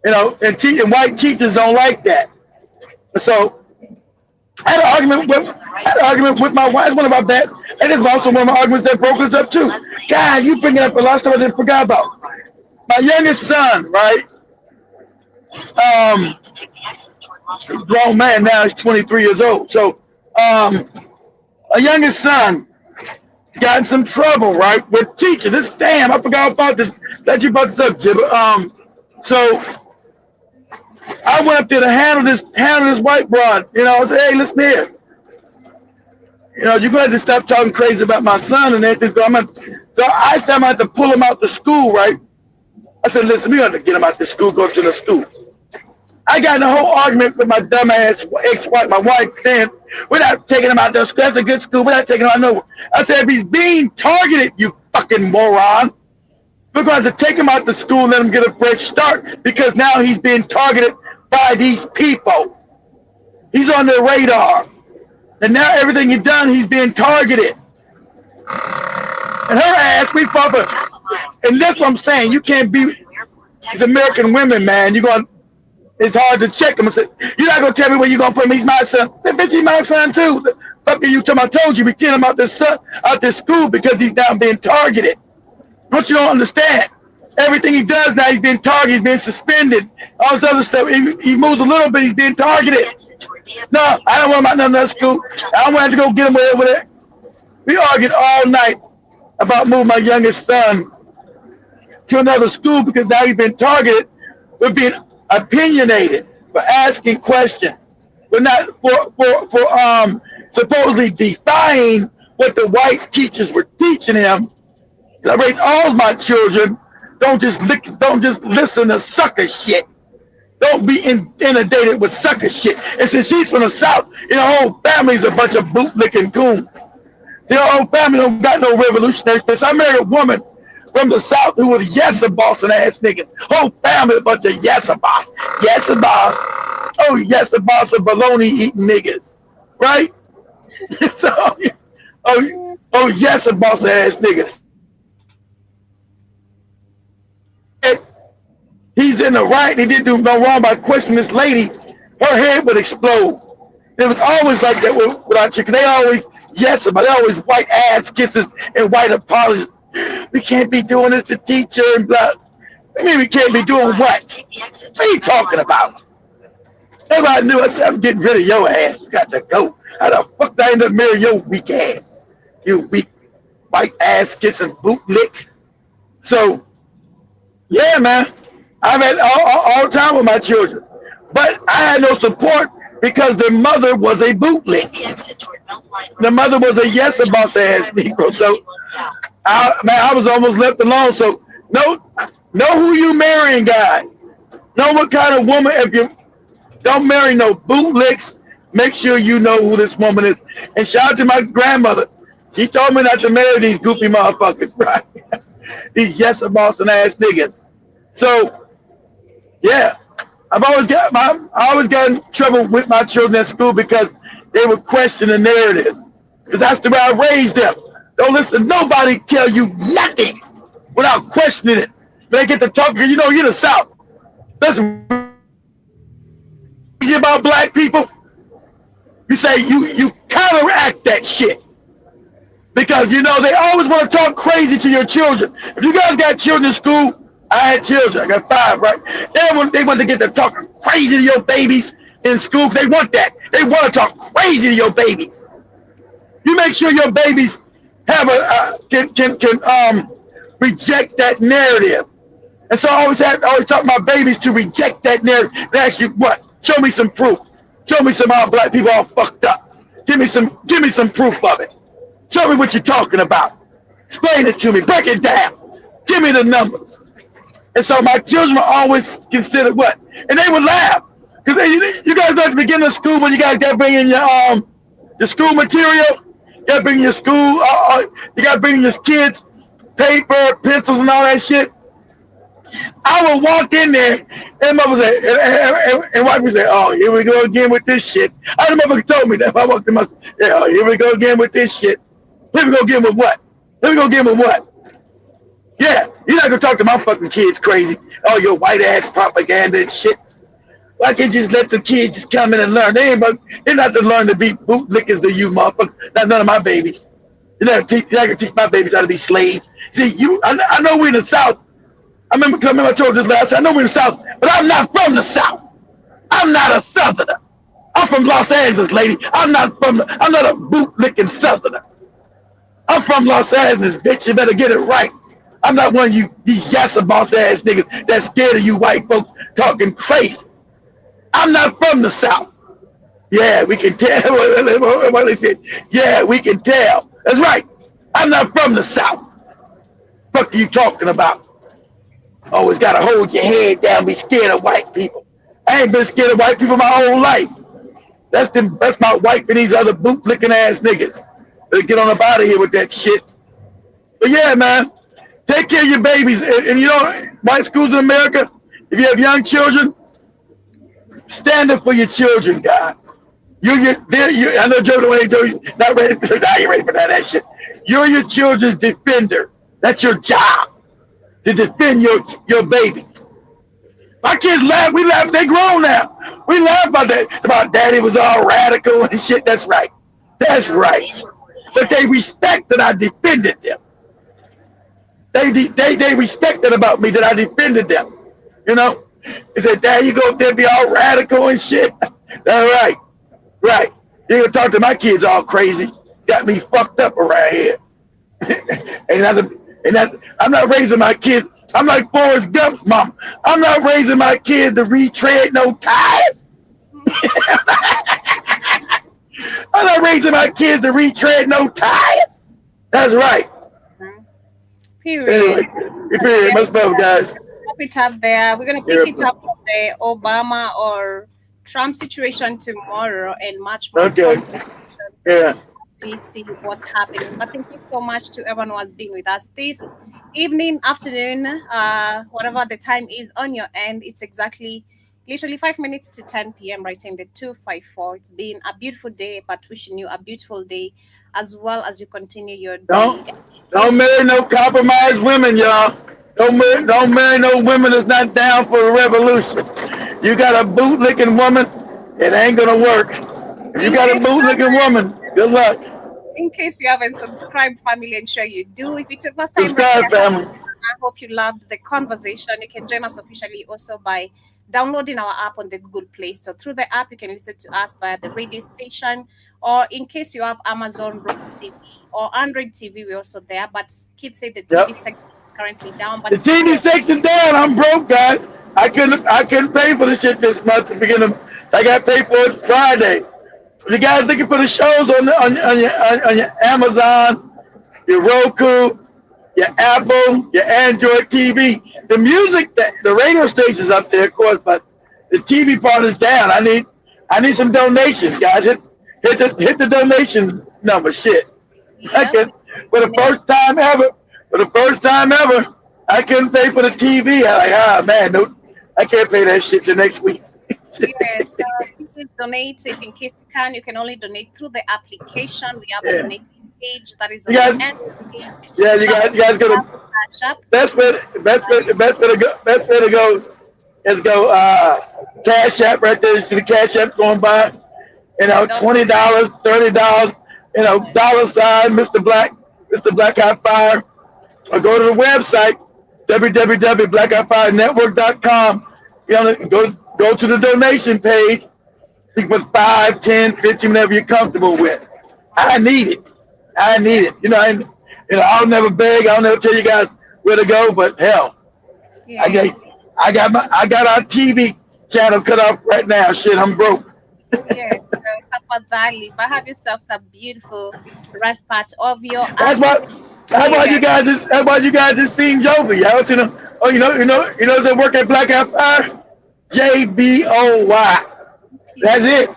and white teachers don't like that. And so I had an argument with my wife. One of my bad, and it's also one of my arguments that broke us up too. God, you bringing up a lot of stuff I didn't forget about. My youngest son, right? He's a grown man now. He's 23 years old. So, my youngest son got in some trouble, right, with teacher. I forgot about this. That you brought this up, Jibba. So I went up there to handle this white broad. I said, hey, listen here. You're going to have to stop talking crazy about my son and everything. So I said I'm going to have to pull him out the school, right? I said, listen, we got to get him out the school, go to the school. I got in a whole argument with my dumbass ex-wife, my wife, then we're not taking him out the school. That's a good school. We're not taking him out nowhere. I said, if he's being targeted, you fucking moron, we're going to take him out the school and let him get a fresh start because now he's being targeted by these people. He's on their radar. And now everything he's done, he's being targeted. And her ass, we fought for. And that's what I'm saying. You can't be these American women, man. It's hard to check them and say, you're not going to tell me where you're going to put him. He's my son. I said, bitch, he's my son too. Fuck you tell I told you, we kicked him out this school because he's now being targeted. Don't you don't understand? Everything he does now, he's being targeted, he's being suspended, all this other stuff. He moves a little bit, he's being targeted. No, I don't want him out none of that school. I don't want to go get him over there. We argued all night about moving my youngest son to another school because now he's been targeted for being opinionated, for asking questions, for not for supposedly defying what the white teachers were teaching him. I raised all my children. Don't just listen to sucker shit. Don't be inundated with sucker shit. And since she's from the South, her whole family's a bunch of bootlicking goons. Their whole family don't got no revolutionary space. I married a woman from the South who was yes-a bossing ass niggas. Whole family a bunch of yes-a boss. Yes-a boss. Oh, yes-a boss of baloney eating niggas. Right? So, yes-a boss ass niggas. He's in the right, and he didn't do no wrong by questioning this lady. Her head would explode. It was always like that with our chicken. They always but they always white ass kisses and white apologies. We can't be doing this to teacher and blah. I mean, we can't be doing what? What are you talking about? Everybody knew. I said, I'm getting rid of your ass. You got to go. How the fuck did I end up marrying your weak ass? You weak white ass kissing bootlick. So, yeah, man. I've had all the time with my children. But I had no support because their mother was a bootlick. The mother was a yes-a-boss ass Negro. So, I was almost left alone. So, know who you marrying, guys. Know what kind of woman. If you don't marry no bootlicks, make sure you know who this woman is. And shout out to my grandmother. She told me not to marry these goofy motherfuckers, right? These yes-a-boss ass niggas. So, yeah, I always got in trouble with my children at school because they would question the narratives. Because that's the way I raised them. Don't listen to nobody tell you nothing without questioning it. They get to talking, you're the South. Listen, about black people, you say you counteract that shit. Because, they always want to talk crazy to your children. If you guys got children in school, I had children. I got 5, right? They want to get to talking crazy to your babies in school. They want that. They want to talk crazy to your babies. You make sure your babies have can reject that narrative. And so I always taught my babies to reject that narrative. They ask you what? Show me some proof. Show me some how black people all fucked up. Give me some proof of it. Show me what you're talking about. Explain it to me. Break it down. Give me the numbers. And so my children were always considered what? And they would laugh. Because you guys know at the beginning of school when you guys got to bring in your school material, you got to bring in your school, you got to bring in your kids paper, pencils, and all that shit. I would walk in there, and mother say, and wife would say, "Oh, here we go again with this shit." I the motherfucker told me that. I walked in my, oh, here we go again with this shit. Here we go again with what? Here we go again with what? Yeah, you're not gonna talk to my fucking kids crazy. Oh, your white ass propaganda and shit. Why can't you just let the kids just come in and learn? They're not to learn to be bootlickers to you, motherfucker. Not none of my babies. You're not gonna teach my babies how to be slaves. See, I know we're in the South. I remember I told this last time. I know we're in the South, but I'm not from the South. I'm not a Southerner. I'm from Los Angeles, lady. I'm not a bootlicking Southerner. I'm from Los Angeles, bitch. You better get it right. I'm not one of these yassa boss ass niggas that's scared of you white folks talking crazy. I'm not from the South. Yeah, we can tell. What they said. Yeah, we can tell. That's right. I'm not from the South. Fuck are you talking about? Always gotta hold your head down, be scared of white people. I ain't been scared of white people my whole life. That's my wife and these other boot-licking ass niggas. Better get on up out of here with that shit. But yeah, man, take care of your babies. And white schools in America, if you have young children, stand up for your children, guys. I know Joe he's not ready. I ain't ready for that shit. You're your children's defender. That's your job, to defend your babies. My kids laugh. We laugh. They grown now. We laugh about that. About daddy was all radical and shit. That's right. That's right. But they respect that I defended them. They respected about me that I defended them. You know? They said, "Dad, you go up there be all radical and shit." All right, right. You gonna talk to my kids all crazy. Got me fucked up around here. I'm not raising my kids. I'm like Forrest Gump's mom. I'm not raising my kids to retread no tires. I'm not raising my kids to retread no tires. That's right. Period. Anyway, period. Much love, guys. Wrap it up there. We're gonna pick it up on the Obama or Trump situation tomorrow and much more Okay. conversations. Yeah. We see what's happening. But thank you so much to everyone who has been with us this evening, afternoon, whatever the time is on your end. It's exactly literally 5 minutes to 10 p.m. right in the 254. It's been a beautiful day, but wishing you a beautiful day as well as you continue your day. Don't marry no compromised women, y'all. Don't marry no women that's not down for the revolution. You got a bootlicking woman, it ain't gonna work. If you got a bootlicking woman, good luck. In case you haven't subscribed, family, ensure you do. If it's your first time, Subscribe, family. I hope you loved the conversation. You can join us officially also by downloading our app on the Google Play Store. Through the app, you can listen to us via the radio station, or in case you have Amazon Roku TV or Android TV, we're also there. But kids say the TV section is currently down. But The TV section down. I'm broke, guys. I couldn't pay for the shit this month to begin to. I got paid for it Friday. You guys looking for the shows on your Amazon, your Roku, your Apple, your Android TV. The music, the radio station's up there, of course, but the TV part is down. I need some donations, guys. Hit the donations number. Shit. For the first time ever, I couldn't pay for the TV. I'm like, man, no, I can't pay that shit till next week. Yes, please donate. If in case you can only donate through the application. We have a donating page that is on the end page. Yeah, you guys go to best way to go is go Cash App right there. You see the Cash App going by. $20, $30, $, Mr. Black Eye Fire. Or go to the website, www.blackeyefirenetwork.com. Go to the donation page. You can put 5, 10, 15, whatever you're comfortable with. I need it. I'll never beg. I'll never tell you guys where to go. But hell, I got our TV channel cut off right now. Shit, I'm broke. Yes, Tapadali. But have yourself some beautiful rest part of your. That's why you guys just seen Jovi. Y'all seen him? Oh, you know that work at Black Eye Fire? JBOY. That's it.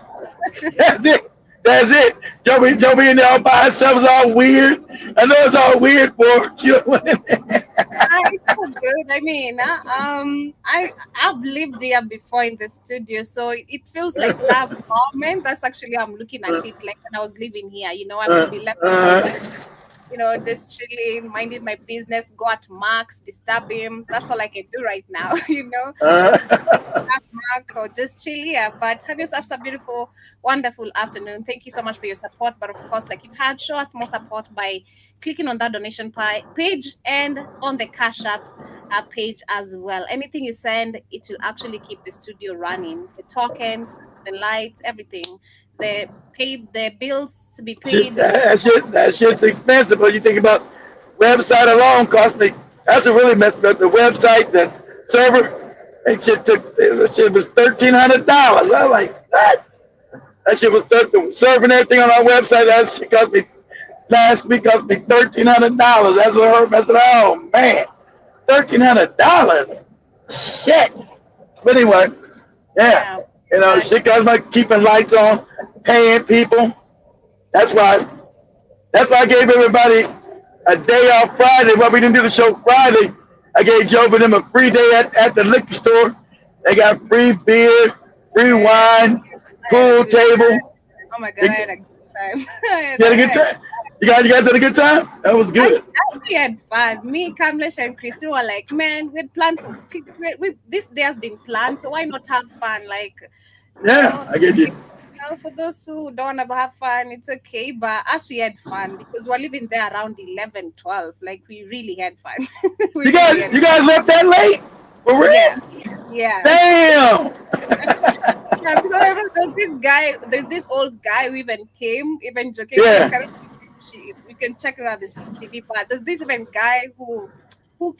Jovi in there all by herself is all weird. I know it's all weird for you. It's so good. I mean, I've lived there before in the studio, so it feels like that moment. That's actually how I'm looking at it. Like when I was living here, I would be left. Just chilling, minding my business, go at Max, disturb him. That's all I can do right now, Just Mark or just chill here. But have yourself a beautiful, wonderful afternoon. Thank you so much for your support. But of course, like you've had, show us more support by clicking on that donation page and on the Cash App page as well. Anything you send, it will actually keep the studio running. The tokens, the lights, everything. The bills to be paid. That shit's expensive. But you think about website alone cost me. That's a really messed up. The website, the server, that shit was $1,300. I was like, what? That shit was serving everything on our website. That shit cost me last week cost me $1,300. That's what hurt me. I said, oh man, $1,300. Shit. But anyway, yeah. Shit costs me keeping lights on, paying people. That's why I gave everybody a day off Friday. Well, we didn't do the show Friday. I gave Joe and them a free day at the liquor store. They got free beer, free wine, pool table. Oh my God, I had a good time. You had a good time? You guys had a good time? That was good. We had fun. Me, Kamlesh, and Christy were like, man, we'd planned this day has been planned, so why not have fun? Like, yeah, I get you. For those who don't ever have fun, it's okay. But us, we had fun because we're living there around 11, 12. Like, we really had fun. We You really guys, had you fun. guys left that late? For real? Yeah. Yeah. Damn. Yeah, because I remember there's this old guy who even came, even jokingly. I Yeah. can't remember if we can check it out the CCTV, but there's this even guy who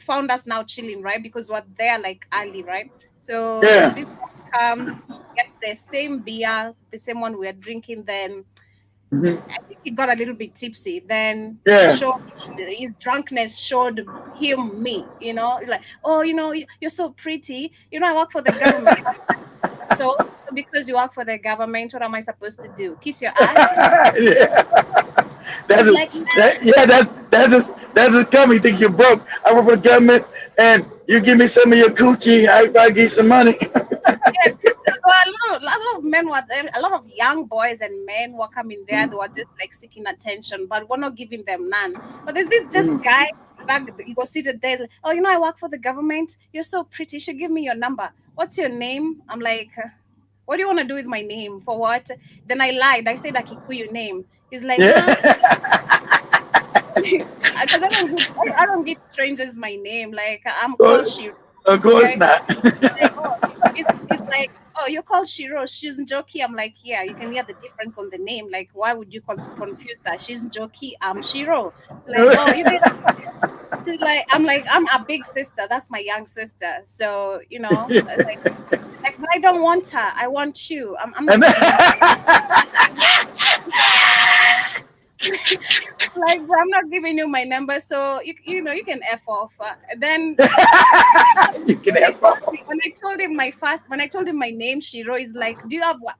found us now chilling, right? Because we're there like early, right? So Yeah. this guy comes, gets the same beer, the same one we're drinking, then Mhm. I think he got a little bit tipsy. Then Yeah. showed his drunkenness showed him me, like, oh, you're so pretty. I work for the government. So because you work for the government, what am I supposed to do? Kiss your ass? Yeah. That's He's a, like, yeah. That's just coming. You think you're broke? I work for the government, and you give me some of your coochie. I give you some money. yeah, a lot of men were there, a lot of young boys and men were coming there. They were just like seeking attention, but we're not giving them none. But there's this just guy that you go seated there. He's like, oh, I work for the government. You're so pretty. You should give me your number. What's your name? I'm like, what do you want to do with my name? For what? Then I lied. I said a Kikuyu name. He's like, nah, Yeah. because I don't give strangers my name. Like, I'm called Well, Shiro. of course Okay. not. Like, oh, it's like, oh, you're called Shiro. She's Njoki. I'm like, yeah, you can hear the difference on the name. Like, why would you confuse that? She's Njoki. I'm Shiro. Like, oh, you did. She's like, I'm a big sister. That's my young sister. So, like, but I don't want her. I want you. I'm not And giving you like, bro, I'm not giving you my number, so you can f off. Then you can when I have told fun. when I told him my name, Shiro is like, do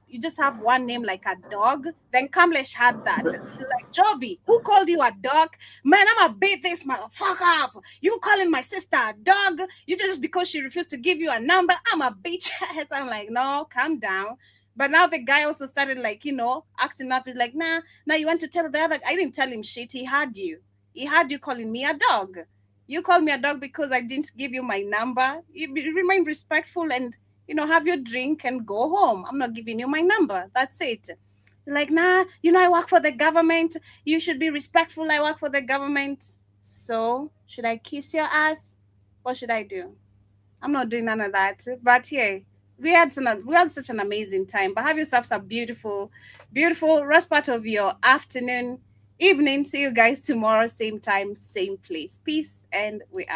you just have one name like a dog? Then Kamlesh had that. He's like, Joby, who called you a dog? Man, I'ma beat this motherfucker up. You calling my sister a dog? You just because she refused to give you a number, I'ma beat your ass. I'm like, no, calm down. But now the guy also started like, acting up. He's like, nah, now you want to tell the other. I didn't tell him shit. He had you. He had you calling me a dog. You called me a dog because I didn't give you my number. Remain respectful and have your drink and go home. I'm not giving you my number. That's it. Like, nah, I work for the government. You should be respectful. I work for the government. So should I kiss your ass? What should I do? I'm not doing none of that. But yeah, we had such an amazing time. But have yourselves a beautiful, beautiful rest part of your afternoon, evening. See you guys tomorrow, same time, same place. Peace, and we out.